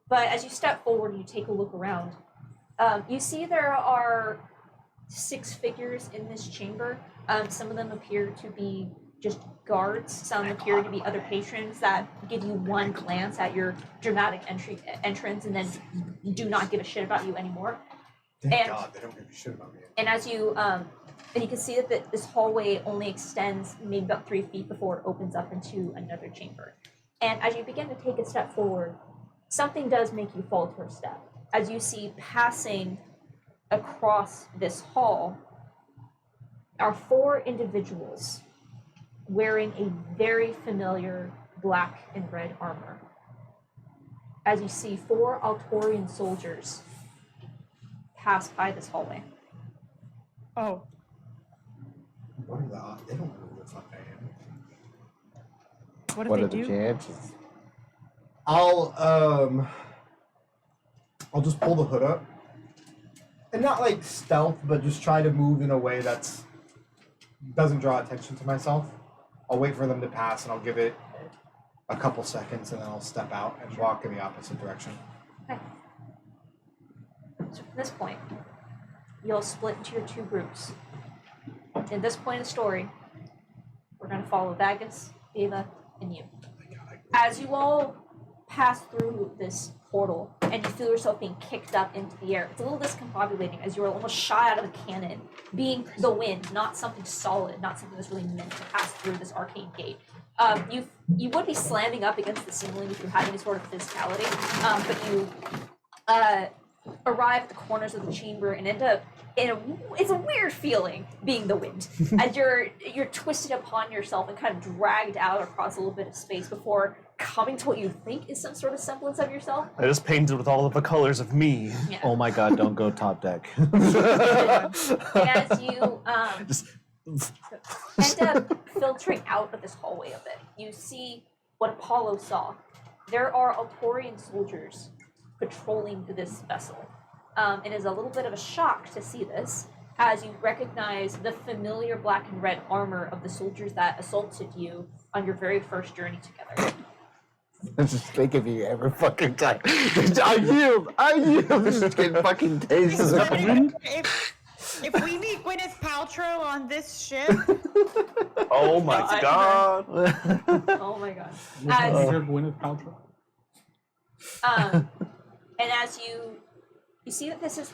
But as you step forward and you take a look around, you see there are 6 figures in this chamber. Some of them appear to be just guards. Some appear to be other patrons that give you one glance at your dramatic entrance and then do not give a shit about you anymore. Thank God they don't give a shit about me. And as you and you can see that this hallway only extends maybe about 3 feet before it opens up into another chamber. And as you begin to take a step forward, something does make you falter a step. As you see passing across this hall are 4 individuals wearing a very familiar black and red armor. As you see 4 Altorian soldiers pass by this hallway. Oh, What are the odds? They don't know who the fuck I am. what What are did they the do? chances? I'll just pull the hood up. And not like stealth, but just try to move in a way that's doesn't draw attention to myself. I'll wait for them to pass and I'll give it a couple seconds and then I'll step out and walk in the opposite direction. Okay. So from this point, you'll split into your 2 groups. At this point in the story, we're going to follow Vagus, Ava, and you. As you all pass through this portal and you feel yourself being kicked up into the air, it's a little discombobulating as you are almost shot out of a cannon, being the wind, not something solid, not something that's really meant to pass through this arcane gate. You would be slamming up against the ceiling if you had any sort of physicality, but you arrive at the corners of the chamber and end up it's a weird feeling being the wind as you're twisted upon yourself and kind of dragged out across a little bit of space before coming to what you think is some sort of semblance of yourself. I just painted with all of the colors of me. Yeah. Oh my God! Don't go top deck. And as you Just end up filtering out of this hallway a bit, you see what Apollo saw. There are Altorian soldiers patrolling this vessel. It is a little bit of a shock to see this, as you recognize the familiar black and red armor of the soldiers that assaulted you on your very first journey together. Just think of you every fucking time. I yield. Just getting fucking tasted. If we meet Gwyneth Paltrow on this ship, oh my God. Oh my god. Is As, there Gwyneth Paltrow? and as you see that this is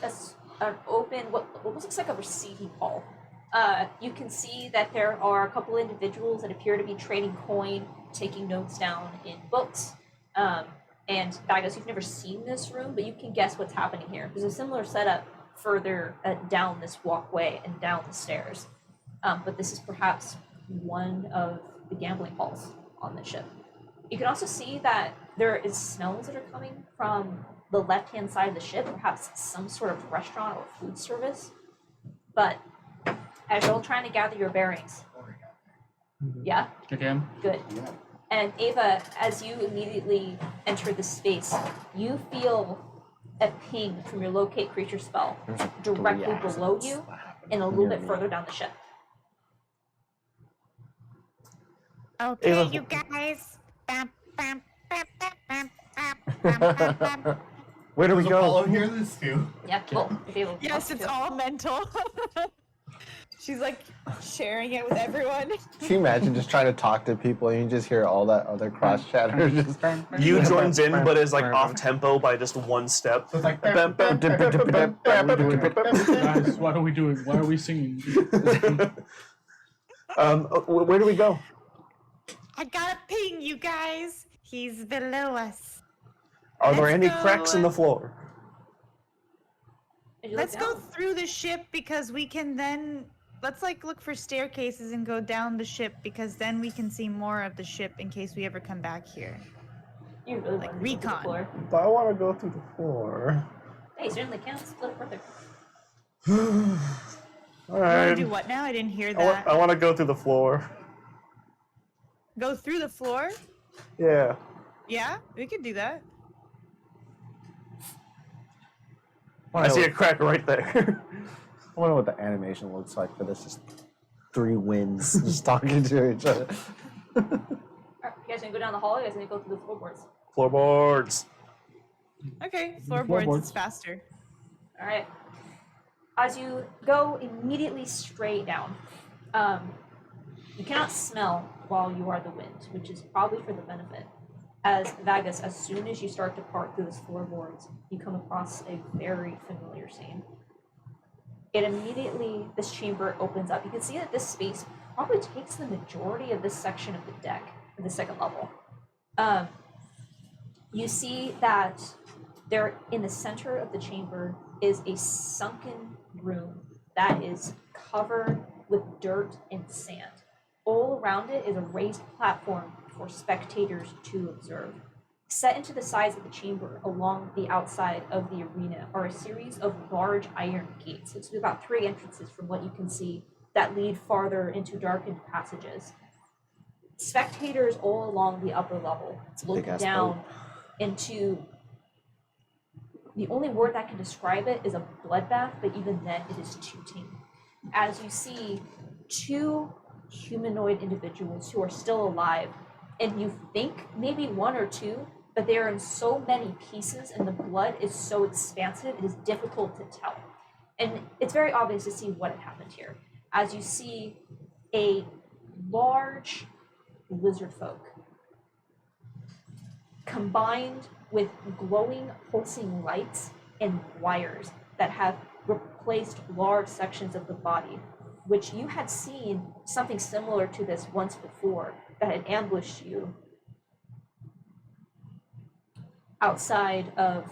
an open, what almost looks like a receiving hall. You can see that there are a couple individuals that appear to be trading coin, taking notes down in books. And Vagus, you've never seen this room, but you can guess what's happening here. There's a similar setup further down this walkway and down the stairs. But this is perhaps one of the gambling halls on the ship. You can also see that there is smells that are coming from the left-hand side of the ship, perhaps some sort of restaurant or food service. But as you're all trying to gather your bearings, yeah, Okay. good. Yeah. And Ava, as you immediately enter the space, you feel a ping from your locate creature spell directly below you and a little bit further down the ship. Okay, Ava. you guys. Bam, bam, bam, bam, bam, bam, bam, bam, bam. Where do we Does go? Apollo hear this too? Yeah, cool. If you yes, it's all mental. She's like sharing it with everyone. Can you imagine just trying to talk to people and you just hear all that other cross chatter? Just You joins in, but is like off tempo by just one step. So it's like, Bam, bam, Guys, what are we doing? Why are we singing? Where do we go? I got a ping, you guys. He's below us. Are there Let's any go. cracks in the floor? Did you look Let's go down? through the ship because we can then let's like look for staircases and go down the ship because then we can see more of the ship in case we ever come back here. You really Like want to go to the recon. floor. But I want to go through the floor. Hey, certainly can. Split it further. All You want right. to do what now? I didn't hear that. I want to go through the floor. Go through the floor? Yeah. Yeah, we could do that. I see a crack right there. I wonder what the animation looks like for this. Just 3 winds just talking to each other. Alright, you guys gonna go down the hall? Or you guys gonna go through the floorboards? Floorboards. Okay, floorboards floorboards. is faster. All right. As you go immediately straight down, you cannot smell while you are the wind, which is probably for the benefit. As Vagus, as soon as you start to part through those floorboards, you come across a very familiar scene. It immediately, this chamber opens up. You can see that this space probably takes the majority of this section of the deck, of the second level. You see that there, in the center of the chamber, is a sunken room that is covered with dirt and sand. All around it is a raised platform for spectators to observe. Set into the sides of the chamber along the outside of the arena are a series of large iron gates. It's about 3 entrances from what you can see that lead farther into darkened passages. Spectators all along the upper level look big-ass down into, the only word that can describe it is a bloodbath, but even then it is tooting. As you see 2 humanoid individuals who are still alive, and you think maybe 1 or 2, but they are in so many pieces and the blood is so expansive, it is difficult to tell. And it's very obvious to see what had happened here. As you see a large lizard folk combined with glowing, pulsing lights and wires that have replaced large sections of the body, which you had seen something similar to this once before that had ambushed you outside of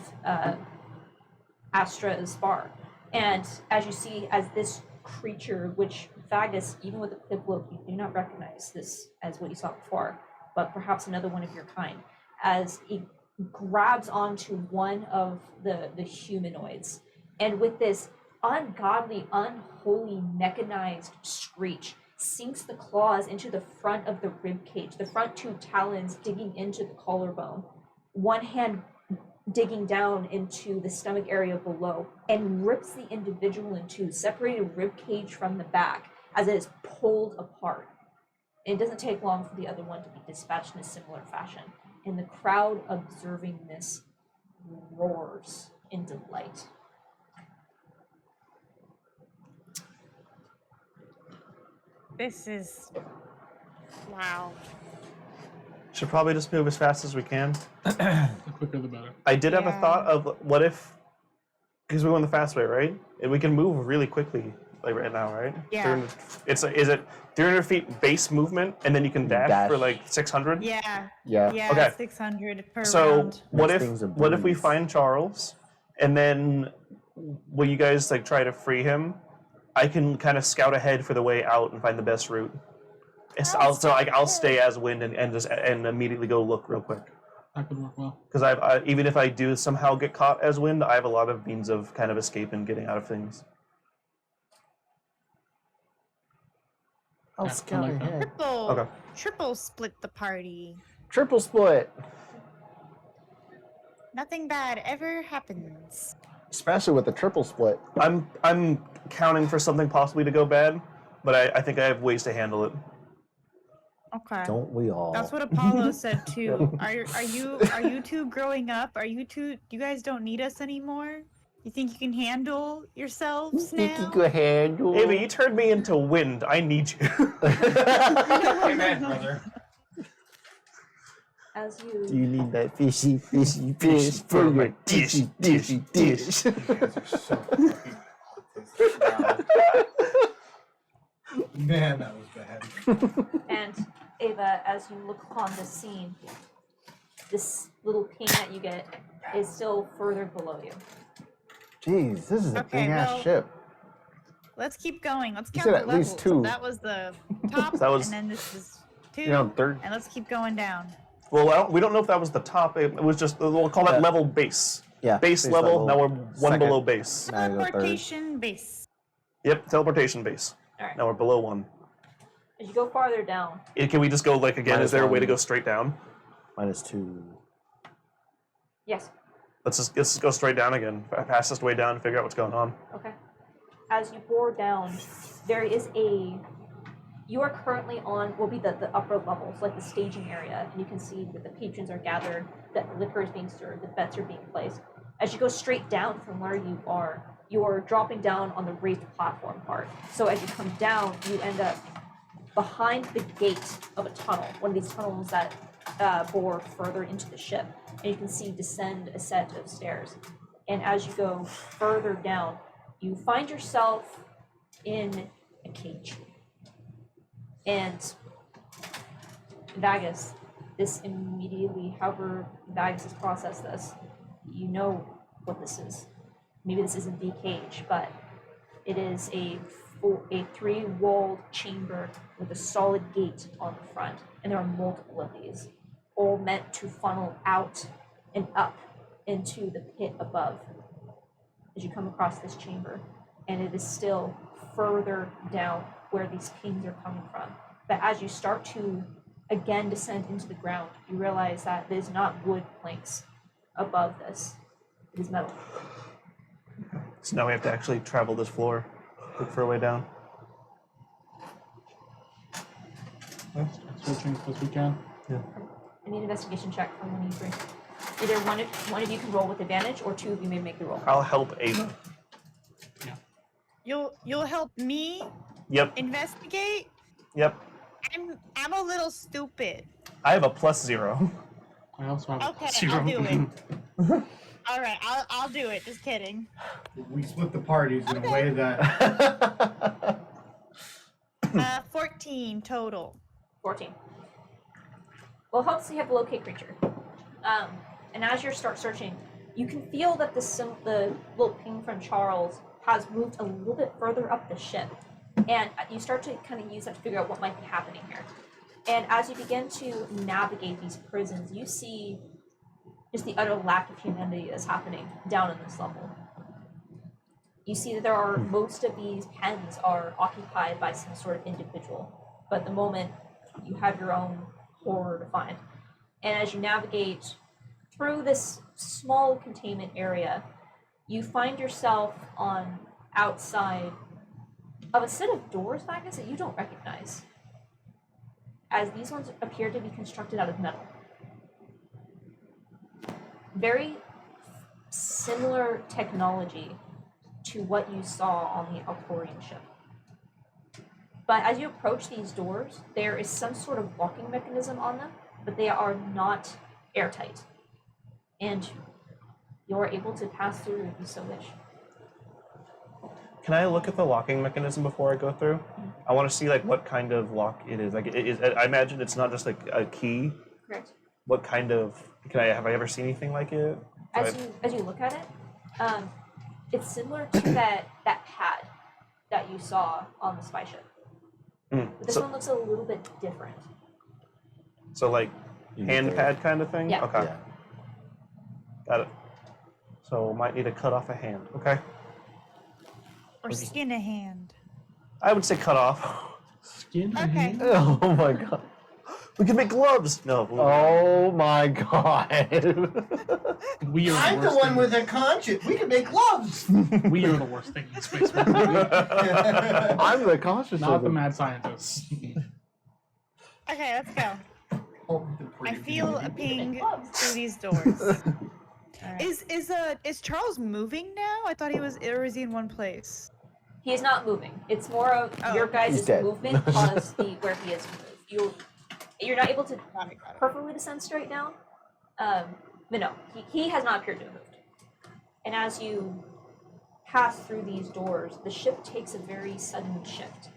Astra's bar. And as you see, as this creature, which Vagus, even with a clip look, you do not recognize this as what you saw before, but perhaps another one of your kind, as it grabs onto one of the humanoids, and with this ungodly, unholy, mechanized screech, sinks the claws into the front of the rib cage, the front 2 talons digging into the collarbone, one hand digging down into the stomach area below, and rips the individual in 2, separating rib cage from the back as it is pulled apart. And it doesn't take long for the other one to be dispatched in a similar fashion. And the crowd observing this roars in delight. This is. Wow. Should probably just move as fast as we can. The quicker the better. I did have a Yeah. thought of what if, because we went the fast way, right? And we can move really quickly, like right now, right? Yeah. 300 is it 300 feet base movement, and then you can dash, for Dash. like 600? Yeah. Yeah. Yeah, Okay. 600 per So round. what This if thing's a what if we breeze. find Charles, and then will you guys like try to free him? I can kind of scout ahead for the way out and find the best route. I'll stay as wind and immediately go look real quick. That could work well. Because even if I do somehow get caught as wind, I have a lot of means of kind of escape and getting out of things. I'll Yeah, I scout like that. ahead. Triple. Okay. Triple split the party. Triple split. Nothing bad ever happens. Especially with the triple split. I'm counting for something possibly to go bad, but I think I have ways to handle it. Okay. Don't we all? That's what Apollo said too. Are you 2 growing up? Are you 2? You guys don't need us anymore? You think you can handle yourselves Think you now? could handle? Ava, you turned me into wind. I need you. Amen, brother. As you Do you need that fishy fish for your dish? So fucking autistic. Wow. Man, that was bad. and Ava, as you look upon this scene, this little ping that you get is still further below you. Jeez, this is a Okay, big ass well, ship. Let's keep going. Let's You count said the at least levels. So two. that was the top, That was- and then this is 2. You're on third. And let's keep going down. Well, we don't know if that was the top. It was just, we'll call that Yeah. level base. Yeah. Base level, now we're one Second. below base. Now you go third. Teleportation base. Yep, teleportation base. Alright. Now we're below 1. As you go farther down, Can we just go, like, again, Minus is there a way to one. go straight down? -2. yes, Let's just go straight down again. Fastest way down, figure out what's going on. okay. As you bore down, there is you are currently on, will be the upper levels, like the staging area, and you can see that the patrons are gathered, that liquor is being served, the bets are being placed. As you go straight down from where you are dropping down on the raised platform part. So as you come down, you end up behind the gate of a tunnel, one of these tunnels that bore further into the ship, and you can see descend a set of stairs. And as you go further down, you find yourself in a cage. And Vagus, this immediately, however Vagus has processed this, you know what this is. Maybe this isn't the cage, but it is a 3-walled chamber with a solid gate on the front, and there are multiple of these, all meant to funnel out and up into the pit above as you come across this chamber, and it is still further down where these pings are coming from. But as you start to again descend into the ground, you realize that it is not wood planks above this, it is metal. So now we have to actually travel this floor, look for a way down. Let's start searching as we can. I need an investigation check from one of you three. Either one of you can roll with advantage, or 2 of you may make the roll. I'll help Ava. You'll help me Yep, investigate? yep. I'm a little stupid. I have a +0. I also have Okay, a zero. I'll do it. All right, I'll do it. Just kidding. We split the parties in a way that 14 total. 14. Well, it helps you have a locate creature. And as you start searching, you can feel that the little ping from Charles has moved a little bit further up the ship. And you start to kind of use that to figure out what might be happening here. And as you begin to navigate these prisons, you see just the utter lack of humanity that's happening down in this level. You see that there are, most of these pens are occupied by some sort of individual. But at the moment, you have your own horror to find. And as you navigate through this small containment area, you find yourself on outside of a set of doors, Magnus, that you don't recognize, as these ones appear to be constructed out of metal. Very similar technology to what you saw on the Altorian ship. But as you approach these doors, there is some sort of locking mechanism on them, but they are not airtight. And you're able to pass through if you so wish. Can I look at the locking mechanism before I go through? I want to see like what kind of lock it is. Like, I imagine it's not just like a key. Correct. What kind of? Have I ever seen anything like it? As you look at it, it's similar to that pad that you saw on the spy ship. But this one looks a little bit different. So like hand pad kind of thing? Yeah. Okay. Yeah. Got it. So might need to cut off a hand. Okay. Or skin a hand. I would say cut off. Skin. Okay. Oh my god. We can make gloves. No. Oh my god. We are I'm the worst one thing- with a conscience. We can make gloves. We are the worst thing in space. Not I'm the conscious the of it. mad scientists. Okay, let's go. I feel a ping through these doors. Is Charles moving now? I thought he was, or is he in one place? He is not moving. It's more of Oh, your okay. guys' He's dead. movement caused where he is moved. You're not able to Got it. perfectly sense right now. But no, he has not appeared to have moved. And as you pass through these doors, the ship takes a very sudden shift.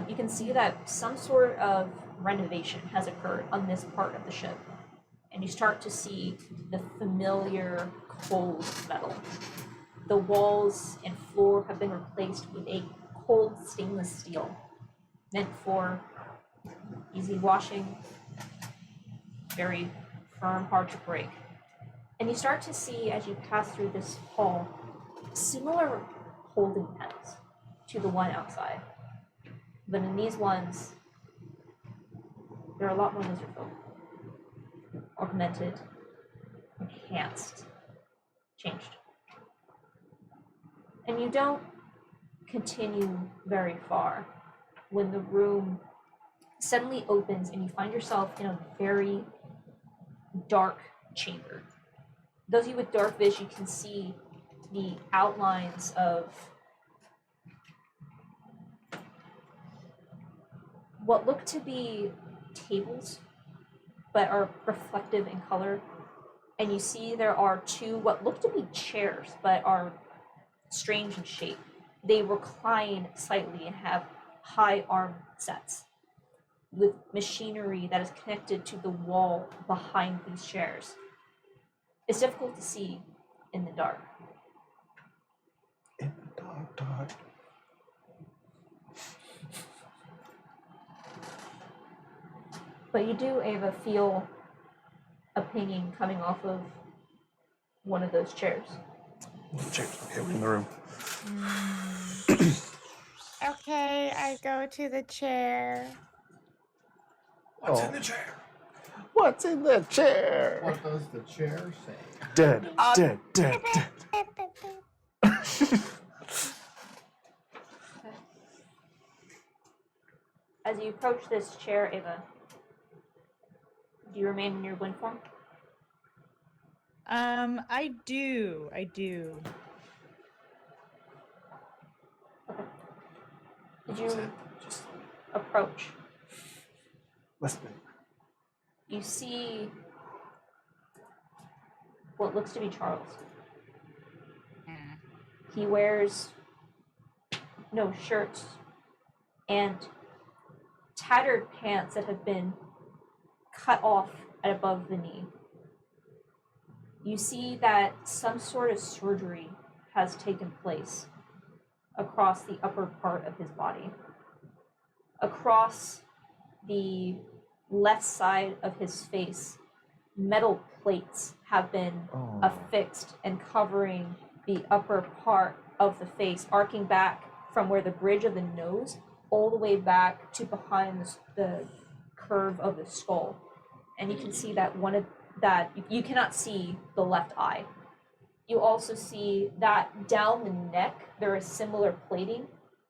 You can see that some sort of renovation has occurred on this part of the ship. And you start to see the familiar cold metal. The walls and floor have been replaced with a cold stainless steel, meant for easy washing, very firm, hard to break. And you start to see, as you pass through this hall, similar holding pens to the one outside. But in these ones, there are a lot more lizard folk. Augmented, enhanced, changed. And you don't continue very far when the room suddenly opens and you find yourself in a very dark chamber. Those of you with dark vision can see the outlines of what look to be tables, but are reflective in color. And you see there are two what look to be chairs, but are strange in shape. They recline slightly and have high arm sets with machinery that is connected to the wall behind these chairs. It's difficult to see in the dark. In the dark. But you do, Ava, feel a pinging coming off of one of those chairs. Okay, in the room. Okay, I go to the chair. What's in the chair? What's in the chair? What does the chair say? Dead, dead, dead, dead. As you approach this chair, Ava, do you remain in your wind form? I do. Did you approach? Listening. You see what looks to be Charles. He wears no shirts and tattered pants that have been cut off at above the knee. You see that some sort of surgery has taken place across the upper part of his body. Across the left side of his face, metal plates have been affixed and covering the upper part of the face, arcing back from where the bridge of the nose all the way back to behind the curve of the skull. And you can see that you cannot see the left eye. You also see that down the neck there is similar plating,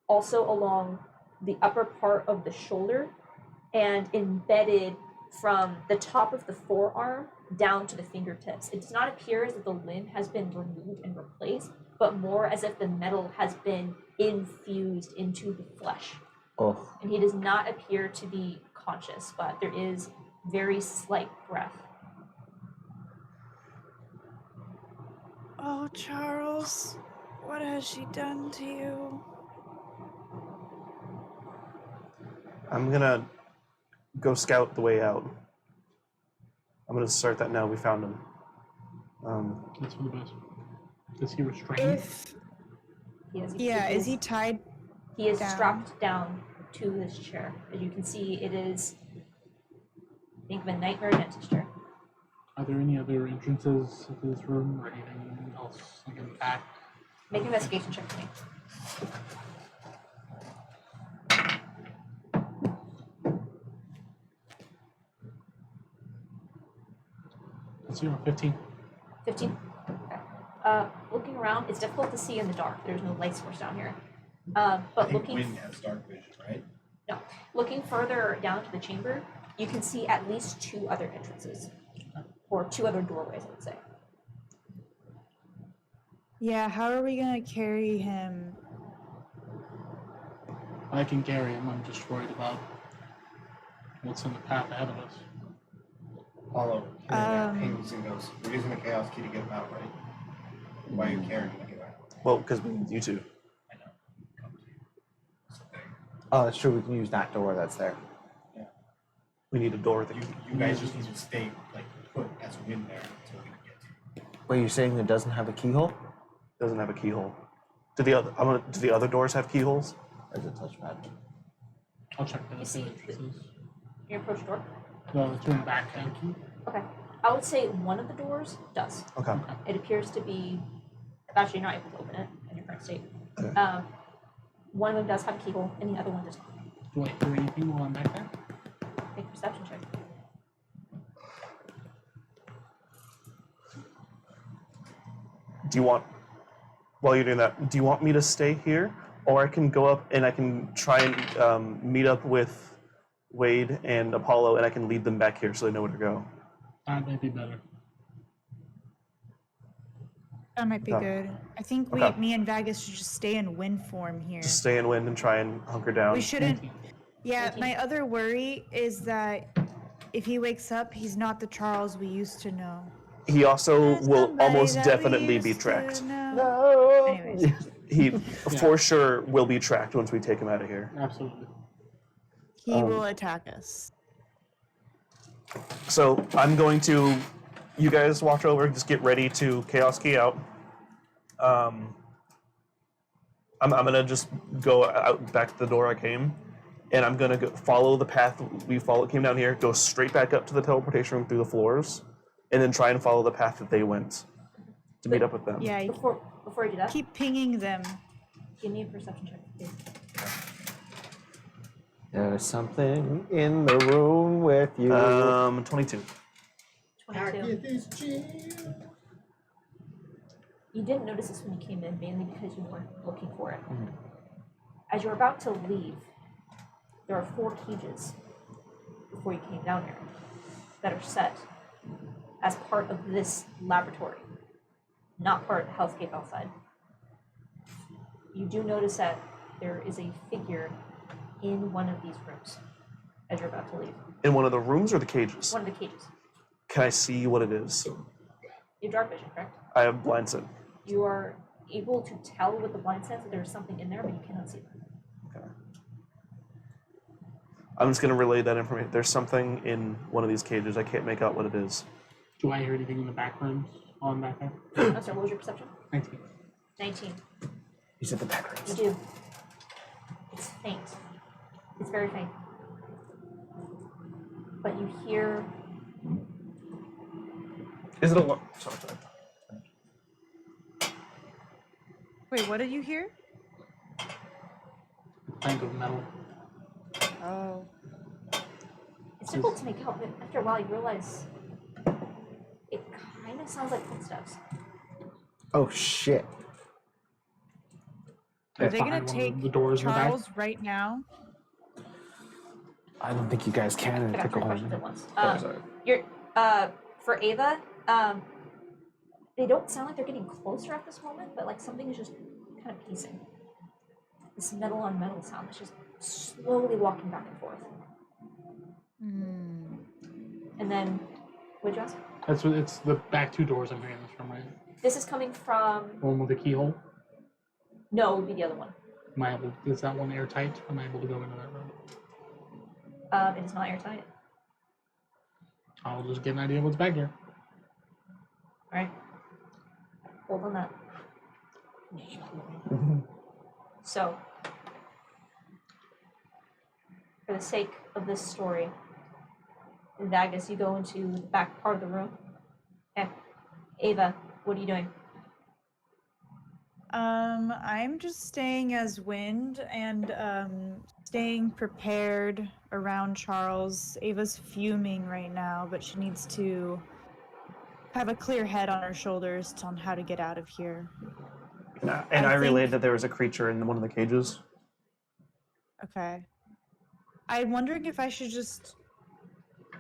also along the upper part of the shoulder, and embedded from the top of the forearm down to the fingertips. It does not appear as if the limb has been removed and replaced, but more as if the metal has been infused into the flesh. Oh. And he does not appear to be conscious, but there is very slight breath. Oh, Charles, what has she done to you? I'm gonna go scout the way out. I'm gonna start that now. We found him. That's for the best. Is he restrained? Is he tied? He is down? strapped down to this chair. As you can see, it is, think of a nightmare dentist chair. Are there any other entrances to this room or anything else like intact? Make an investigation check for me. Let's see, 15. 15? Okay. Looking around, it's difficult to see in the dark. There's no light source down here. I But think looking Wind has dark vision, right? looking further down to the chamber, you can see at least two other entrances. Or two other doorways, I would say. Yeah, how are we gonna carry him? I can carry him. I'm just worried about what's in the path ahead of us. Apollo hearing that Um, pings and goes, "We're using the chaos key to get him out, right? Why are you carrying him anyway?" Well, because we need you two. I know. Come to you. That's the thing. Oh, that's true. We can use that door that's there. We need a door with a You, key. you guys just need to stay like put as wind there until we get to you. Wait, you're saying it doesn't have a keyhole? Doesn't have a keyhole. Do the other doors have keyholes? There's a touchpad. I'll check the You see entrances. Your approach door. No, the two in the back. Thank you. Okay. I would say one of the doors does. Okay. It appears to be. Actually, you're not able to open it in your current state. Okay. One of them does have a keyhole, and the other one does not. Do I hear anything while I'm back there? Make a perception check. Do you want, while you're doing that, do you want me to stay here? Or I can go up and I can try and meet up with Wade and Apollo and I can lead them back here so they know where to go. That might be better. That might be Okay. good. I think Okay. me and Vagus should just stay in wind form here. Just stay in wind and try and hunker down. We shouldn't. 19. Yeah, 19. my other worry is that if he wakes up, he's not the Charles we used to know. He also There's will somebody almost that we definitely be used to tracked. know. No. Anyways, He for sure will be tracked once we take him out of here. Absolutely. he will attack us. So I'm going to, you guys watch over, just get ready to Chaos Key out. I'm gonna just go out back to the door I came, and I'm gonna follow the path came down here, go straight back up to the teleportation room through the floors, and then try and follow the path that they went to meet up with them. Yeah, Before you do that, keep pinging them. give me a perception check, please. There's something in the room with you. 22. 22. You didn't notice this when you came in, mainly because you weren't looking for it. As you're about to leave, there are 4 cages before you came down here that are set as part of this laboratory, not part of the hellscape outside. You do notice that there is a figure in one of these rooms as you're about to leave. In one of the rooms or the cages? One of the cages. Can I see what it is? You have dark vision, correct? I have blind sight. You are able to tell with the blind sense that there's something in there, but you cannot see them. Okay. I'm just gonna relay that information. There's something in one of these cages. I can't make out what it is. Do I hear anything in the back rooms while I'm back there? I'm sorry, what was your perception? 19. 19. He's at the back You rooms. do. It's faint. It's very faint. But you hear Is it a sorry. Wait, what did you hear? Plank of metal. Oh. it's difficult to make out, but after a while you realize it kind of sounds like footsteps. Oh shit. Are they Behind gonna one of take the doors in the back? Charles right now? I don't think you guys can I in got 3 pickle questions at home. once. Sorry. You're for Ava, they don't sound like they're getting closer at this moment, but like something is just kind of pacing. This metal on metal sound is just slowly walking back and forth. Hmm. And then, what'd you ask? That's what it's the back 2 doors I'm hearing this from, right? This is coming from. The one with the keyhole. No, it would be the other one. Am I able? Is that one airtight? Am I able to go into that room? It is not airtight. I'll just get an idea of what's back here. Alright. Hold on that. So, for the sake of this story, Vagus, you go into the back part of the room. Okay. Ava, what are you doing? I'm just staying as wind and staying prepared around Charles. Ava's fuming right now, but she needs to have a clear head on her shoulders on how to get out of here. And I I relayed think- that there was a creature in one of the cages. Okay. I'm wondering if I should just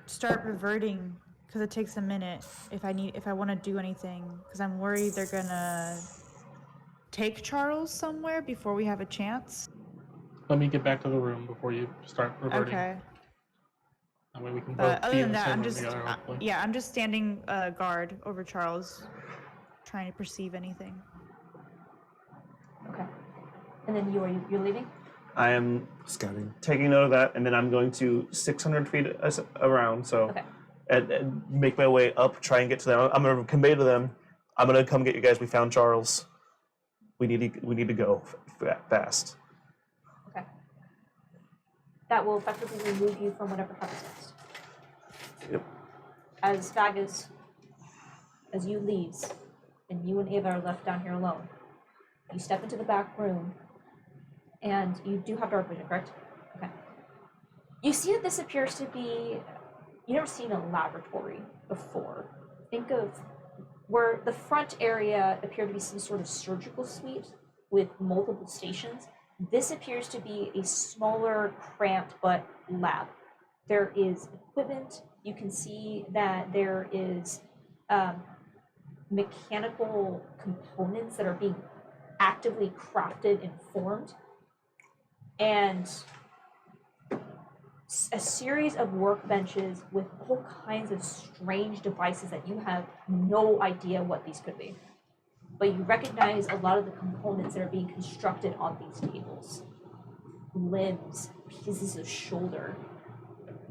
start reverting because it takes a minute if I want to do anything because I'm worried they're gonna take Charles somewhere before we have a chance? Let me get back to the room before you start reverting. Okay. That way we can both Other be than in the that, same I'm room just together, hopefully. yeah, I'm just standing guard over Charles, trying to perceive anything. Okay. And then you're leaving? I am Scouting. taking note of that, and then I'm going to 600 feet around, so Okay. and make my way up, try and get to them. I'm going to convey to them, I'm going to come get you guys. We found Charles. We need to go fast. Okay. That will effectively remove you from whatever happens next. Yep. As Vagus, as you leaves, and you and Ava are left down here alone, you step into the back room, and you do have dark vision, correct? Okay. You see that this appears to be... You've never seen a laboratory before. Think of where the front area appeared to be some sort of surgical suite with multiple stations. This appears to be a smaller, cramped, but lab. There is equipment. You can see that there is mechanical components that are being actively crafted and formed. And a series of workbenches with all kinds of strange devices that you have no idea what these could be. But you recognize a lot of the components that are being constructed on these tables. Limbs, pieces of shoulder,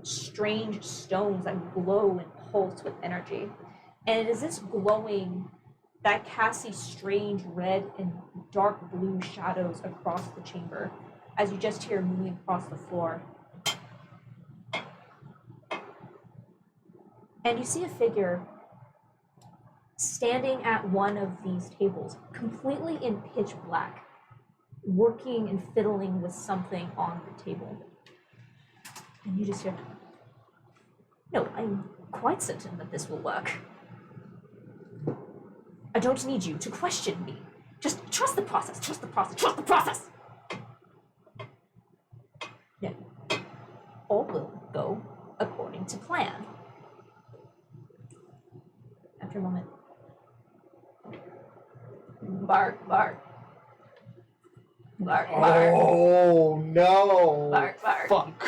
strange stones that glow and pulse with energy. And it is this glowing that casts these strange red and dark blue shadows across the chamber as you just hear moving across the floor. And you see a figure standing at one of these tables, completely in pitch black, working and fiddling with something on the table. And you just hear, "No, I'm quite certain that this will work. I don't need you to question me. Just trust the process, trust the process, trust the process!" No. All will go according to plan. After a moment. Bark, bark. Bark, bark. Oh no! Bark, bark. Fuck.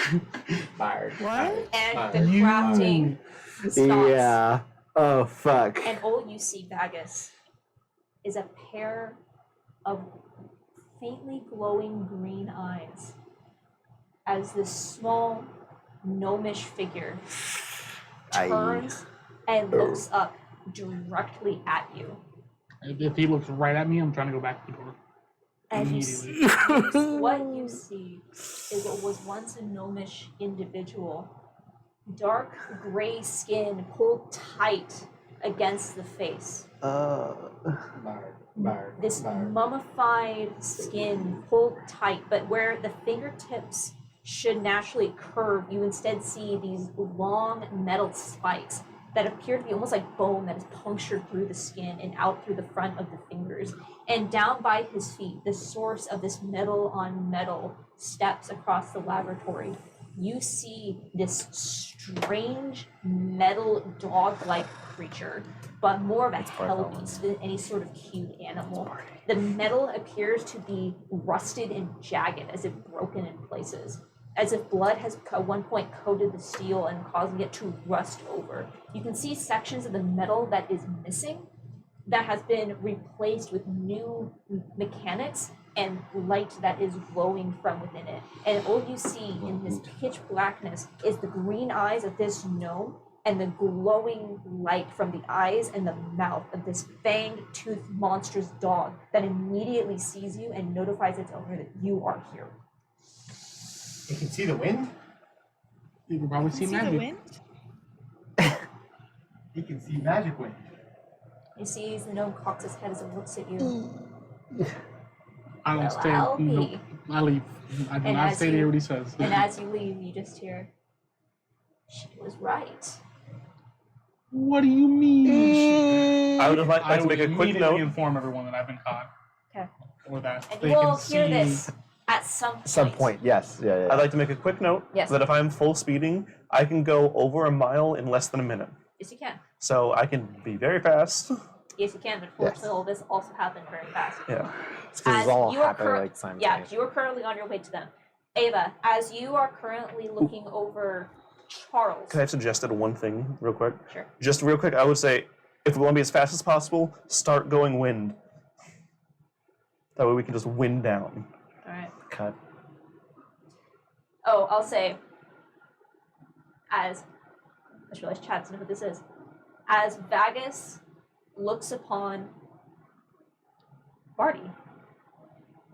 Bark. What? And the crafting stops. Yeah. Oh fuck. And all you see, Vagus, is a pair of faintly glowing green eyes as this small, gnomish figure turns and looks up directly at you. If he looks right at me, I'm trying to go back to the door. And Immediately. what you see is what was once a gnomish individual. Dark gray skin pulled tight against the face. This mummified skin pulled tight, but where the fingertips should naturally curve, you instead see these long metal spikes that appear to be almost like bone that is punctured through the skin and out through the front of the fingers. And down by his feet, the source of this metal on metal steps across the laboratory. You see this strange metal dog-like creature, but more of a hell beast than any sort of cute animal. The metal appears to be rusted and jagged, as if broken in places, as if blood has at one point coated the steel and causing it to rust over. You can see sections of the metal that is missing that has been replaced with new mechanics and light that is glowing from within it. And all you see in this pitch blackness is the green eyes of this gnome and the glowing light from the eyes and the mouth of this fanged, toothed, monstrous dog that immediately sees you and notifies its owner that you are here. You can see the wind? You can probably see See magic. the wind? You can see magic wind. He sees the gnome cocks his head as it looks at you. I don't Well, stay. I'll Nope. be. I leave. I do And not as stay to you- hear what he says. And as you leave, you just hear, "She was right." What do you mean? I would like I to would make a quick immediately note. inform everyone that I've been caught. Okay. Or that And they you will can hear see. this at some point. Some point, yes. Yeah. I'd like to make a quick note Yes. that if I'm full speeding, I can go over a mile in less than a minute. Yes, you can. So I can be very fast. yes, you can. But unfortunately, all this also happened very fast. Yeah. It's because it's all you are happening like yeah, simultaneously. you are currently on your way to them. Ava, as you are currently looking over Charles. Can I have suggested one thing real quick? Sure. Just real quick, I would say, if we want to be as fast as possible, start going wind. That way we can just wind down. All right. Cut. Oh, I'll say, as I just realized Chad doesn't know who this is. As Vagus looks upon Barty,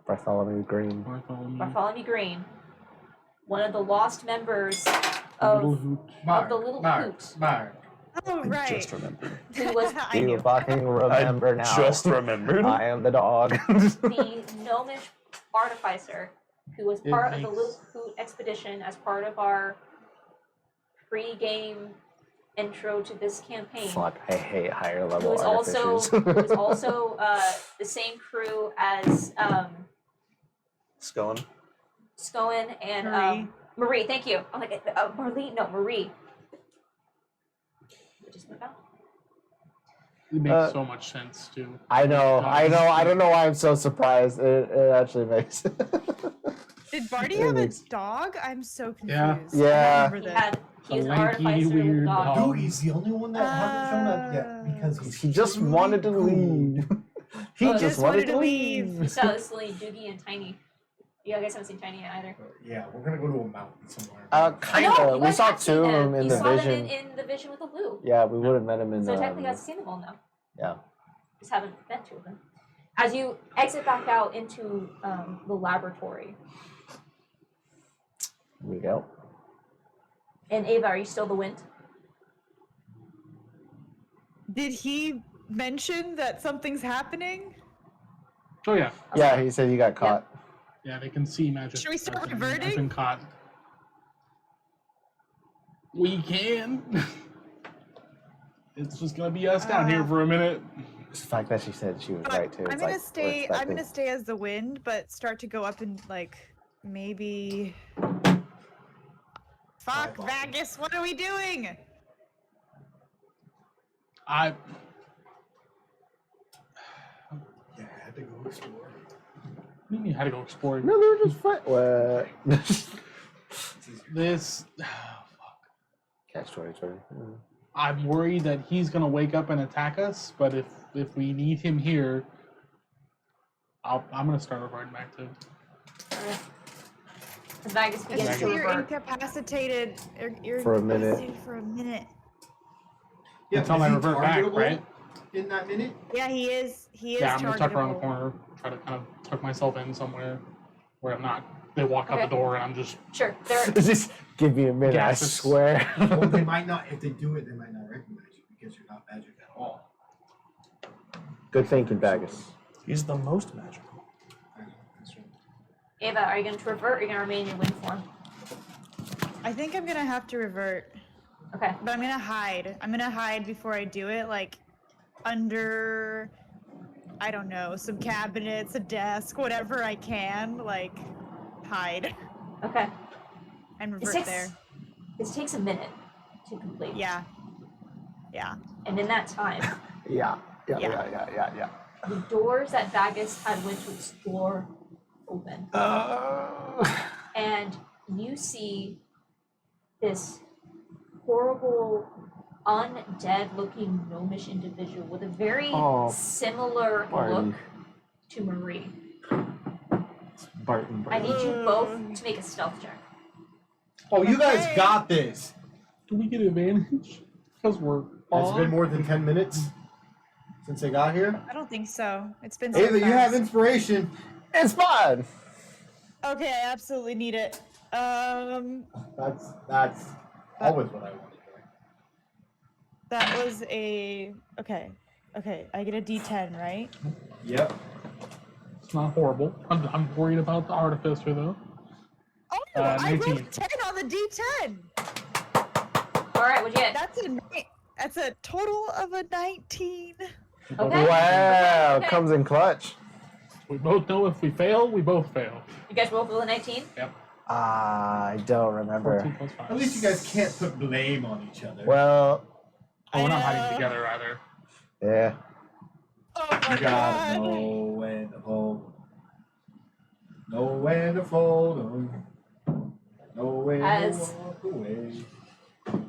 Bartholomew Green. Bartholomew Green, one of the lost members Little of hoot. the little Mark, hoot. Mark. Oh, right. Just remembered. who was I You knew. fucking remember now. Just remembered. I am the dog. the gnomish artificer who was It part of the makes- Little Hoot expedition as part of our pre-game intro to this campaign. Fuck, I hate higher Who level was also artificers. the same crew as Skellen. Skoen and Marie. Marie. Thank you. I'm like Marlene. No, Marie. What just went out? It makes so much sense too. I know. I don't know why I'm so surprised. It actually makes. Did Barty It have a makes- dog? I'm so confused. Yeah. Yeah. I remember this. He was A an lanky, artificer with a weird dog. dog. Dude, he's the only one that hasn't shown up yet because He just wanted to leave. He Oh, just wanted to leave. We saw Celine, Doogie, and Tiny. You guys haven't seen Tiny yet either. Yeah, we're gonna go to a mountain somewhere. Kind No, of. you We guys saw have seen two of them. them in You the saw vision. them in the vision with the Lou. Yeah, we would have met him in So the. technically, you guys have seen them all now. Yeah. Just haven't met two of them. As you exit back out into the laboratory, Here we go. and Ava, are you still the wind? Did he mention that something's happening? Oh yeah, Yeah, he said you got caught. yeah, they can see magic. Should we start I've been reverting? caught. We can. It's just gonna be us down here for a minute. It's the fact that she said she was But right too. I'm It's gonna like, we're stay. I'm expecting- gonna stay as the wind, but start to go up and like maybe. Fuck, Vagus! What are we doing? Yeah, I had to go explore. What do you mean you had to go exploring? No, they're just fine. What? This. Catch 22. I'm worried that he's gonna wake up and attack us. But if we need him here, I'm gonna start reverting back to. As Vagus begins It's to you're revert. incapacitated. You're For a minute. incapacitated for a minute. Yeah, Until is I he revert back, targetable right? In that minute? Yeah, he is. He is. Yeah, I'm gonna tuck around the targetable. corner, try to kind of tuck myself in somewhere where I'm not. They walk out Okay. the door and I'm just. Sure, there. Just give me a minute, I Gases. swear. Well, they might not. If they do it, they might not recognize you because you're not magic at all. Good thinking, Bagus. He's the most magical. I know, that's right. Ava, are you going to revert or are you going to remain in your wind form? I think I'm gonna have to revert, Okay. but I'm gonna hide. I'm gonna hide before I do it, like under, I don't know, some cabinets, a desk, whatever I can, like hide Okay. and This revert takes, there. this takes a minute to complete. Yeah. Yeah. And in that time, Yeah. Yeah, Yeah. yeah, yeah, yeah, the doors that Vagus had went to explore open. yeah. And you see this horrible, undead-looking gnomish individual with a very Oh, similar Barty. look to Marie. Barton. I need you both to make a stealth check. Oh, you guys Okay. got this. Do we get advantage? Because we're. It's been on? more than 10 minutes since I got here. I don't think so. It's been so Ava, you have fast. inspiration. It's fun. Okay, I absolutely need it. That's always what I wanted. That was a okay. Okay, I get a D10, right? Yep. It's not horrible. I'm worried about the artificer though. Oh, I 19. rolled 10 on the D10. All right, what'd you get? That's a total of a 19. Okay. Wow, Okay. comes in clutch. We both know if we fail, we both fail. You guys rolled for the 19? Yep. I don't remember. 14 plus 5. At least you guys can't put blame on each other. Well, Oh, we're not I hiding know. together either. yeah. Oh my You gotta know when to hold 'em. Know when to fold 'em. Know when As- to walk away. Know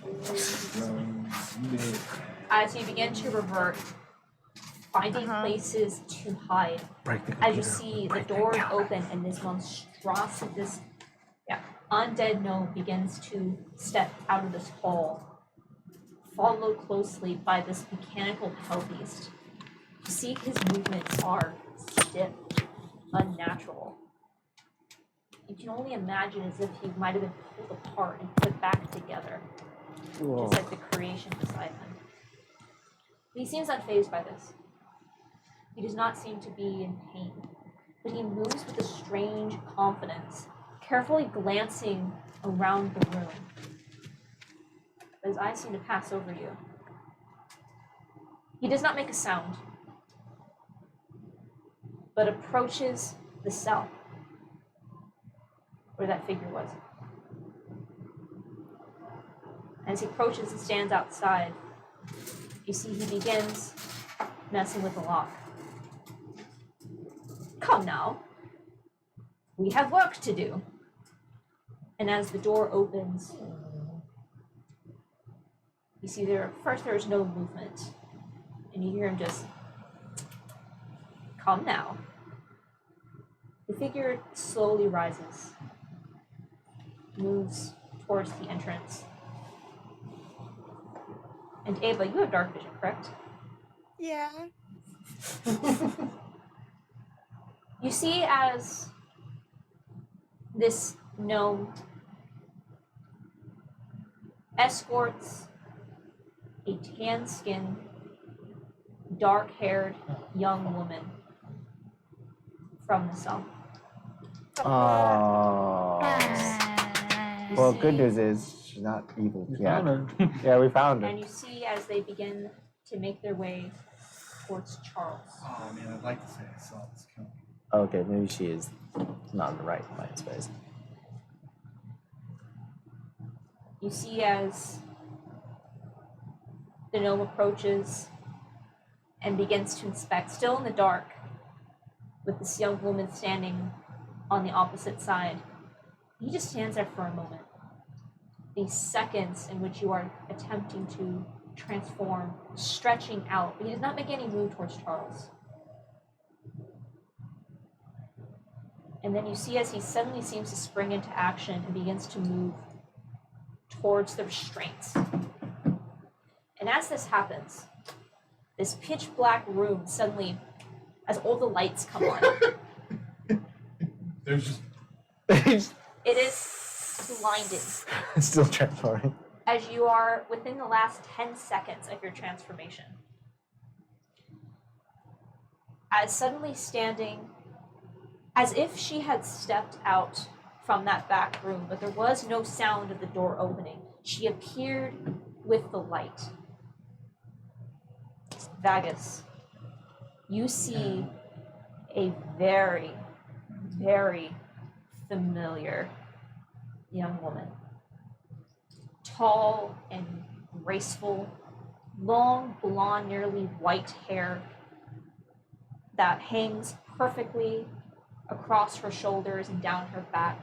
when to run someday. As you begin to revert, finding Uh-huh. places to hide, Break the as you computer. see the Break the doors counter. open and this monstrosity, this undead gnome begins to step out of this hall, followed closely by this mechanical hell beast. You see his movements are stiff, unnatural. You can only imagine as if he might have been pulled apart and put back together, Whoa. just like the creation beside him. He seems unfazed by this. He does not seem to be in pain, but he moves with a strange confidence, carefully glancing around the room. His eyes seem to pass over you. He does not make a sound, but approaches the cell where that figure was. As he approaches and stands outside, you see he begins messing with the lock. Come now. We have work to do. And as the door opens, you see there is no movement. And you hear him just, come now. The figure slowly rises, moves towards the entrance. And Ava, you have dark vision, correct? Yeah. You see as this gnome escorts a tan-skinned, dark-haired young woman from the cell. Oh. You Well, see- good news is she's not evil You yet. found her. Yeah, we found And her. you see as they begin to make their way towards Charles. Oh man, I'd like to say I saw this coming. Okay, maybe she is not in the right mind space. You see as the gnome approaches and begins to inspect, still in the dark, with this young woman standing on the opposite side. He just stands there for a moment. These seconds in which you are attempting to transform, stretching out, but he does not make any move towards Charles. And then you see as he suddenly seems to spring into action and begins to move towards the restraints. And as this happens, this pitch black room suddenly, as all the lights come on, There's just it is blinding Still transforming. as you are within the last 10 seconds of your transformation. As suddenly standing, as if she had stepped out from that back room, but there was no sound of the door opening, she appeared with the light. Vagus, you see a very, very familiar young woman. Tall and graceful, long, blonde, nearly white hair that hangs perfectly across her shoulders and down her back.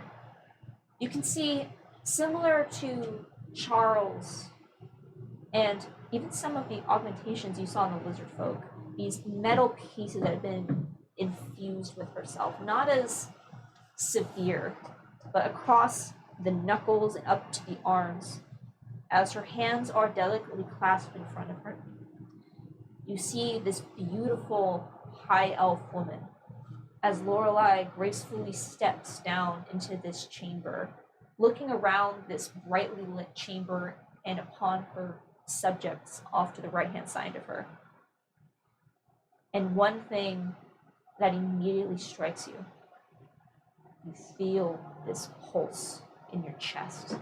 You can see, similar to Charles and even some of the augmentations you saw in the lizard folk, these metal pieces that have been infused with herself, not as severe, but across the knuckles and up to the arms, as her hands are delicately clasped in front of her. You see this beautiful high elf woman as Lorelei gracefully steps down into this chamber, looking around this brightly lit chamber and upon her subjects off to the right-hand side of her. And one thing that immediately strikes you, you feel this pulse in your chest.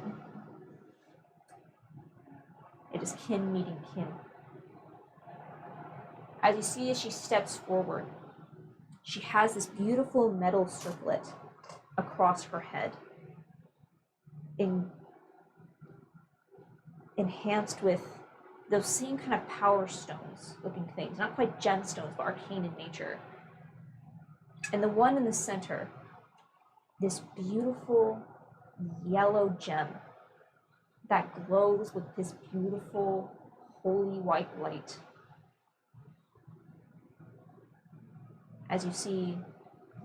It is kin meeting kin. As you see as she steps forward, she has this beautiful metal circlet across her head, enhanced with those same kind of power stones looking things, not quite gemstones, but arcane in nature. And the one in the center, this beautiful yellow gem that glows with this beautiful holy white light. As you see,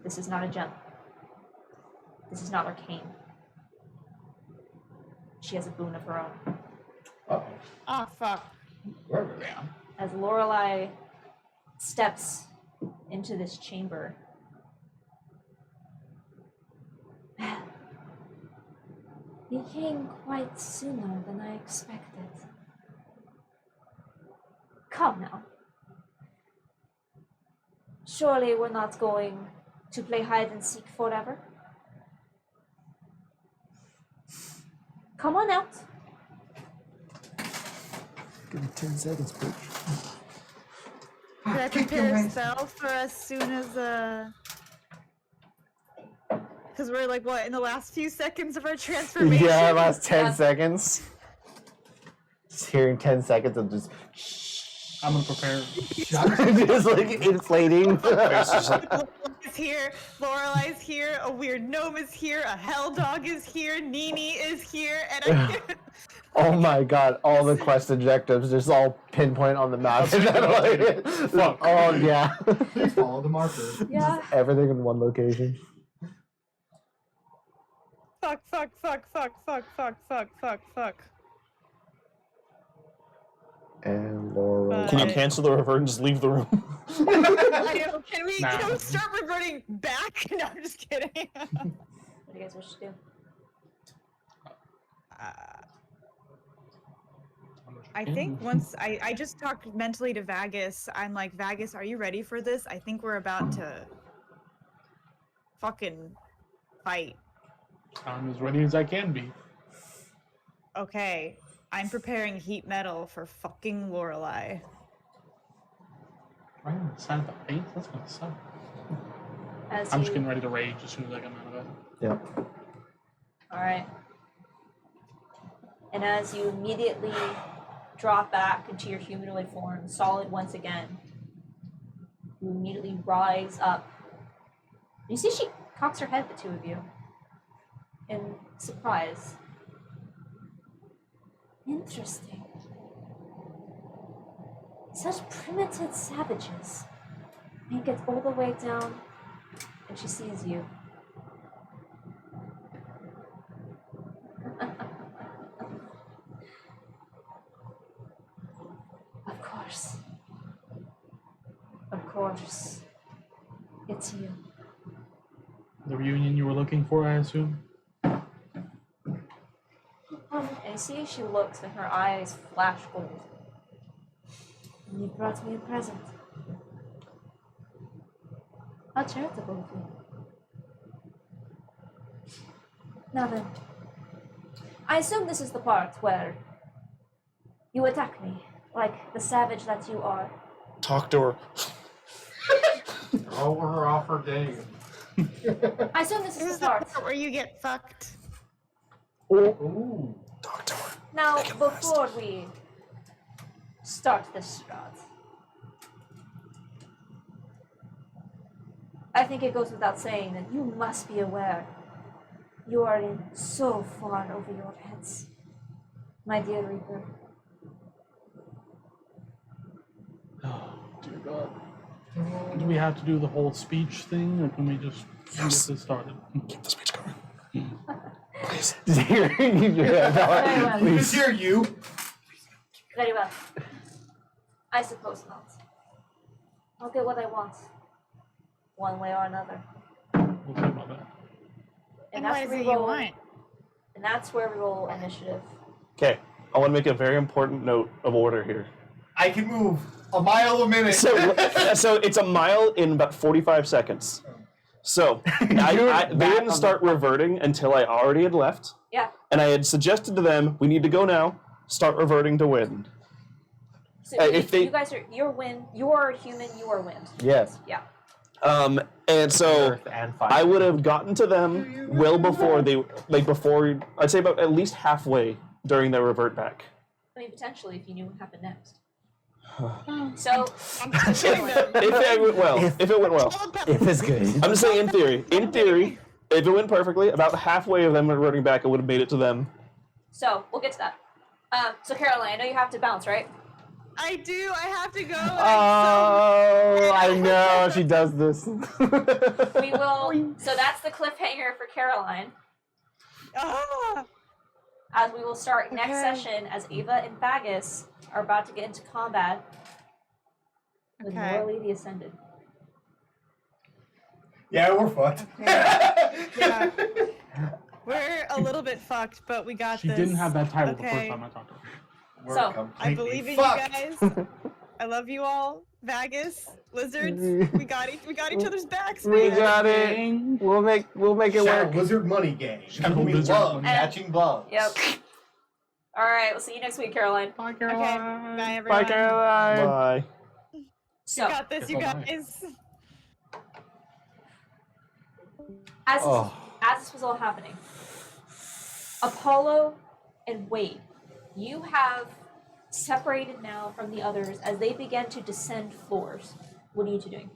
this is not a gem. This is not arcane. She has a boon of her own. Uh-oh. Oh, fuck. Wherever they are. As Lorelei steps into this chamber, you came quite sooner than I expected. Come now. Surely we're not going to play hide and seek forever? Come on out. Give me 10 seconds, bitch. Did I prepare a spell for as soon as because we're like what in the last few seconds of our transformation? Yeah, last 10 Yeah. seconds. Just hearing 10 seconds of just I'm gonna prepare. just like inflating. Is here, Lorelei's here, a weird gnome is here, a hell dog is here, Nini is here, and I Oh my god, all the quest objectives just all pinpoint on the map. Fuck. Oh yeah. Please follow the marker. Yeah. Everything in one location. fuck. And Laura. Can you cancel the revert and just leave the room? I know, can we Nah. start reverting back? No, I'm just kidding. What do you guys wish to do? I think once I just talked mentally to Vagus, I'm like, Vagus, are you ready for this? I think we're about to fucking fight. I'm as ready as I can be. Okay, I'm preparing heat metal for fucking Lorelei. Right on the side of the paint? That's gonna suck. As I'm you, just getting ready to rage as soon as I come out of it. Yep. all right. And as you immediately drop back into your humanoid form, solid once again, you immediately rise up. You see she cocks her head at the two of you in surprise. Interesting. Such primitive savages. And gets all the way down, and she sees you. Of course. Of course. It's you. The reunion you were looking for, I assume? And you see she looks and her eyes flash gold. And you brought me a present. How charitable of you. Now then, I assume this is the part where you attack me, like the savage that you are. Talk to her. Throw her off her game. I assume this This is is the the part. part where you get fucked. Ooh. Talk to her. Now, Make it before we start this strat, I think it goes without saying that you must be aware you are in so far over your heads, my dear Reaper. Oh, dear God. Do we have to do the whole speech thing, or can we just get this started? Keep the speech going. Please. Just hearing your head Very well. out. Please hear you. Very well. I suppose not. I'll get what I want, one way or another. We'll see about that. And that's what is where it we you roll- want? And that's where we roll initiative. Okay, I want to make a very important note of order here. I can move a mile a minute. So it's a mile in about 45 seconds. So they didn't start reverting until I already had left, Yeah. and I had suggested to them, we need to go now, start reverting to wind. So If they- you guys are, you're wind, you're human, you are wind. Yes. Yeah. And so Earth and fire. I would have gotten to them well before they, like before, I'd say about at least halfway during their revert back. I mean, potentially, if you knew what happened next. So, if it went well. If it went well. If it's good. I'm just saying in theory. In theory, if it went perfectly, about halfway of them were running back, it would have made it to them. so we'll get to that. So Caroline, I know you have to bounce, right? I do. I have to go. Oh, I know she does this. We will. So that's the cliffhanger for Caroline. Ah! As we will start next Okay. session as Ava and Bagus are about to get into combat with Okay. Morley the Ascended. Yeah, we're fucked. Yeah. We're a little bit fucked, but we got She this. didn't have that title the first Okay. time I talked to her. We're So, I completely believe in fucked. you guys. I love you all. Vagus, lizards. We got each other's backs, We man. got it. We'll make it Shadow work. Wizard Money Game. Shadow We Wizard love Money. catching bugs. Yep. All right, we'll see you next week, Caroline. Bye, Okay. Caroline. Bye, everyone. Bye, Caroline. Bye. So, You got this, you Careful, bye. guys. as Oh. this was all happening, Apollo and Wade, you have separated now from the others as they begin to descend floors. What are you two doing?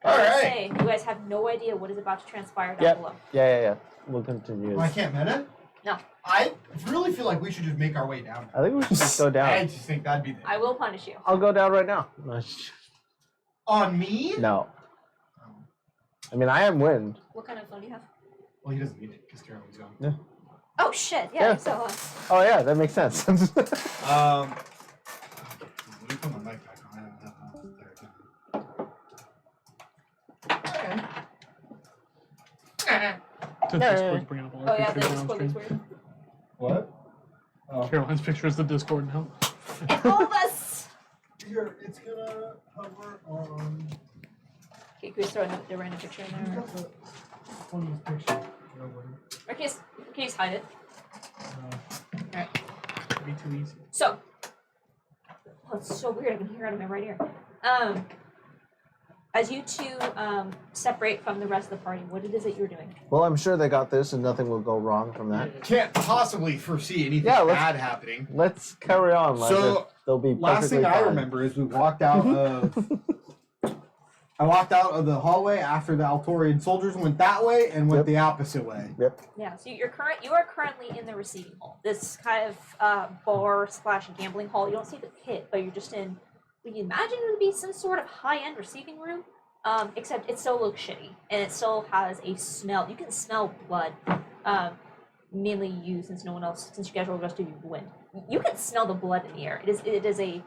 All As I right. say, you guys have no idea what is about to transpire down Yep. below. Yeah. We'll continue. I can't meta? No. I really feel like we should just make our way down. I think we should just go I down. just think that'd be the... I will punish you. I'll go down right now. On me? No. I mean, I am wind. What kind of phone do you have? Well, he doesn't need it because Carolyn's gone. Oh shit! Yeah. Yeah. So. Oh yeah, that makes sense. Let me put my mic back on. I don't have The Discord's bringing up all Oh our yeah, the pictures on Discord looks screen. weird. What? Oh. Caroline's picture is the Discord now. And all of us. Here, it's gonna hover on... Okay, can we throw the random picture in there? On this picture. No way. Or can you just hide it? Alright. It'd be too easy. So. Oh, it's so weird. I can hear it out of my right ear. As you two separate from the rest of the party, what it is that you're doing? Well, I'm sure they got this, and nothing will go wrong from that. Can't possibly foresee anything Yeah, let's- bad happening. Let's carry on. Like So, they'll be Last thing perfectly I fine. remember is we walked out of... I walked out of the hallway after the Altorian soldiers went that way and went Yep. the opposite way. Yep. Yeah, so you are currently in the receiving hall. This kind of bar / gambling hall. You don't see the pit, but you're just in what you imagine would be some sort of high-end receiving room. Except it still looks shitty, and it still has a smell. You can smell blood. Mainly you, since no one else, since you guys are all just doing wind. You can smell the blood in the air. It is a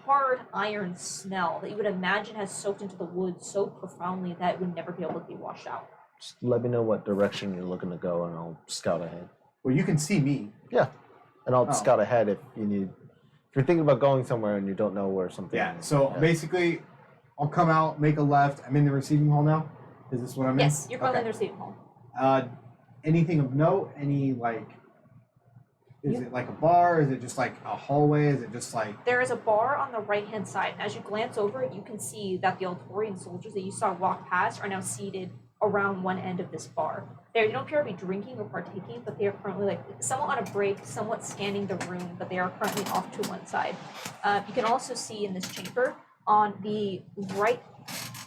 hard iron smell that you would imagine has soaked into the wood so profoundly that it would never be able to be washed out. Just let me know what direction you're looking to go, and I'll scout ahead. Well, you can see me. Yeah, and I'll Oh. scout ahead if you need. If you're thinking about going somewhere and you don't know where something. Yeah, is. so basically, I'll come out, make a left. I'm in the receiving hall now. Is this what I'm in? Yes, you're currently Okay. in the receiving hall. Anything of note? Any, like... Is it like a bar? Is it just like a hallway? Is it just like... There is a bar on the right-hand side, and as you glance over it, you can see that the Altorian soldiers that you saw walk past are now seated around one end of this bar. They don't appear to be drinking or partaking, but they are currently like somewhat on a break, somewhat scanning the room, but they are currently off to one side. You can also see in this chamber on the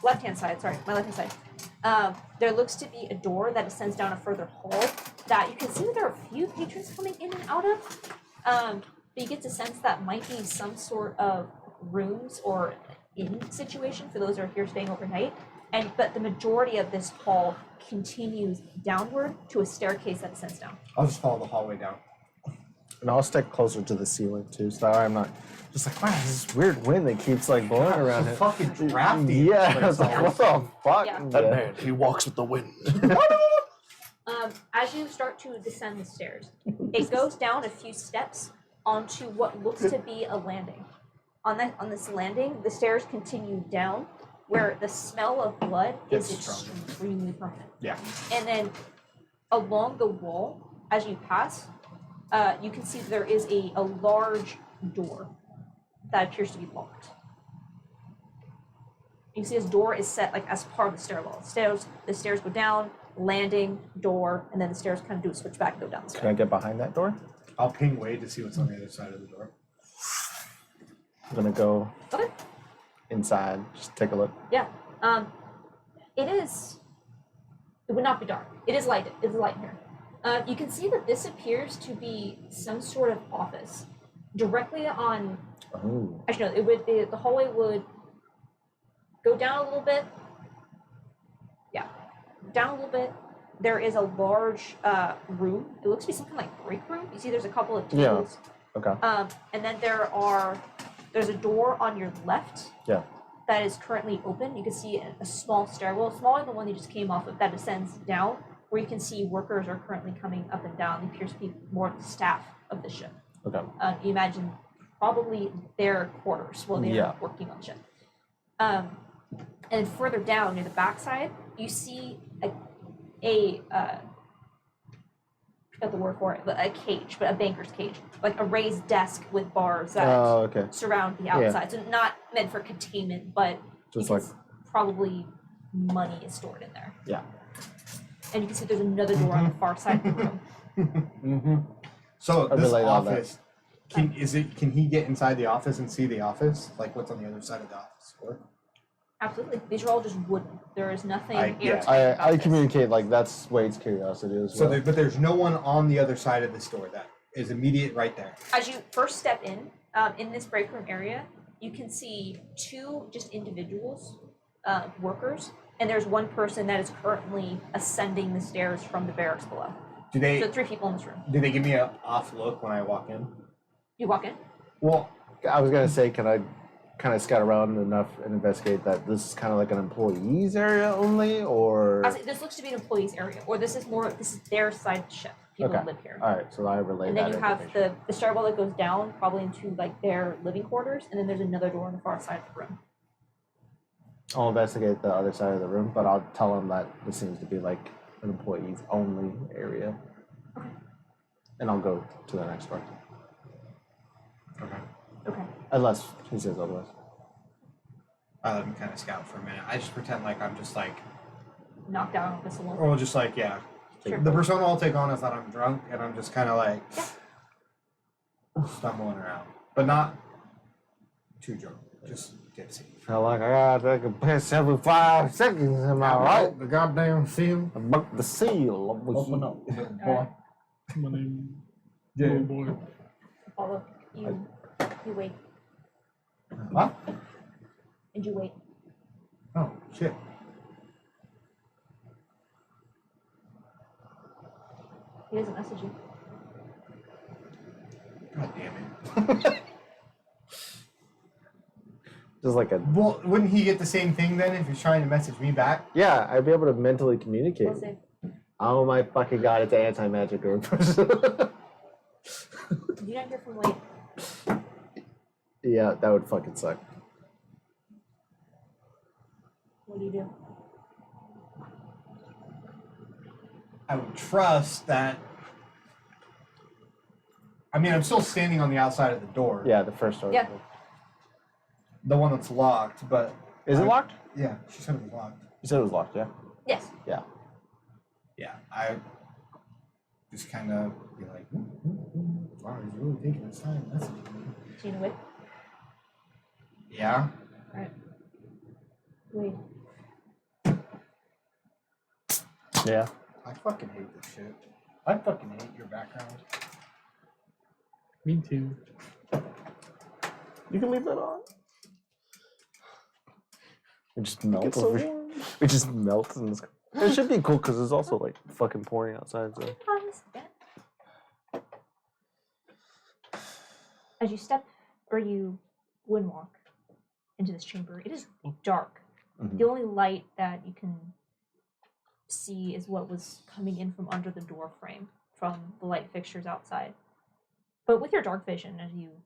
left-hand side, my left-hand side, there looks to be a door that ascends down a further hall that you can see that there are a few patrons coming in and out of. But you get the sense that might be some sort of rooms or inn situation for those who are here staying overnight. But the majority of this hall continues downward to a staircase that ascends down. I'll just follow the hallway down. And I'll stick closer to the ceiling too, so that I'm not just like, wow, this weird wind that keeps like blowing around so it. fucking drafty. Yeah, Like, I was like, what the fuck? Yeah. That man, he walks with the wind. As you start to descend the stairs, it goes down a few steps onto what looks to be a landing. On this landing, the stairs continue down, where the smell of blood is Gets stronger. extremely permanent. Yeah. And then along the wall, as you pass, you can see there is a large door that appears to be locked. You can see this door is set like as part of the stairwell. The stairs go down, landing, door, and then the stairs kind of do a switch back and go down the Can I stairs. get behind that door? I'll ping Wade to see what's on the other side of the door. I'm gonna go Okay. inside, just take a look. Yeah. It is. It would not be dark. It is light. It is light here. You can see that this appears to be some sort of office, directly on. Oh. Actually, no. It would. The hallway would go down a little bit. Yeah, down a little bit. There is a large room. It looks to be something like break room. You see, there's a couple of Yeah. tables. Okay. And then there's a door on your left. Yeah. That is currently open. You can see a small stairwell, smaller than the one you just came off of, that descends down, where you can see workers are currently coming up and down. They appears to be more of the staff of the ship. Okay. You imagine probably their quarters while they're Yeah. working on the ship. And further down near the backside, you see I forgot the word for it, but a cage, but a banker's cage, like a raised desk with bars that Oh, okay. surround the Yeah. outside. So not meant for containment, but Just because probably money is stored in there. Yeah. And you can see there's another door on the far side of the room. Mm-hmm. So I this relate all that. office, can he get inside the office and see the office? Like what's on the other side of the office? Or? Absolutely. These are all just wooden. There is nothing Yeah. airtight about I this. communicate like that's Wade's curiosity as So, well. but there's no one on the other side of this door that is immediate right there. As you first step in this break room area, you can see two just individuals, workers, and there's one person that is currently ascending the stairs from the barracks below. Do they So 3 people in this room. give me an off look when I walk in? You walk in. Well, I was gonna say, can I kind of scout around enough and investigate that this is kind of like an employees area only, or? I was like, this looks to be an employees area, or this is their side of the ship. People Okay. live here. All right, so I relay And that. then you have information. the stairwell that goes down, probably into like their living quarters, and then there's another door on the far side of the room. I'll investigate the other side of the room, but I'll tell him that this seems to be like an employees only area. Okay. And I'll go to the next door. okay. Okay. Unless he says otherwise. I let him kind of scout for a minute. I just pretend like I'm just like, Knocked out on this alone. or just like, yeah. Sure. The persona I'll take on is that I'm drunk and I'm just kind of like stumbling around, but not too drunk, just tipsy. Feel like I gotta take a piss every 5 seconds, am I right? The goddamn seal. I broke the seal. Open up, little boy. My name, Yeah. little boy. Follow you. You wait. What? And you wait. Oh shit. He doesn't message you. God damn it. Just like a Well, wouldn't he get the same thing then if he's trying to message me back? yeah, I'd be able to mentally communicate. We'll say, Oh my fucking god, it's anti-magic or in person. do you not hear from Wade? Yeah, that would fucking suck. What do you do? I would trust that. I mean, I'm still standing on the outside of the door. Yeah, the first door. Yeah. The one that's locked, but. Is it locked? Yeah, she said it was locked. You said it was locked, yeah? Yes. Yeah. Yeah, I just kind of be like, wow, he's really taking his time messaging me. Do you know Wade? Yeah. Alright. Wade. Yeah. I fucking hate this shit. I fucking hate your background. Me too. You can leave that on. It just melts. It's so over. warm. It just melts in this. It should be cool because it's also like fucking pouring outside. So. As you step or you windwalk into this chamber, it is dark. Mhm. The only light that you can see is what was coming in from under the door frame from the light fixtures outside. But with your dark vision, as you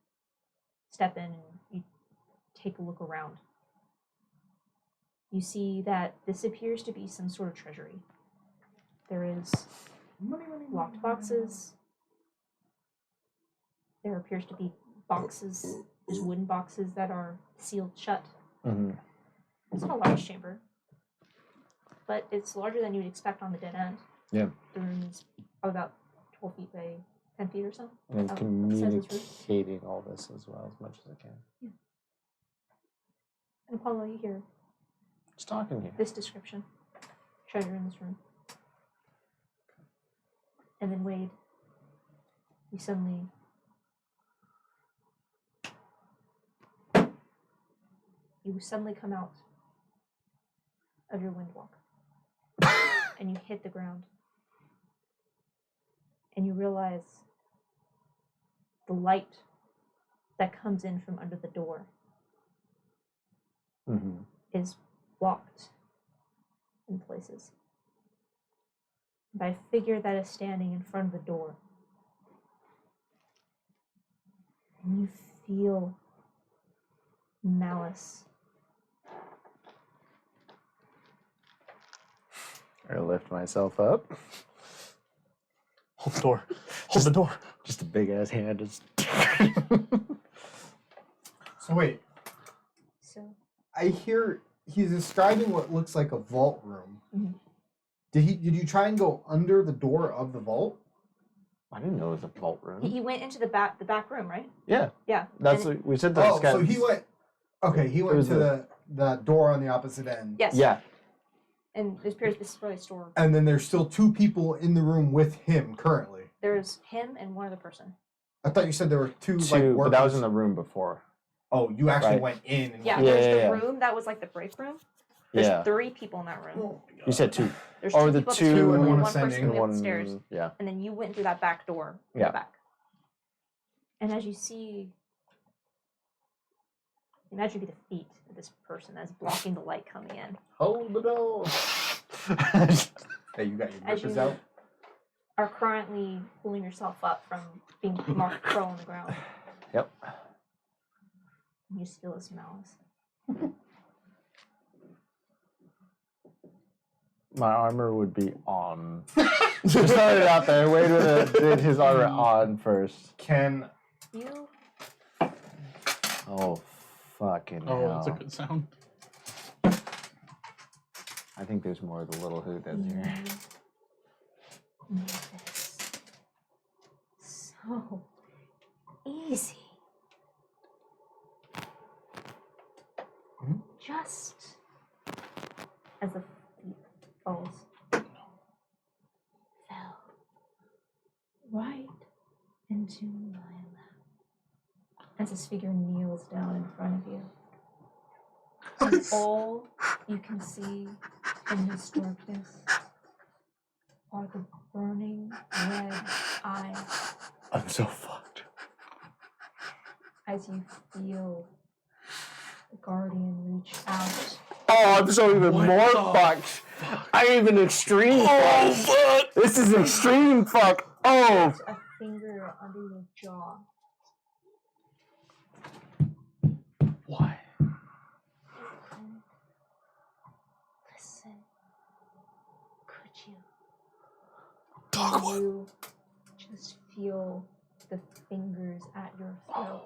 step in and you take a look around, you see that this appears to be some sort of treasury. There is locked boxes. There appears to be boxes, there's wooden boxes that are sealed shut. Mm-hmm. It's not a large chamber, but it's larger than you would expect on the dead end. Yeah. The room is about 12 feet by 10 feet or so. And Oh, communicating all this as well as much as I can. And Apollo, you hear Who's talking here? this description. Treasure in this room. And then Wade, you suddenly come out of your windwalk. And you hit the ground. And you realize the light that comes in from under the door Mm-hmm. is blocked in places by a figure that is standing in front of the door. And you feel malice. I lift myself up. Hold the door. Hold the door. Just a big ass hand. Just So wait, So I hear he's describing what looks like a vault room. Mhm. Did you try and go under the door of the vault? I didn't know it was a vault room. he went into the back room, right? Yeah, Yeah. that's and what we said. Those Oh, so he guys- went. Okay, he went was to the door on the opposite end. yes. Yeah, And this appears this is probably a store. And then there's still two people in the room with him currently. There's him and one other person. I thought you said there were two like two, but that was workers. in the room before. Oh, you actually Right. went in. And Yeah, Yeah, there's yeah, the yeah. room that was like the break room. There's Yeah, 3 people in that room. you said two. There's Or 2 the people two upstairs and and one one person ascending, coming up One, the stairs. yeah. And then you went through that back door in Yeah. the back. And as you see, imagine the feet of this person that's blocking the light coming in. Hold the door. Hey, you got your As grippers you out. are currently pulling yourself up from being marked crow on the ground. Yep. You just feel this malice. My armor would be on. Just throwing it out there. Wade would have did his armor on first. Can You Oh, fucking Oh, hell. that's a good sound. I think there's more of the little hoot in here. made this so easy. Mhm. Just as the feet falls, fell right into my lap. As this figure kneels down in front of you. And all you can see in his darkness are the burning red eyes I'm so fucked. as you feel the guardian reach out. Oh, I'm so even What more the fucked. I'm even extreme fuck. This is extreme fuck. Oh, A finger under your jaw. Why? Open. Listen. Could you? Dogwood. You just feel the fingers at your throat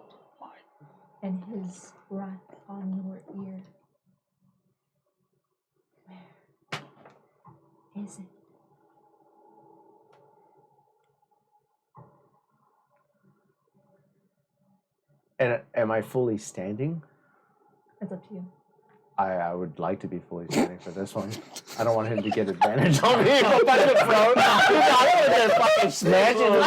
and his breath on your ear. Where is it? and am I fully standing? It's up to you. I would like to be fully standing for this one. I don't want him to get advantage on me. Go back to the throne. I don't want to fucking smash into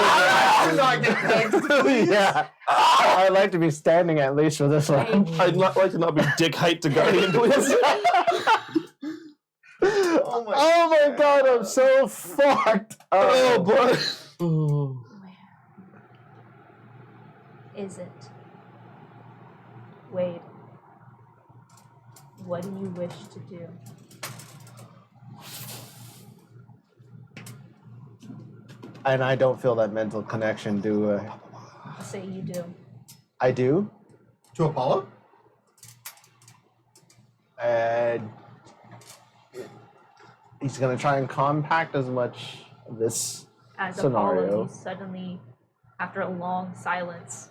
Yeah. I'd like to be standing at least for this one. I'd not like to not be dick height to Guardian, please. Oh my god, I'm so fucked. Oh, boy. Where is it? Wade, what do you wish to do? And I don't feel that mental connection, do I? Say you do. I do. to Apollo? And he's gonna try and compact as much of this As scenario. Apollo, you suddenly, after a long silence,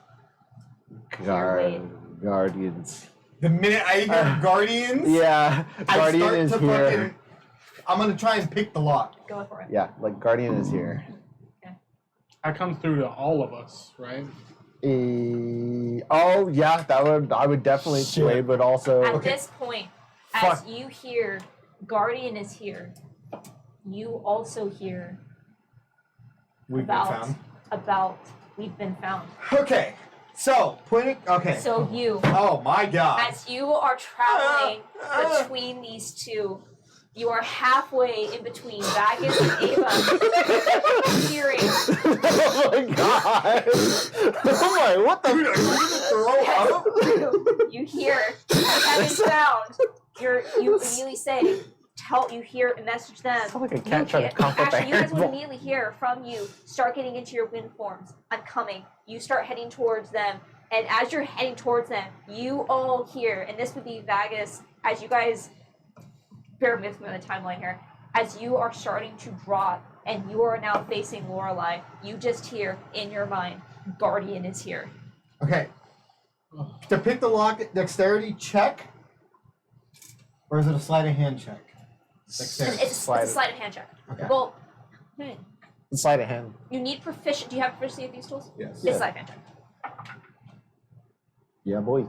Guardians. The minute I hear Guardians, Yeah, I Guardian start is to here. fucking. I'm gonna try and pick the lock. go for it. Yeah, like Guardian is here. Okay. That comes through to all of us, right? Oh yeah, I would definitely sway, but also At this point, as Fuck. you hear Guardian is here, you also hear We've been found. about we've been found. Okay. So okay. So you, Oh my god. as you are traveling between these two, you are halfway in between Vagus and Ava, hearing oh my god! Oh my, what the? you hear you haven't found. You immediately say, you hear and message them. Sounds like a You cat trying to hear- comfort the Actually, you guys will animal. immediately hear from you. Start getting into your wind forms. I'm coming. You start heading towards them, and as you're heading towards them, you all hear, and this would be Vagus, as you guys bear with me on the timeline here. As you are starting to drop, and you are now facing Lorelei, you just hear in your mind, Guardian is here. Okay. To pick the lock, dexterity check, or is it a sleight of hand check? Dexterity. It's a sleight of hand check. Okay. Well, Sleight of hand. you need proficient. Do you have proficiency with these tools? Yes. It's sleight of hand check. Yeah, boy.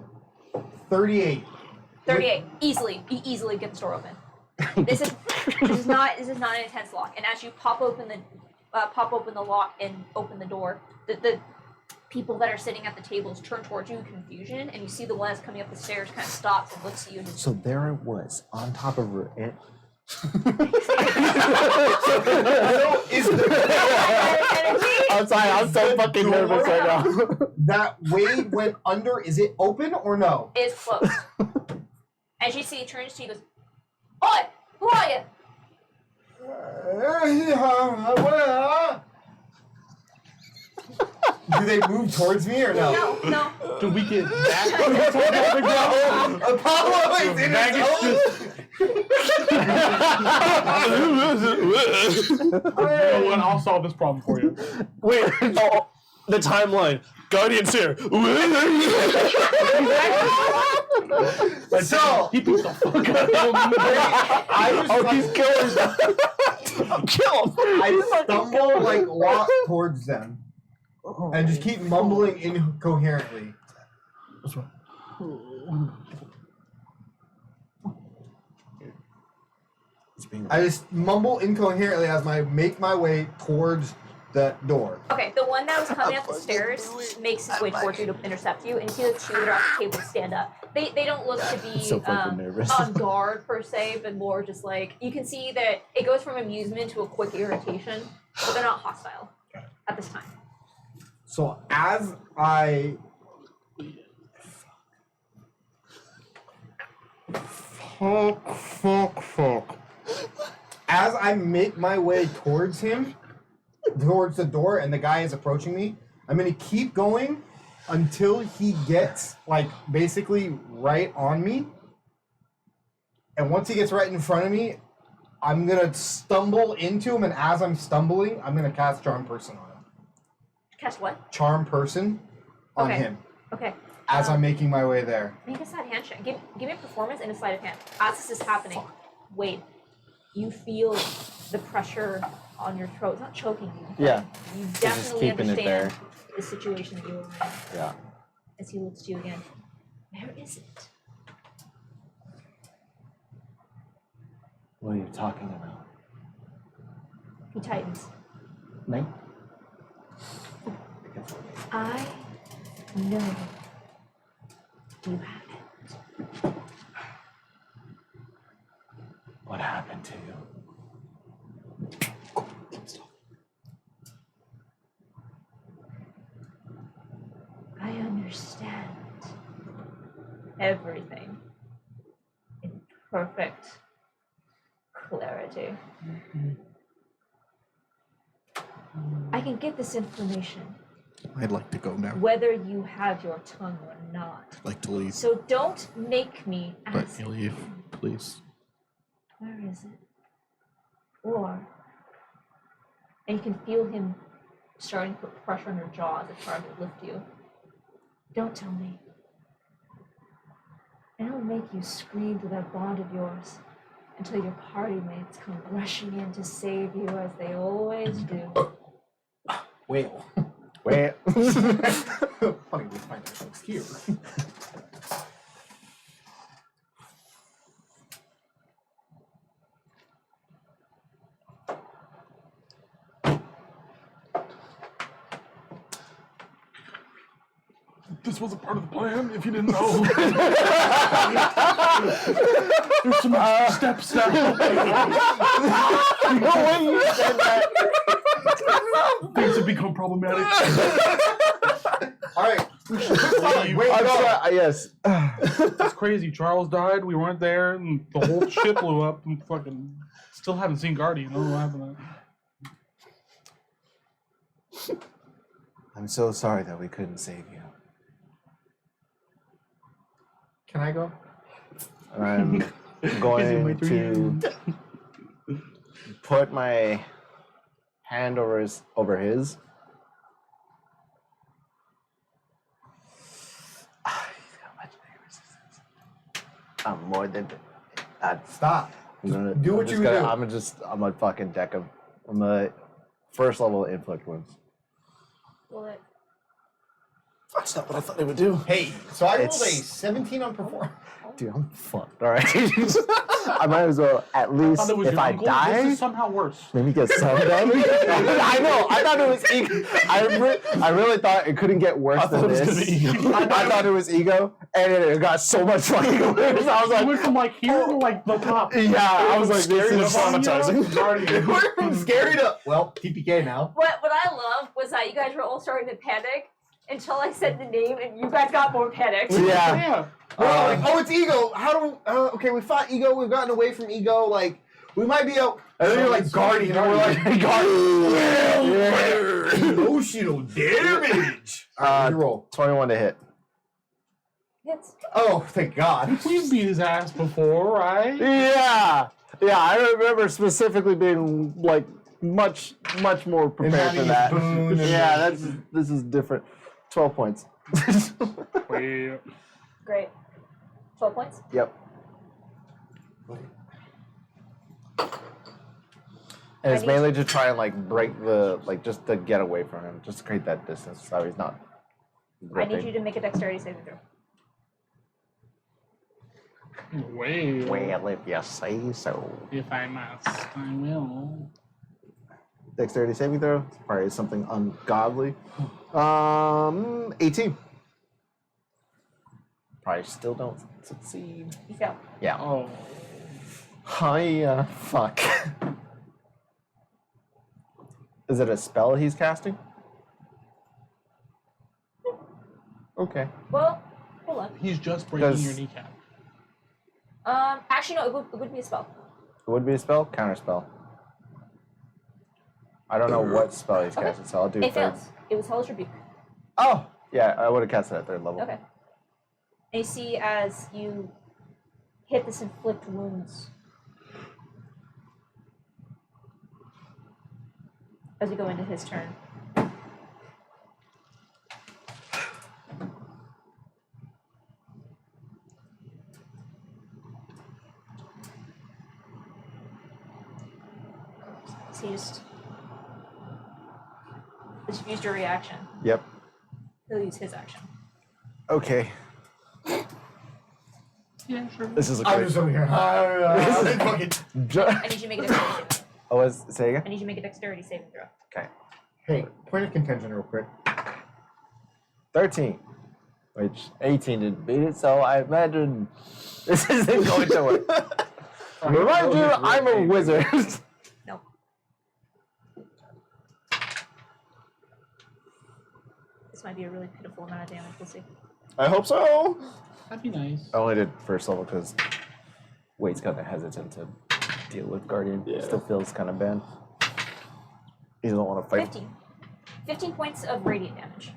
38. 38. Easily. You easily get the door open. This is not an intense lock. And as you pop open the lock and open the door, the people that are sitting at the tables turn towards you in confusion, and you see the one that's coming up the stairs kind of stops and looks at you and just So there it was, on top of her. I'm sorry, I'm so fucking nervous right now. That Wade went under, is it open or no? is closed. As you see, he turns to you and goes, "Oi, who are you?" Do they move towards me or no? No. Do we get back? Apollo is in his own. No one, I'll solve this problem for you. Wait, oh, the timeline. Guardian's here. So He beats the fuck out of I was he's killing them. Kill him. I stumble like walk towards them and just keep mumbling incoherently. I just mumble incoherently as I make my way towards that door. Okay, the one that was coming up the stairs makes his way towards you to intercept you, and you see the two that are at the table stand up. They don't look to be so fucking nervous. on guard per se, but more just like you can see that it goes from amusement to a quick irritation, but they're not hostile at this time. So as I fuck. As I make my way towards him, towards the door, and the guy is approaching me, I'm gonna keep going until he gets like basically right on me. And once he gets right in front of me, I'm gonna stumble into him, and as I'm stumbling, I'm gonna cast Charm Person on him. Catch what? Charm Person on Okay. him Okay. as I'm making my way there. Make a sleight of hand check. Give me a performance and a sleight of hand. As this is happening, wait. You feel the pressure on your throat. It's not choking you. Yeah. You just definitely keeping it understand there. the situation that you were in. Yeah. As he looks to you again. Where is it? What are you talking about? He tightens. Me? I know you have it. What happened to you? I understand everything in perfect clarity. I can get this information I'd like to go now. whether you have your tongue or not. I'd like to leave. So don't make me Let ask. me leave, please. Where is it? Or, and you can feel him starting to put pressure on your jaw as it's trying to lift you. Don't tell me. And I'll make you scream to that bond of yours until your party mates come rushing in to save you as they always do. Whale. Wait. Funny we find ourselves here. This wasn't part of the plan, if you didn't know. There's some extra steps now. When you said that, Things have become problematic. All right. Leave. I'm sorry, yes. It's crazy. Charles died. We weren't there, and the whole ship blew up. And fucking still haven't seen Guardian. I don't know what happened. To that. I'm so sorry that we couldn't save you. Can I go? I'm going to put my hand over his. I'm more than Stop. I'm gonna do what you do. I'm a fucking deck of. I'm a first level inflict wounds. Will it? That's not what I thought it would do. Hey, so I rolled a It's- 17 on performance. Dude, I'm fucked. All right. I might as well at I least thought it was if your I uncle. die. This is somehow worse. Maybe get some damage. I know. I thought it was ego. I really thought it couldn't get worse than thought it was this. gonna be ego. I thought it was ego, and it got so much fucking worse. I was I like, went from like here to like the top. yeah. I was like, this Scary is to traumatizing. Guardian. We're from scary to well, TPK now. What I loved was that you guys were all starting to panic until I said the name, and you guys got more panicked. Yeah. Yeah. We're all like, oh, it's ego. How do? Okay, we fought ego. We've gotten away from ego. Like, we might be out. And then you're like guardian, and we're like guardian. Emotional damage. You roll. 21 to hit. Hits. Oh, thank God. We've beat his ass before, right? Yeah. Yeah. I remember specifically being like much more prepared for having that. his boon and Yeah. This is different. 12 points. Wait. Great. 12 points. Yep. And it's I need mainly to try and like break the just to get away from him, just to create that distance so he's not. I need you to make a dexterity saving throw. Wait. Well, if you say so. If I must, I will. Dexterity saving throw. It's probably something ungodly. 18. Probably still don't succeed. You fail. Yeah. Oh. Hi. Fuck. Is it a spell he's casting? Okay. Well, hold on. He's just breaking Does- your kneecap. Actually, no, it would be a spell. It would be a spell? Counter spell. I don't know what spell he's Okay. casting, so I'll do It third. fails. It was Hellish Rebuke. Oh! Yeah, I would have cast it at third level. Okay. And you see as you hit this inflict wounds. As we go into his turn. So you just used your reaction. Yep. He'll use his action. Okay. Yeah, sure. This is a I'm great. just over here. Fucking. I need you to make a dexterity saving. Oh, say again? I need you to make a dexterity saving throw. Okay. Hey, point of contention, real quick. 13. Which 18 didn't beat it, so I imagine this isn't going to work. Remind you, I'm a wizard. No. This might be a really pitiful amount of damage. We'll see. I hope so. That'd be nice. I only did first level because Wade's kind of hesitant to deal with Guardian. Yeah. Still feels kind of bad. He doesn't want to fight. 15. 15 points of radiant damage.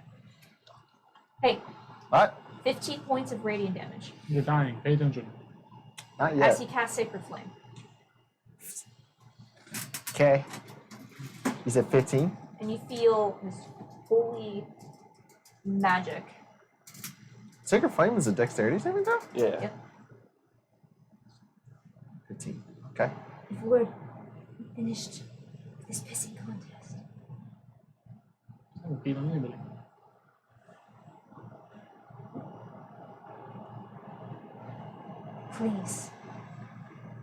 Hey, What? 15 points of radiant damage. You're dying. Pay attention. Not As yet. he casts Sacred Flame. Okay. You said 15? And you feel this holy magic. Sacred Flame is a dexterity saving throw? Yeah. Yep. 15. Okay. If we're finished this pissing contest, feed on anybody. Please,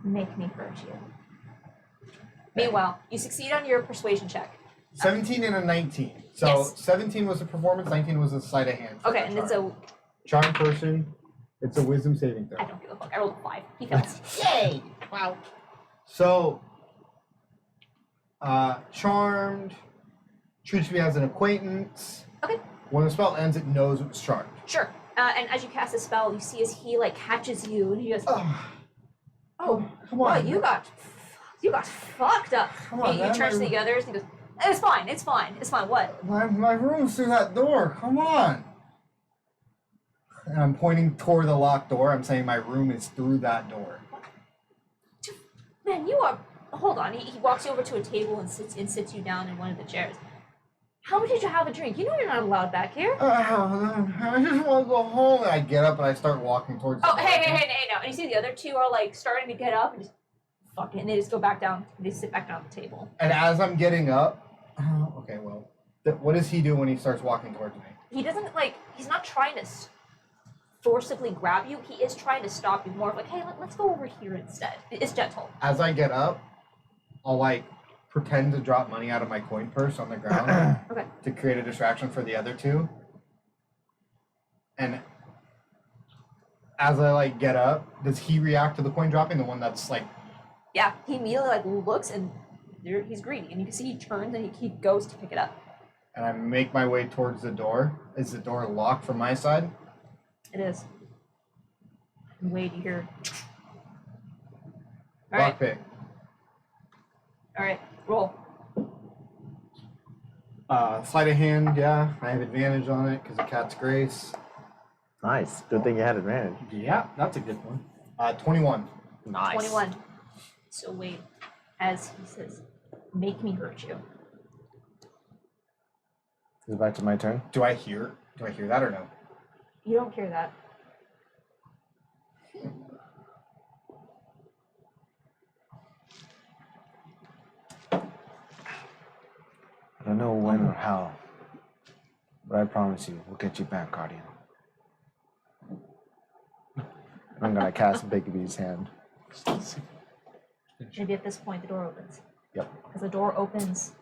make me hurt you. Meanwhile, you succeed on your persuasion check. 17 and a 19. So Yes. 17 was a performance, 19 was a sleight of hand. for Okay, the and it's charm. a. Charm person. It's a wisdom saving throw. I don't give a fuck. I rolled a 5. He fails. Yay! Wow. So, charmed treats me as an acquaintance. Okay. When the spell ends, it knows it was charmed. Sure. And as you cast a spell, you see as he like catches you, and he goes, Oh, "Oh, come well, on. you got fucked up." Come on, he man, turns to the others and he goes, "It's fine. It's fine. It's fine. What?" My room's through that door. Come on. And I'm pointing toward the locked door. I'm saying my room is through that door. Man, you are. Hold on. He walks you over to a table and sits you down in one of the chairs. How did you have a drink? You know you're not allowed back here. I just want to go home. And I get up and I start walking towards the Oh, door. hey, no. And you see the other two are like starting to get up and just fuck it. And they just go back down. They sit back down at the table. And as I'm getting up, okay, well, what does he do when he starts walking towards me? He doesn't like, he's not trying to forcibly grab you. He is trying to stop you more of like, hey, let's go over here instead. It's gentle. As I get up, I'll like pretend to drop money out of my coin purse on the ground Okay. to create a distraction for the other two. And as I like get up, does he react to the coin dropping? The one that's like, Yeah, he immediately like looks and he's greedy. And you can see he turns and he goes to pick it up. and I make my way towards the door. Is the door locked from my side? It is. And wait, you hear. Alright, Lockpick. alright, roll. Sleight of hand, yeah. I have advantage on it because of Cat's Grace. Nice. Good thing you had advantage. Yeah, that's a good one. 21. Nice. 21. So wait, as he says, make me hurt you. Is it back to my turn? Do I hear that or no? You don't hear that. I don't know when or how, but I promise you, we'll get you back, Guardian. I'm gonna cast Bigby's hand. Maybe at this point the door opens. Yep. As the door opens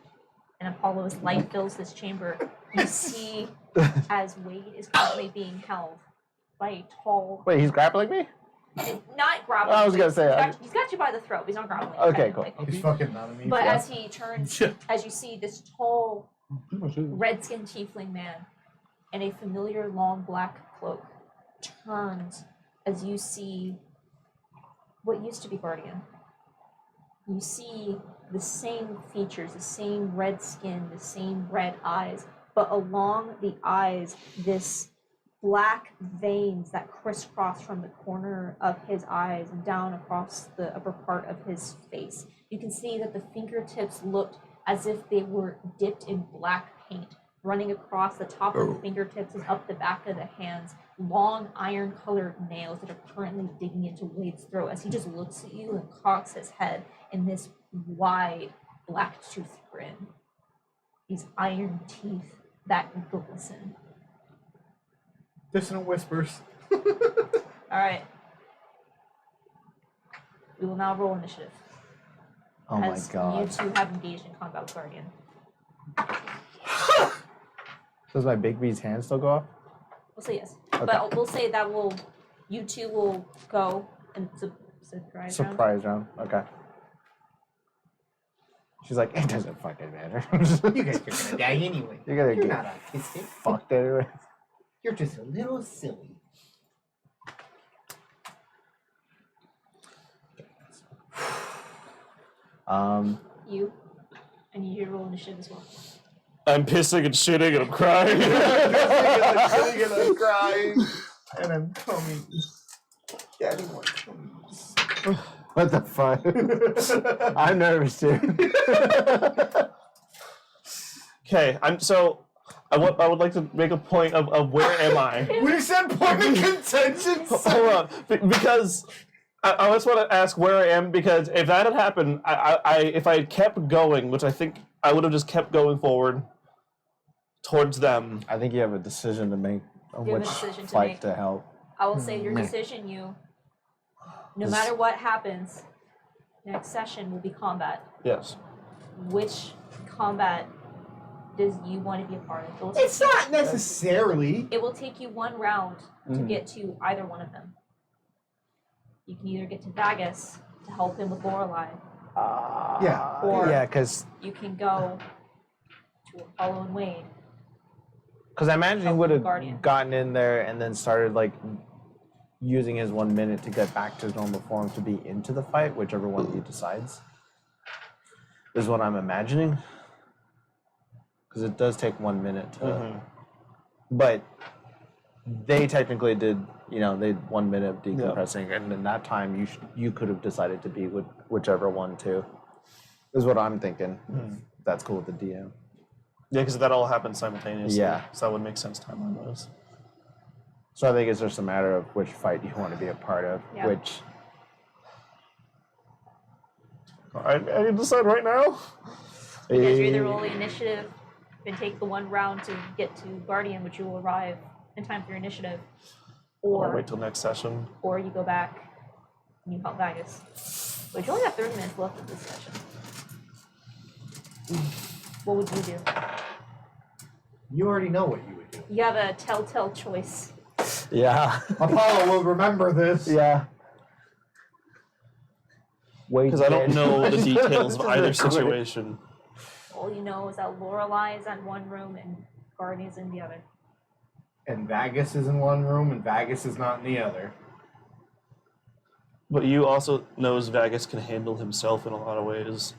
and Apollo's light fills this chamber, you see as Wade is currently being held by a tall, Wait, he's grappling me? not grappling. I was gonna say, He's got you by the throat. He's not grappling. Okay, technically. He's fucking none of me. But yeah. as he turns, as you see this tall, red-skinned tiefling man in a familiar long black cloak turns as you see what used to be Guardian. You see the same features, the same red skin, the same red eyes, but along the eyes, this black veins that crisscross from the corner of his eyes and down across the upper part of his face. You can see that the fingertips looked as if they were dipped in black paint, running across the top of the fingertips and up the back of the hands. Long iron-colored nails that are currently digging into Wade's throat as he just looks at you and cocks his head in this wide black-toothed grin. These iron teeth that glisten. Dissonant whispers. All right. We will now roll initiative. Oh my as god. you two have engaged in combat with Guardian. Does my Bigby's hand still go off? We'll say yes, Okay. but we'll say that you two will go and surprise round. Surprise round. Okay. She's like, it doesn't fucking matter. You guys are gonna die anyway. You're gonna You're get not autistic. fucked anyway. You're just a little silly. You. I need you to roll initiative as well. I'm pissing and shitting and I'm crying. I'm crying. And I'm coming. Daddy wants coming. What the fuck? I'm nervous too. Okay, I would like to make a point of where am I? We said point of contention. Hold on, because I just want to ask where I am, because if that had happened, if I had kept going, which I think I would have just kept going forward towards them. I think you have a decision to make on You have a which decision to fight make. to help. I will say your decision, no matter what happens, next session will be combat. Yes. Which combat does you want to be a part of? It's not necessarily. It will take you one round to Mhm. get to either one of them. You can either get to Vagus to help him with Lorelei, Yeah. Or- yeah, because you can go to Apollo and Wade. I imagine he Help would the have Guardian. gotten in there and then started like using his 1 minute to get back to his normal form to be into the fight, whichever one he decides. Is what I'm imagining. Because it does take 1 minute to. But they technically did, they had 1 minute of decompressing, and in that time you could have decided to be with whichever one too. Is what I'm thinking. That's cool with the DM. Yeah, because that all happened simultaneously. Yeah. So that would make sense timeline-wise. So I think it's just a matter of which fight you want to be a part of, Yeah. which. I can decide right now. Because you either roll the initiative and take the one round to get to Guardian, which you will arrive in time for your initiative, Or or wait till next session. you go back and you help Vagus. But you only have 30 minutes left of this session. What would you do? You already know what you would do. You have a telltale choice. Yeah. Apollo will remember this. Yeah. Wait. Because I don't know the details of either Quick. situation. All you know is that Lorelei is in one room and Guardian is in the other. And Vagus is in one room, and Vagus is not in the other. But you also knows Vagus can handle himself in a lot of ways.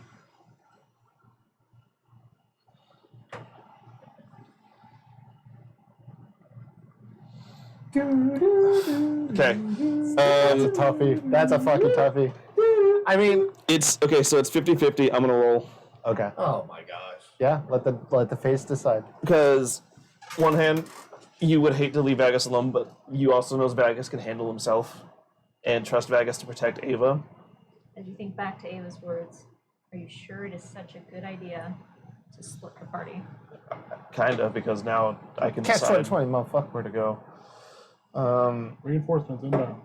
Okay. That's a toughie. That's a fucking toughie. I mean, It's okay, so it's 50-50. I'm gonna roll. okay. Oh my gosh. Yeah, let the face decide. Because one hand, you would hate to leave Vagus alone, but you also knows Vagus can handle himself and trust Vagus to protect Ava. As you think back to Ava's words, are you sure it is such a good idea to split the party? Kind of, because now I can Catch decide 20, motherfucker. where to go. Reinforcements inbound.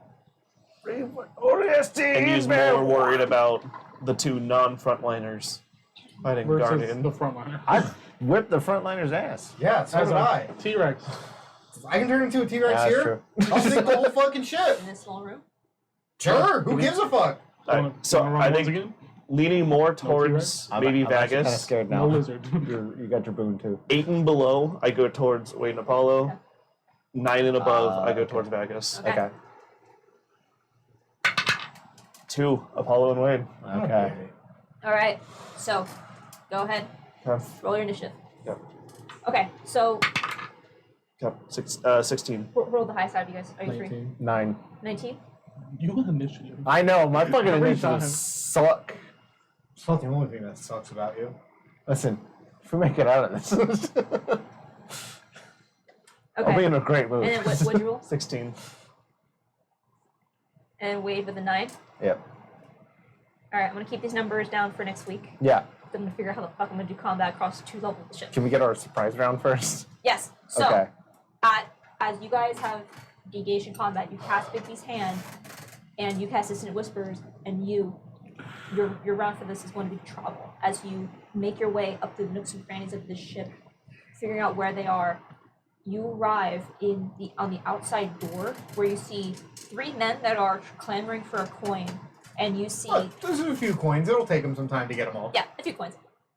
And he's more worried about the two non-frontliners fighting Versus Guardian. the front line. I whipped the frontliner's ass. Yeah, so As did a I. T-Rex. I can turn into a T-Rex Yeah, that's here. I'll sink the whole fucking ship. In this small room? Sure, who gives a fuck? Alright, so Wanna run I once think again? leaning more T-Rex? towards maybe I'm actually kind of Vagus. scared No now. lizard. You got your boon too. 8 and below, I go towards Wade and Apollo. Okay. 9 and above, I go okay. towards Vagus. Okay. Okay. 2, Apollo and Wade. Okay. All right, so go ahead, Okay. roll your initiative. Yep. Okay, so Okay. 16. roll the highest out of you guys. Are you free? 19. 9. 19? You got initiative. I know, my fucking Every initiatives time. suck. It's not the only thing that sucks about you. Listen, if we make it out of this, I'll be Okay. in a great mood. And then what'd you roll? 16. And Wade with a 9? Yep. All right, I'm going to keep these numbers down for next week. Yeah. I'm going to figure out how the fuck I'm going to do combat across 2 levels of the ship. Can we get our surprise round first? Yes, so Okay. as you guys have engaged in combat, you cast Bigby's hand, and you cast Dissonant Whispers, and your round for this is going to be travel. As you make your way up through the nooks and crannies of this ship, figuring out where they are, you arrive on the outside door where you see 3 men that are clamoring for a coin, and you see There's a few coins. It'll take them some time to get them all. yeah, a few coins.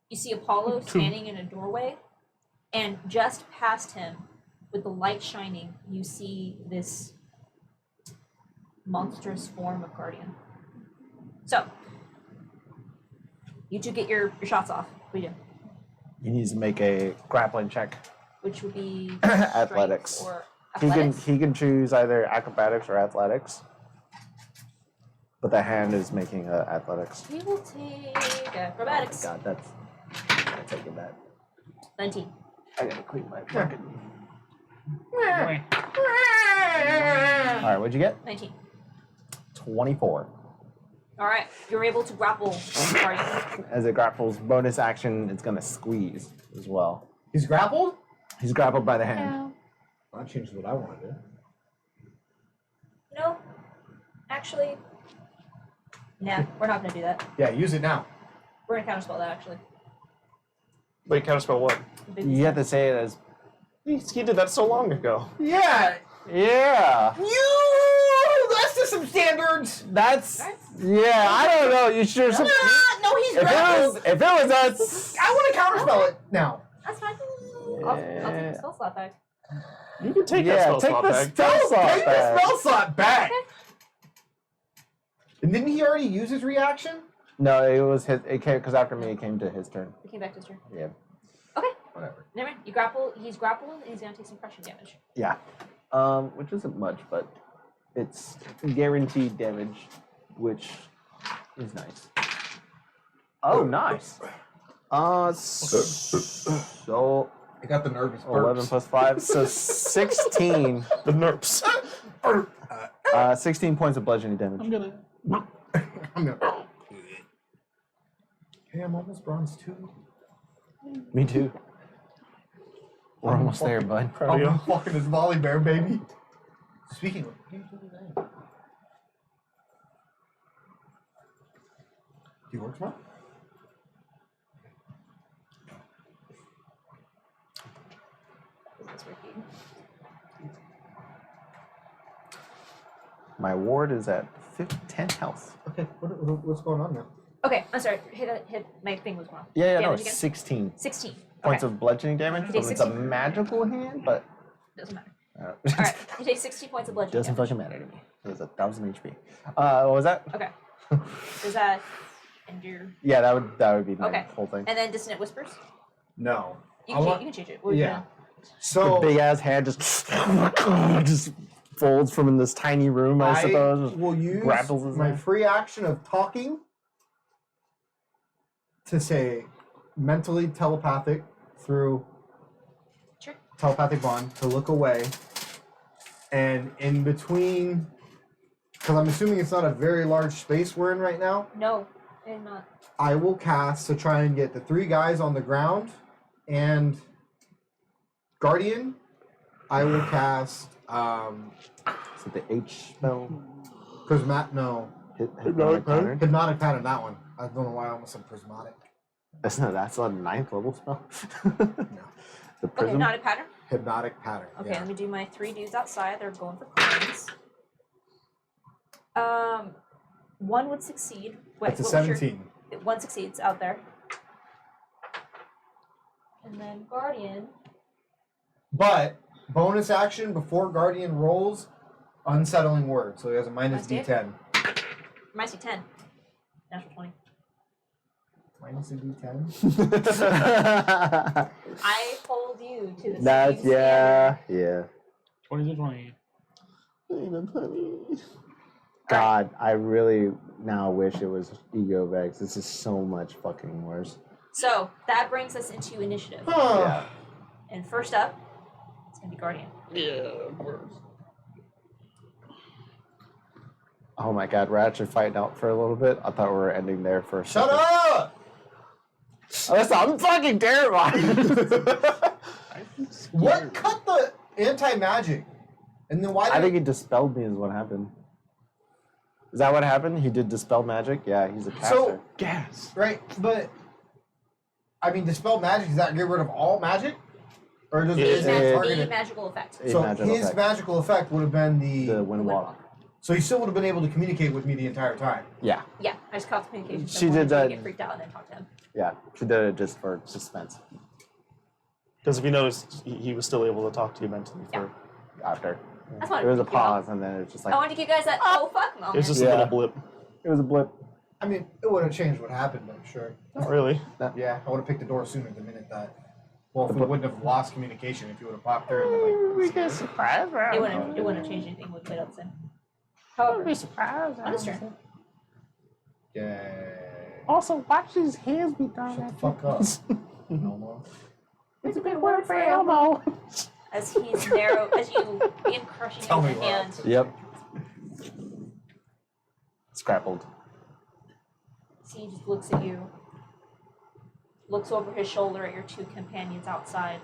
You see Apollo standing in a doorway, and just past him, with the light shining, you see this monstrous form of Guardian. So, you two get your shots off. What do you do? He needs to make a grappling check. Which would be Athletics. strength or He athletics. can choose either acrobatics or athletics. But the hand is making athletics. We will take Oh acrobatics. my god, that's taking that. 19. I gotta clean my fucking. Alright, what'd you get? 19. 24. All right, you're able to grapple Guardian. As it grapples, bonus action, it's gonna squeeze as well. He's grappled? He's grappled by the hand. No. Well, that changes what I want to do. No. Actually. Nah, we're not gonna do that. Yeah, use it now. We're gonna counterspell that actually. Wait, counterspell what? You have to say it as. He did that so long ago. Yeah, Yeah. that's just some standards. That's. Yeah, I don't know. You sure? No, he's If it was us. I want to counterspell it now. That's fine. I'll take the spell slot back. You can take that Yeah, spell take slot the back. spell slot Take the back. spell slot back. And didn't he already use his reaction? No, it was his. It came because after me, it came to his turn. It came back to his turn. Yeah. Okay. Whatever. Never mind. You grapple. He's grappled, and he's gonna take some crushing damage. Yeah. Which isn't much, but it's guaranteed damage, which is nice. Oh, nice. So I got the nervous 11 plus 5, so 16. The nerps. 16 points of bludgeoning damage. I'm gonna. I'm gonna. Hey, I'm almost bronze 2. Me too. We're almost there, bud. Proud of you. I'm fucking this volley bear, baby. Speaking of, what are you doing today? Do you work tomorrow? That's working. My ward is at 10 health. Okay, what's going on now? Okay, I'm sorry. Hit. My thing was wrong. Yeah, no, Damage it's again? 16 16. points Okay. of bludgeoning damage. Take It's a 16. magical hand, but Doesn't matter. uh, All right. You take 60 points of bludgeoning doesn't damage. fucking matter to me. It was 1,000 HP. What was that? Okay. Does that end your? Yeah, that would be my Okay. whole thing. And then dissonant whispers. No. You I can, want- you can change it. What are you Yeah. doing? So The big ass hand just folds from in this tiny room, I suppose. I will use grapples his my hand. free action of talking to say mentally telepathic through Sure. telepathic bond to look away, and in between, because I'm assuming it's not a very large space we're in right now, No, I'm not. I will cast to try and get the 3 guys on the ground and Guardian. I will cast Is it the H spell? no. Hypnotic pattern? Hypnotic pattern, that one. I don't know why I almost said prismatic. That's a 9th level spell. No. The Okay, prism. not a pattern. Hypnotic pattern. Okay, yeah. let me do my 3 dudes outside. They're going for coins. One would succeed. Wait, That's a what was your- 17. One succeeds out there. And then Guardian. But bonus action before Guardian rolls, unsettling word. So he has a minus Minus D10. Minus 10. Natural 20. Minus a D10? I hold you to the That's same yeah. 20 to 20. God, I really now wish it was Ego Vex. This is so much fucking worse. So that brings us into initiative. Huh. And first up, it's gonna be Guardian. Oh my God, we're actually fighting out for a little bit. I thought we were ending there for a Shut second. up! Listen, I'm fucking terrified. What cut the anti-magic? And then why I did think he dispelled me is what happened. Is that what happened? He did dispel magic? Yeah, he's a caster. So, gas. right, but I mean, dispel magic, does that get rid of all magic? Or does Yeah, it it's target The it? magical effect. A So magical his effect. magical effect would have been The the. wind walk. So he still would have been able to communicate with me the entire time. Yeah, Yeah, I just caught the communication. She I wanted did you to that- Get freaked out and then talk to him. yeah. She did it just for suspense Because if you noticed, he was still able to talk to you mentally for. after. That's what There was a freaked you out. pause and then it was just like, I wanted to give you guys that oh fuck moment. It was just Yeah. a little blip. it was a blip. I mean, it would have changed what happened, I'm sure. Not really. Yeah, I would have picked the door sooner the minute that. Well, if we wouldn't have lost communication, if you would have popped through and like. We get surprised, It wouldn't have changed anything. We played out the same. However, surprised. on his turn. Yay. Also, watch his hands be done. Shut the fuck up. No more. It's a big word for Elmo. As he's narrow, as you begin crushing Tell him me with what your else. hand, Yep. Scrappled. so he just looks at you, looks over his shoulder at your 2 companions outside,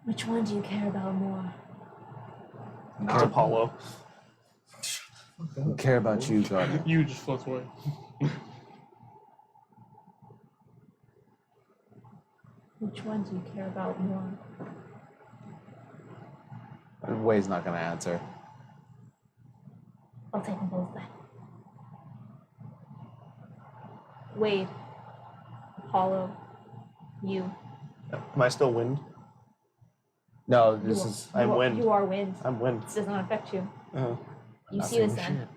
Which one do you care about more? It's Apollo. I don't care about you, Guardian. You just floats away. Which one do you care about more? Way's not gonna answer. I'll take them both then. Wade, Apollo, you. Am I still wind? No, this You is. are- I'm you are- wind. You are wind. I'm wind. This does not affect you. Uh, You not see this saying then.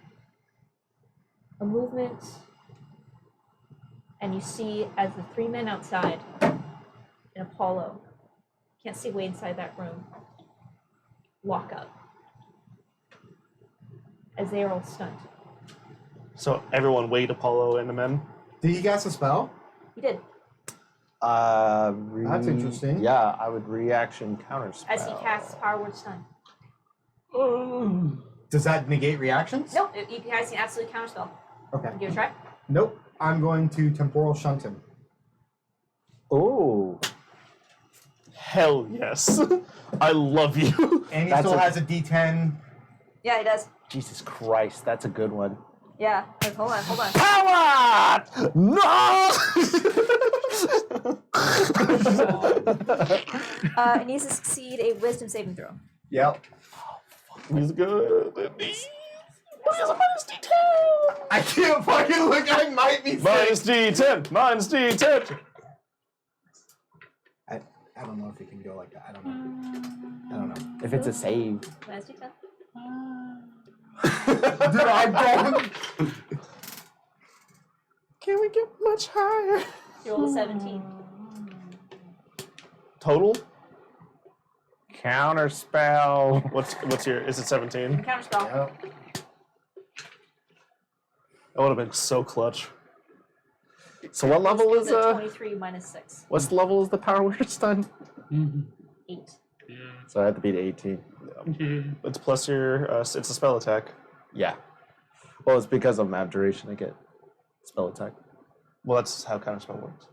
A movement, and you see as the three men outside, and Apollo, can't see Wade inside that room, walk up. As they are all stunned. so everyone wait Apollo and the men. Did you cast a spell? You did. That's interesting. Yeah, I would reaction counterspell. As he casts Power Word Stun. Does that negate reactions? Nope, you guys can absolutely counterspell. Okay. Give it a try. Nope. I'm going to temporal shunt him. Oh, Hell yes. I love you. And he That's still a- has a D10. Yeah, he does. Jesus Christ, that's a good one. Yeah. Wait, hold on. Power! No! It needs to succeed a Wisdom saving throw. Yep. He's good. What is a minus D10? I can't fucking look. I might be sick. Minus D10. Minus D10. I don't know if he can go like that. I don't know. If it's a save, Minus D10. Dude, I'm going. Can we get much higher? You roll a 17. Total? counterspell. What's your? Is it 17? Counterspell. Yep. That would have been so clutch. So what level It's is a 23 minus 6. What's the level is the power word stun? 8. Yeah. So I have to beat 18. It's plus your. It's a spell attack. Yeah. Well, it's because of abjuration I get spell attack. Well, that's how counterspell works.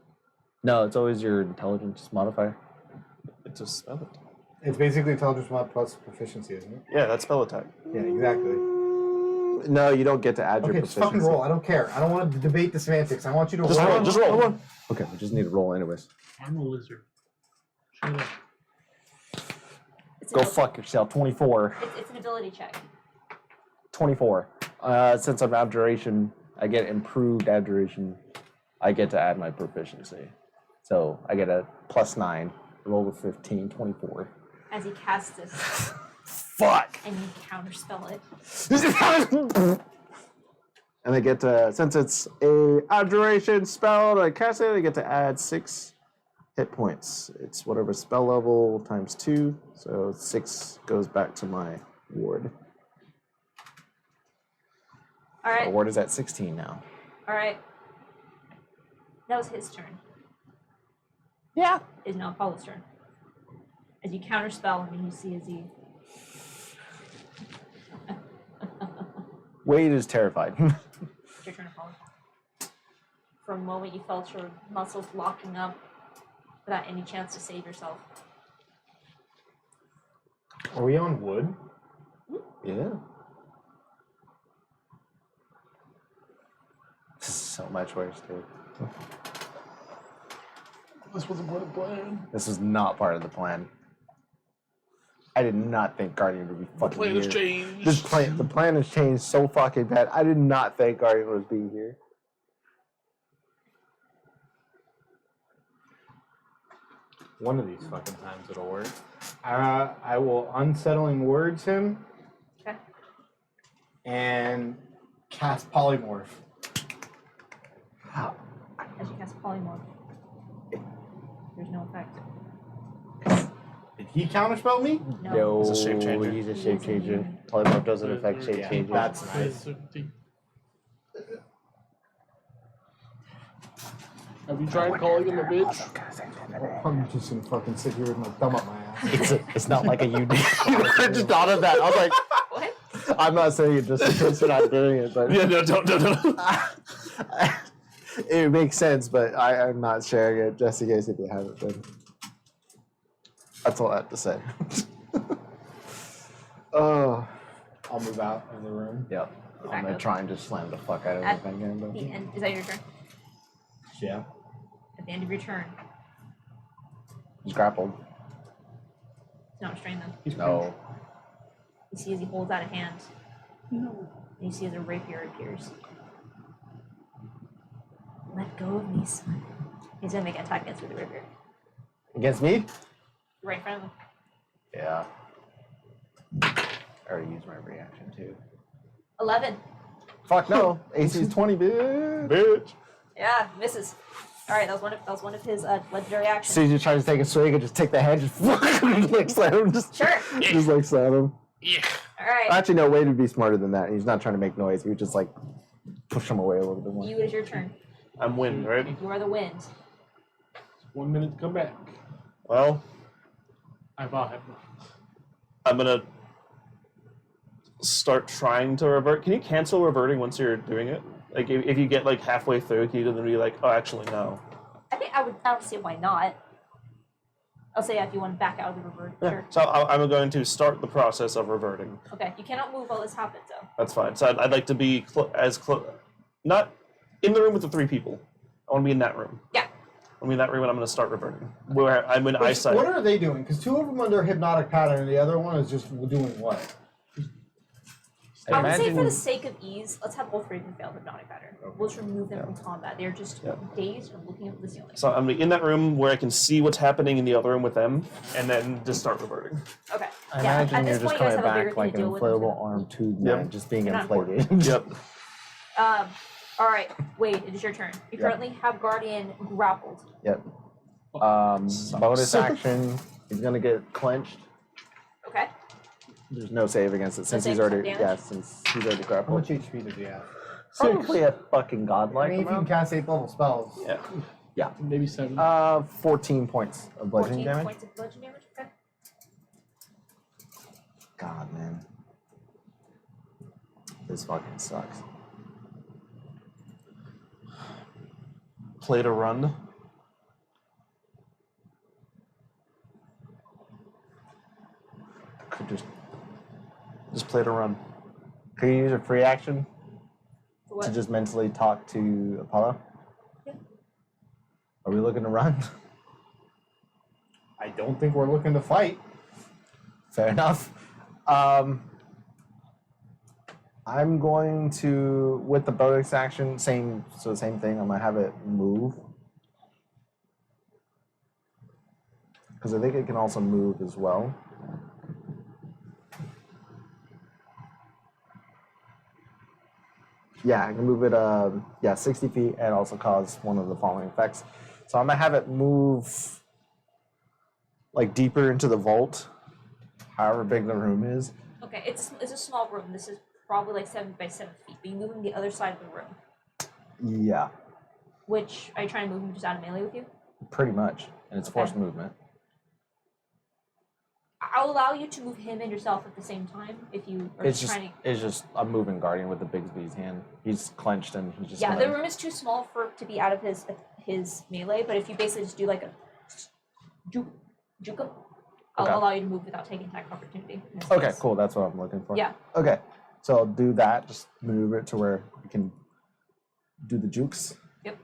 No, it's always your intelligence modifier. It's a spell attack. It's basically intelligence mod plus proficiency, isn't it? Yeah, that's spell attack. Yeah, exactly. No, you don't get to add Okay, your just proficiency. fucking roll. I don't care. I don't want to debate the semantics. I want you to Just roll. roll. Just roll. Okay, we just need to roll anyways. I'm a lizard. Shut up. It's Go an fuck yourself. 24. It's an ability check. 24. Since I'm abjuration, I get improved abjuration. I get to add my proficiency. So I get a +9. Roll a 15, 24. As he casts this, Fuck! and you counterspell it. And I get to, since it's a abjuration spell, and I cast it, I get to add 6 hit points. It's whatever spell level times 2, so 6 goes back to my ward. All right. My ward is at 16 now. All right. That was his turn. Yeah. Is now Apollo's turn. As you counterspell him, and you see as he. Wade is terrified. It's your turn, Apollo. For a moment, you felt your muscles locking up without any chance to save yourself. Are we on wood? Yeah. This is so much worse, dude. This wasn't part of the plan. This is not part of the plan. I did not think Guardian would be fucking Plan has here. changed. The plan has changed so fucking bad. I did not think Guardian would be here. One of these fucking times it'll work. I will unsettling words him Okay. and cast polymorph. As you cast polymorph, there's no effect. Did he counterspell me? No. He's a shape changer. He's a shape changer. Polymorph doesn't affect shape Yeah, changes. that's nice. Have you tried calling him a bitch? I'm just gonna fucking sit here with my thumb up my ass. It's not like a unique. I just thought of that. I was like, What? I'm not saying it just in case you're not doing it, but Yeah, no, don't. it makes sense. But I'm not sharing it just in case if you haven't been. That's all I have to say. Oh. I'll move out of the room. Yep. Back I'm gonna up. try and just slam the fuck out of At the thing again. The end. Is that your turn? Yeah. At the end of your turn. He's grappled. He's not restrained though. He's No. You see as he holds out a hand. No. And you see as a rapier appears. Let go of me, son. He's gonna make an attack against you with the rapier. Against me? Right in front of him. Yeah. I already used my reaction too. 11. Fuck no. AC's 20, bitch. Bitch. Yeah, misses. All right, that was one of his legendary actions. So he just tries to take a swing and just take the head, just like slam him, just like slam him. All right. Actually, no, Wade would be smarter than that. He's not trying to make noise. He would just like push him away a little bit more. You, it is your turn. I'm wind, right? You are the wind. 1 minute to come back. Well, I thought it. I'm gonna start trying to revert. Can you cancel reverting once you're doing it? Like if you get like halfway through, can you then be like, oh, actually no. I think I don't see why not. I'll say if you want to back out of the revert. Yeah. Sure. So I'm going to start the process of reverting. Okay. You cannot move while this happens, though. That's fine. So I'd like to be as close, not in the room with the 3 people. I want to be in that room. Yeah. I mean that room, and I'm going to start reverting. Where I'm in eyesight. What are they doing? Because 2 of them under hypnotic pattern, and the other one is just doing what? I would say for the Imagine- sake of ease, let's have all 3 of them fail hypnotic pattern. We'll just remove them from combat. They're just dazed and looking at the ceiling. So I'm in that room where I can see what's happening in the other room with them, and then just start reverting. Okay. I yeah, imagine at you're this just point, you guys coming have a bigger back like thing to an deal with. inflatable arm tube man, Yep. just being You're not inflated. Yep. All right. Wade, it is your turn. You Yep. currently have Guardian grappled. Yep. Bonus action. He's gonna get clenched. Okay. There's no save against it since save he's already damage? since he's already How grappled. much HP does he have? Probably a fucking I godlike mean, if you can amount. cast 8th level spells. Yeah. Maybe 7. 14 points of bludgeoning 14 damage. points of bludgeoning damage. Okay. God, man, this fucking sucks. Play to run. Could Just play to run. could you use a free action For what? to just mentally talk to Apollo? Yeah. Are we looking to run? I don't think we're looking to fight. Fair enough. I'm going to, with the bonus action, same thing. I'm gonna have it move, because I think it can also move as well. Yeah, I can move it. 60 feet, and also cause one of the following effects. So I'm gonna have it move like deeper into the vault, however big the room is. Okay, it's a small room. This is probably like 7 by 7 feet. But you move him the other side of the room. Yeah, Which are you trying to move him just out of melee with you? pretty much, and it's Okay. forced movement. I'll allow you to move him and yourself at the same time if you are It's just, trying to. it's just a moving guardian with the Bigsby's hand. He's clenched and he's just. Yeah, gonna, the room is too small to be out of his melee. But if you basically just do like a juke him, I'll Okay. allow you to move without taking attack opportunity. in this Okay, case. cool. That's what I'm looking for. Yeah. Okay, so I'll do that. Just maneuver it to where we can do the jukes. Yep.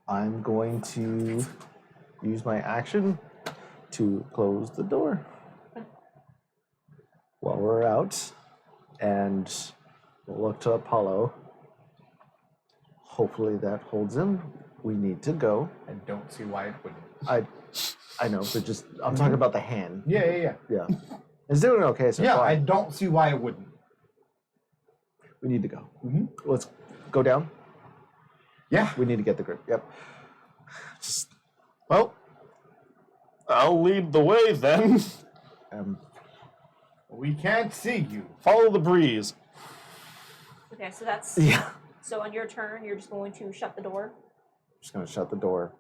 I'm going to use my action to close the door while we're out, and we'll look to Apollo. Hopefully that holds him. We need to go. I don't see why it wouldn't. I know, but just I'm talking about the hand. Yeah. Yeah, it's doing okay so Yeah, far. I don't see why it wouldn't. We need to go. Mhm. Let's go down. Yeah. We need to get the group. Yep. Just Well, I'll lead the way then. um, We can't see you. Follow the breeze. Okay, so that's yeah. so on your turn. You're just going to shut the door. Just gonna shut the door.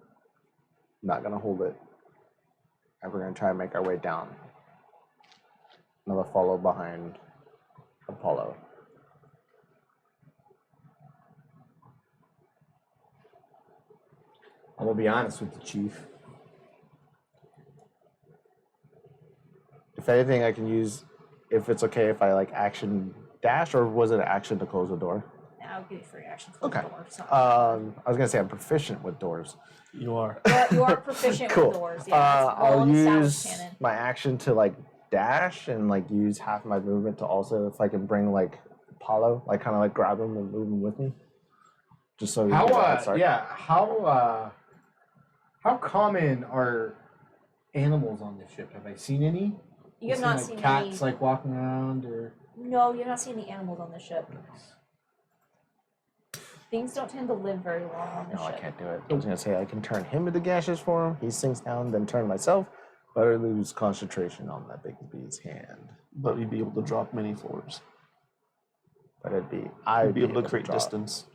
Not gonna hold it. And we're gonna try and make our way down. Another follow behind Apollo. will be honest with you, Chief. If anything, I can use, if it's okay if I like action dash, or was it action to close the door? Now I'll give you free action. Close Okay. the door, so. I was gonna say I'm proficient with doors. You are. You are proficient Cool. with doors. Yeah, roll I'll on the salvage use cannon. my action to like dash and like use half my movement to also, if I can bring like Apollo, like kind of like grab him and move him with me, just so we can get a head start. How common are animals on this ship? Have I seen any? You have not seen cats any. like walking around or. No, you've not seen the animals on the ship. Things don't tend to live very long on the No, I ship. can't do it. I was gonna say I can turn him into gaseous form. He sinks down, then turn myself, but I lose concentration on that big bee's hand. But you'd be able to drop many floors. But I'd You'd be able to create drop. distance.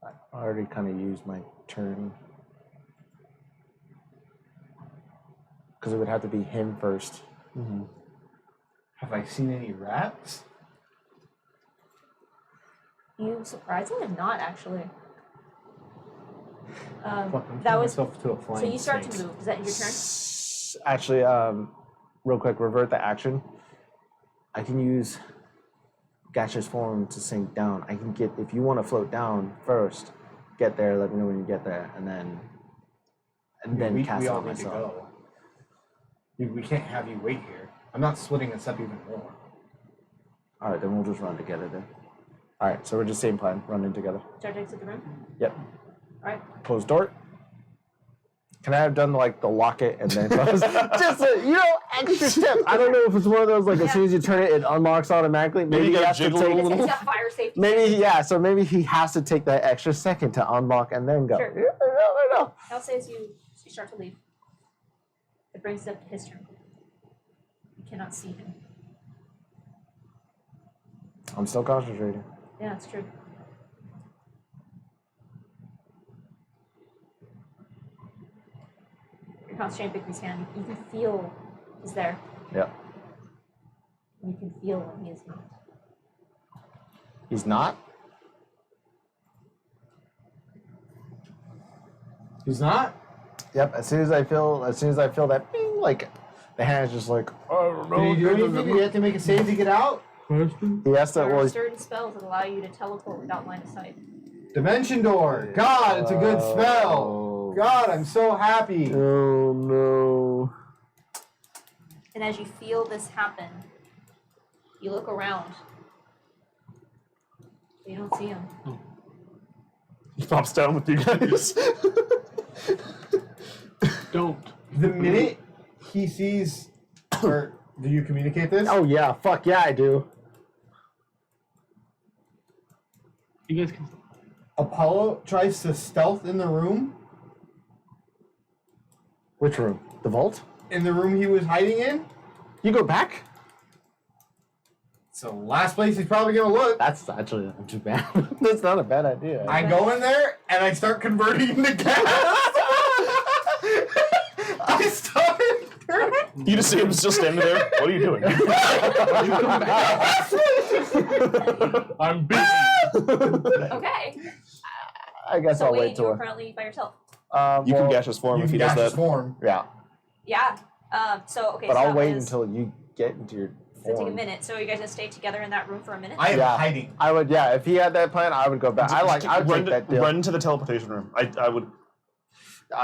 I already kind of used my turn. Because it would have to be him first. Mm-hmm. Have I seen any rats? You surprisingly have not actually. Fuck, I'm That turning was myself to a so. flying You start snake. to move. Is that your turn? Actually, real quick, revert the action. I can use gaseous form to sink down. I can get, if you want to float down first, get there, let me know when you get there, and then we cast it all on need to myself. go. We can't have you wait here. I'm not splitting us up even more. All right, then we'll just run together then. All right, so we're just same plan, running together. Start to exit the room. Yep. All right. Close door. Can I have done like the lock it and then close? Just extra step. I don't know if it's one of those like as soon as you turn it, it unlocks automatically. Maybe you he gotta has to jiggle a take. little. It's a fire safety. Maybe so maybe he has to take that extra second to unlock and then go. Sure. Yeah, I know. I'll say as you start to leave. It brings it up to his turn. You cannot see him. I'm still concentrating. Yeah, it's true. You're concentrating Bigby's hand. You can feel he's there. Yep. And you can feel when he is not. He's not. He's not? Yep. As soon as I feel that bing, like the hand's just like I don't know. Did you do anything? Did you have to make a save to get out? Question? He has to. There Well, are certain spells that allow you to teleport without line of sight. Dimension door. God, it's a good spell. God, I'm so happy. Oh no. And as you feel this happen, you look around. You don't see him. He pops down with you guys. Don't. The minute he sees, or do you communicate this? Oh yeah. Fuck yeah, I do. You guys can. Apollo tries to stealth in the room. Which room? The vault? In the room he was hiding in. You go back? So last place he's probably gonna look. That's actually not too bad. That's not a bad idea. I go in there and I start converting into gas. I started turning. You just see him still standing there. What are you doing? I'm busy. Okay. I guess So I'll wait, wait you till are we're. currently by yourself. You can Well, gaseous form You if can he does gaseous that. form. Yeah, Yeah. So okay. but so I'll that wait was- until you get into your It's gonna take a form. minute. So you guys gonna stay together in that room for a minute? I am Yeah. hiding. I would, yeah. If he had that plan, I would go back. I'd run take to, that deal. run to the teleportation room. I would.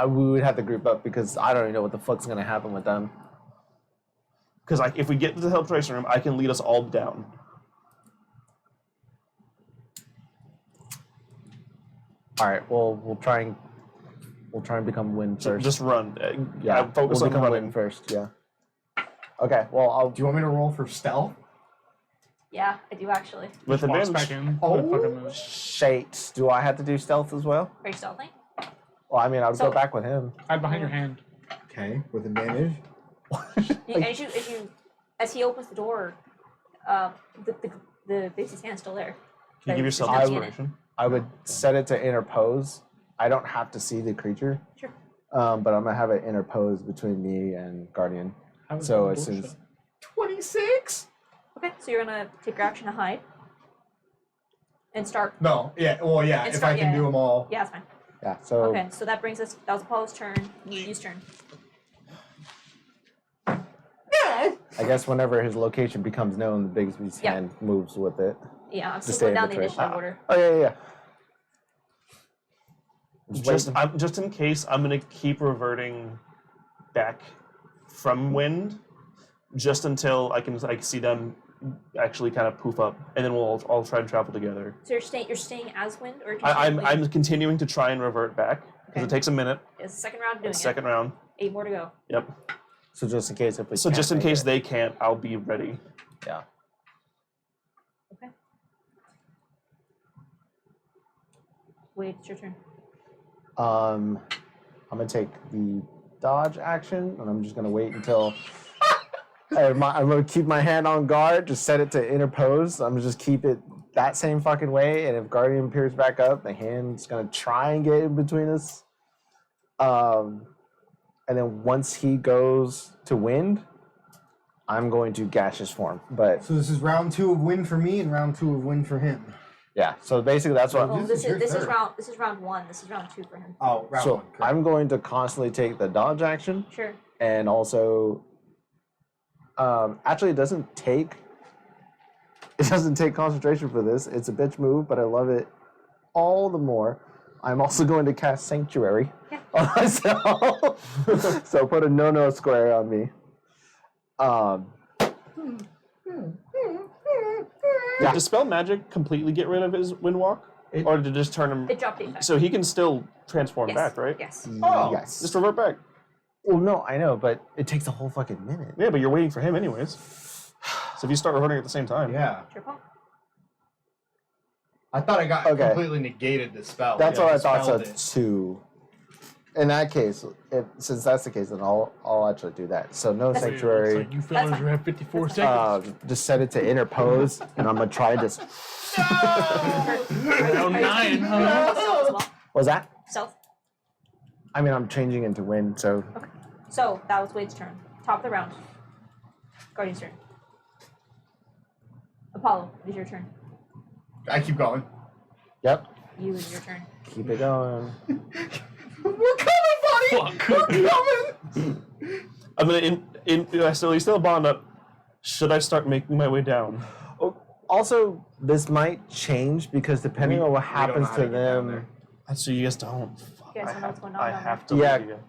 We would have to group up because I don't even know what the fuck's gonna happen with them. Because if we get to the teleportation room, I can lead us all down. All right. Well, we'll try and become wind So first. just run. yeah. Focus we'll on become running. wind first. Yeah. Okay. Well, I'll. Do you want me to roll for stealth? Yeah, I do actually. With Walks advantage. back in. Oh. Fucking move. Shit. Do I have to do stealth as well? Are you stealthing? Well, I mean, I would So- go back with him. Hide behind your hand. Okay, with advantage. As he opens the door, the baby's hand's still there. Can you give yourself I would- inspiration? I would set it to interpose. I don't have to see the creature. Sure. But I'm gonna have it interpose between me and Guardian. Have it So on as soon as bullshit. 26. Okay, so you're gonna take your action to hide. and start. No, yeah, well, yeah, And if start- I can yeah, do them all. Yeah, that's fine. Yeah. So Okay, so that brings us. That was Apollo's turn. Yu's turn. I guess whenever his location becomes known, the Bigsby's Yeah. hand moves with it. Yeah, I'm To still stay going in down the between. initiative order. Oh yeah. Just in case, I'm gonna keep reverting back from wind, just until I can see them actually kind of poof up, and then we'll all try and travel together. So you're staying as wind, or I'm continuing to try and revert back because Okay. it takes a minute. It's the second round of doing Second round. 8 more to go. Yep. So just in case if we. So can't just in make case it. they can't, I'll be ready. Yeah. Okay. Wait, it's your turn. I'm gonna take the dodge action, and I'm just gonna wait until. I'm gonna keep my hand on guard. Just set it to interpose. I'm gonna just keep it that same fucking way, and if Guardian appears back up, the hand's gonna try and get in between us. And then once he goes to wind, I'm going to gaseous form. But So this is round 2 of win for me and round 2 of win for him. yeah, so basically that's what. Oh, This is your this is third. round 1. This is round 2 for him. Oh, round So 1. correct. I'm going to constantly take the dodge action, Sure. and also, actually, it doesn't take concentration for this. It's a bitch move, but I love it all the more. I'm also going to cast Sanctuary on myself, so put a no square on me. Did Dispel Magic completely get rid of his wind walk? Or did it just turn him? It dropped the effect. So he can still transform Yes. back, right? Yes. Oh. Yes. Just revert back. Well, no, I know, but it takes a whole fucking minute. Yeah, but you're waiting for him anyways. So if you start reverting at the same time. Yeah. Sure, Paul. I thought I got Okay. completely negated the spell. That's Yeah, what I thought. So dispelled it. 2. In that case, since that's the case, then I'll actually do that. So no That's- sanctuary. So you fellas fine. are at 54 seconds. Just set it to interpose, and I'm gonna try this. Round 9, huh? Stealth as well. Was that? Stealth. I mean, I'm changing into wind, so So that was Wade's turn. Top of the round. Guardian's turn. Apollo, it is your turn. I keep going. yep. You is your turn. Keep it going. We're coming, buddy! Fuck. We're coming! I'm gonna we still bond up. Should I start making my way down? Also, this might change because depending on what We don't know happens how to get down them. So you guys don't. Fuck, You guys I don't know what's have, going on I down have to Yeah. leave you.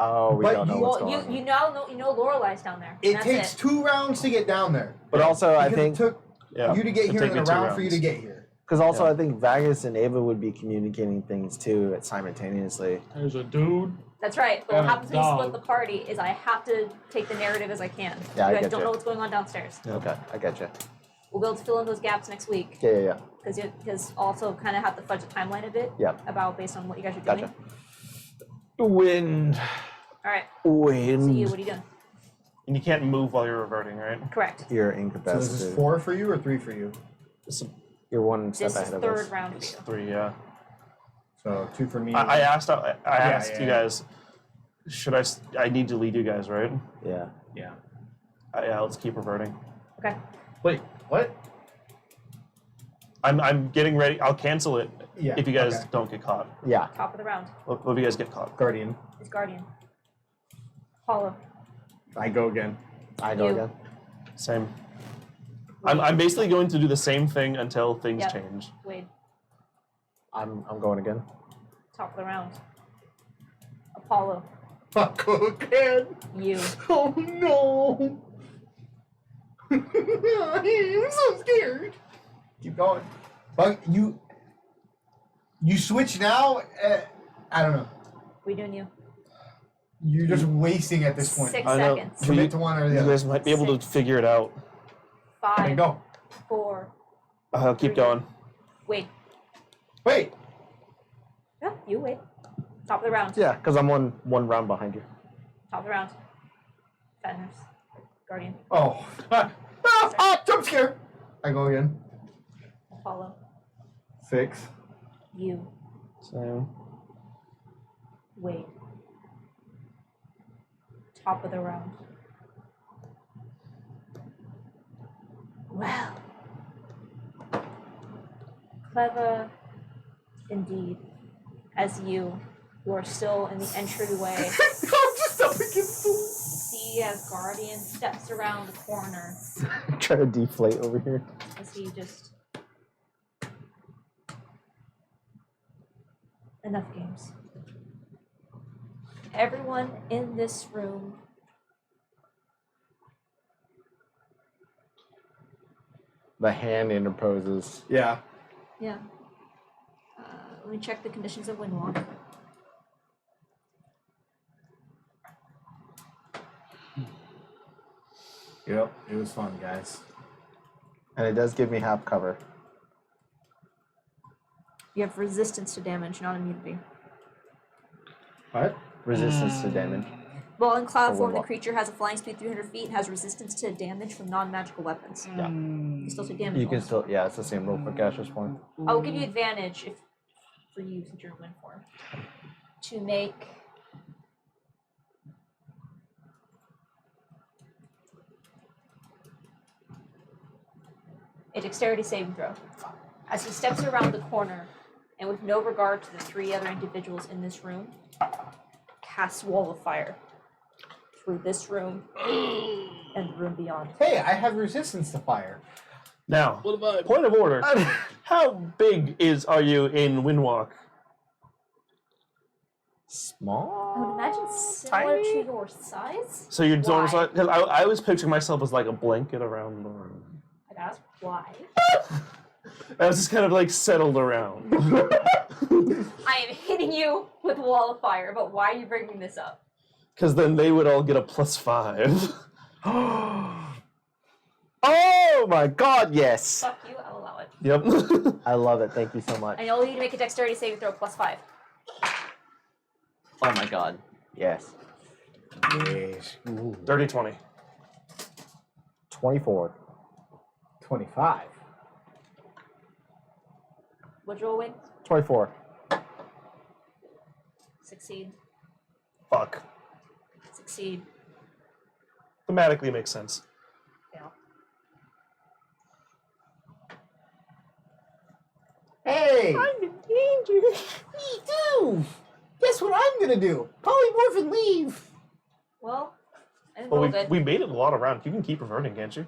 Oh, we But don't know you- what's Well, going on. you know Lorelei's down there. It That's takes it. 2 rounds to get down there. But also, I Because think it took Yeah. you to get It'd here take and me a 2 round for you to rounds. get here. because also Yeah. I think Vagus and Ava would be communicating things too simultaneously. There's a dude. That's right. But what And a happens when you split dog. the party is I have to take the narrative as I can. Yeah, I you guys get don't you. know what's going on downstairs. Okay, I get you. We'll be able to fill in those gaps next week Yeah. because also kind of have to fudge the timeline a bit. Yeah. About based on what you guys are doing. Gotcha. Wind. All right. Wind. So you, what are you doing? And you can't move while you're reverting, right? Correct. You're So this incapacitated. is 4 for you or 3 for you? It's, You're one step This is ahead of third us. round for it's you. 3, yeah. So 2 for me. I asked you yeah. guys, I need to lead you guys, right? Yeah. Yeah. Yeah, let's keep reverting. Okay. Wait, what? I'm getting ready. I'll cancel it Yeah. if you guys okay. don't get caught. Yeah. Top of the round What if you guys get caught? Guardian. is Guardian. Apollo. I go again. I go You. again. Same. I'm basically going to do the same thing until things Yep. change. Wade. I'm going again. Top of the round. Apollo. I go again. You. Oh no! I'm so scared. Keep going. But you switch now. I don't know. We doing you. You're just wasting at this point. 6 I know. seconds. Commit to one or the You other. guys might be able to 6. figure it out. Okay, 5, go. 4. I'll keep 3. going. Wait. Wait. Yeah, you wait. Top of the round. Yeah, because I'm one round behind you. Top of the round. Fat nurse. Guardian. Oh. Jump scare. I go again. Apollo. 6. You. So Wait. Top of the round. Well. Clever, indeed, as you who are still in the entryway I'm just up against the see as Guardian steps around the corner Try to deflate over here. as he just... Enough games. Everyone in this room The hand interposes. Yeah. Yeah. Let me check the conditions of Windwalk. Yep. It was fun, guys. And it does give me half cover. You have resistance to damage, not immunity. What? Resistance to damage. While in cloud For form, the Windwalk. creature has a flying speed 300 feet and has resistance to damage from non-magical weapons. Yeah. You can still take damage. You can rolls. still, yeah, it's the same roll for Gasher's point. I'll give you advantage if for you since you're in wind form to make a dexterity saving throw. As he steps around the corner, and with no regard to the three other individuals in this room, casts Wall of Fire through this room and the room beyond. Hey, I have resistance to fire. Now, What about point of order. How big are you in Windwalk? Small? I would imagine similar Tiny? to your size. So you're Why? almost like, because I was picturing myself as like a blanket around the room. I'd ask why. I was just kind of like settled around. I am hitting you with Wall of Fire, but why are you bringing this up? Because then they would all get a +5. Oh my god, yes! Fuck you, I'll allow it. Yep. I love it, thank you so much. And I'll need to make a dexterity saving throw +5. Oh my god, yes. Yes. Ooh. Dirty 20. 24. 25. What'd you roll, Wing? 24. Succeed. Fuck. Succeed. Thematically makes sense. Fail. Hey! I'm in danger. Me too! Guess what I'm gonna do? Polymorph and leave! Well, I didn't Well, roll good. we made it a lot of rounds. You can keep reverting, can't you?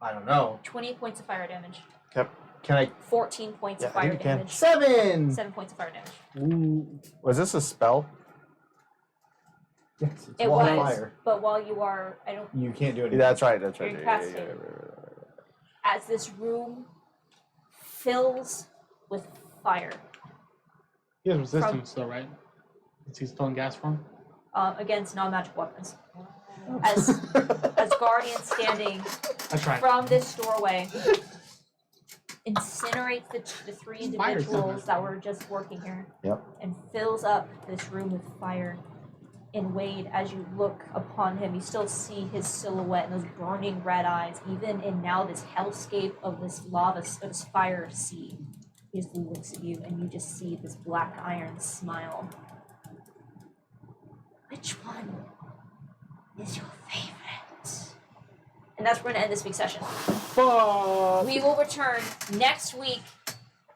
I don't know. 20 points of fire damage. Yep. Can I? 14 points Yeah, of I think fire you can. damage. 7! 7 points of fire damage. Ooh. Was this a spell? Yes, it's It wall of was, fire. but while you are, I don't, You can't do it. That's right, that's right. You're Yeah, incapacitated. As this room fills with fire He has resistance, though, right? Is he still in gas form? against non-magical weapons. As Guardian standing That's right. from this doorway incinerates the three Fire individuals that were just working here. Yep. And fills up this room with fire. And Wade, as you look upon him, you still see his silhouette and those burning red eyes, even in now this hellscape of this lava, of this fire sea. He just looks at you, and you just see this black iron smile. Which one is your favorite? And that's where we're going to end this week's session. Fuck! We will return next week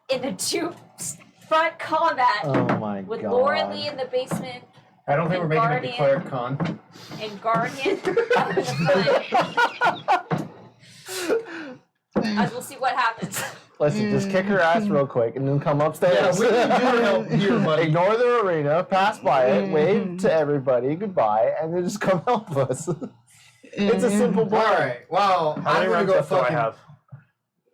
in the two-front combat Oh my with god. Laura Lee in the basement I don't think we're making Guardian. a declared con. and Guardian up in the front. As we'll see what happens. Listen, just kick her ass real quick and then come upstairs. Yeah, we can do help here, buddy. Ignore the arena, pass by it, wave to everybody, goodbye, and then just come help us. It's a simple plan. Alright, well, How many I'm gonna rounds go left do I fucking. have?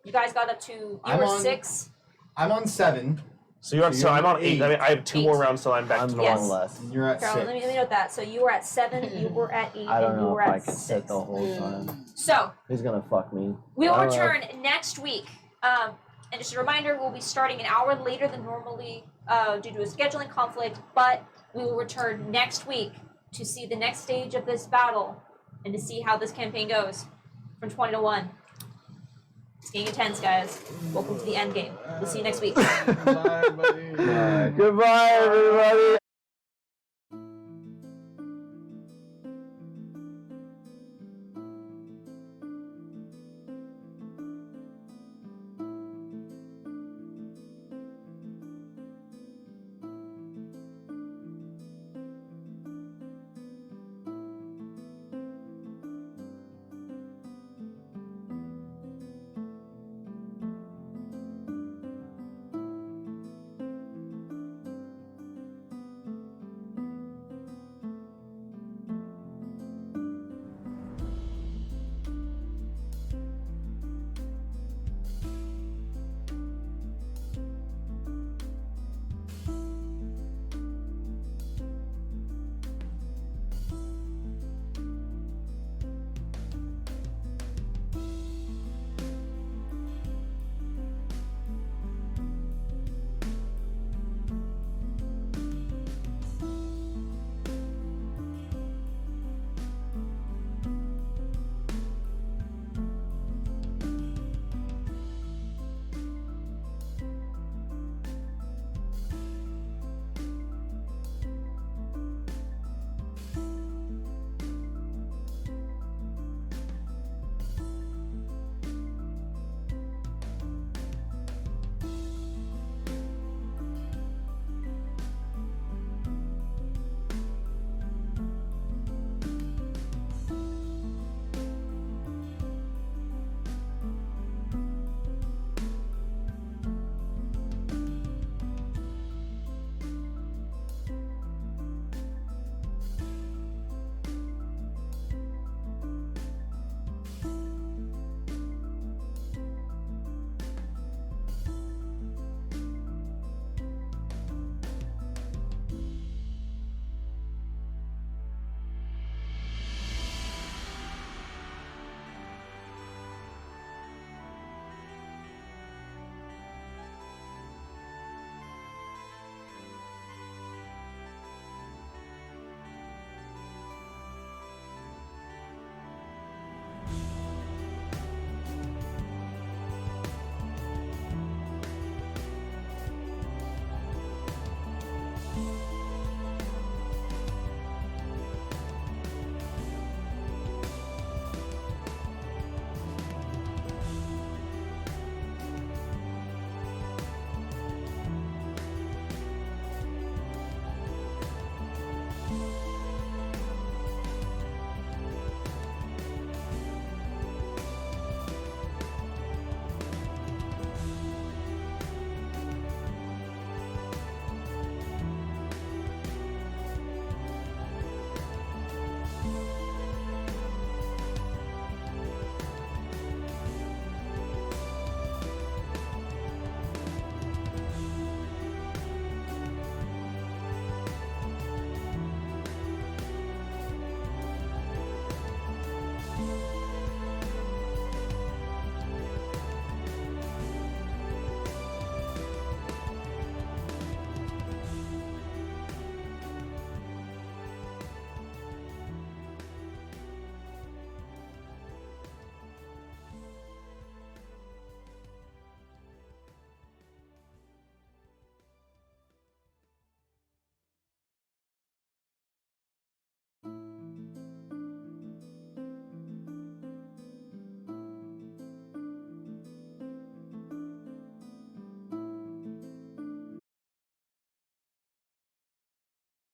You guys got up to, you I'm were on- 6. I'm on 7, So you're on. So So you're I'm on on 8. I mean, I have 2 8. more rounds till I'm back I'm to one Yes. normal. less. and you're at Carolyn, 6. let me note that. So you were at 7, you were at 8, I don't and you know were if I at can 6. sit the whole time. So, He's gonna fuck me. we will I don't know. return next week. And just a reminder, we'll be starting an hour later than normally due to a scheduling conflict, but we will return next week to see the next stage of this battle and to see how this campaign goes from 20 to 1. It's getting intense, guys. Welcome to the end game. We'll see you next week. Bye, buddy. Goodbye, everybody.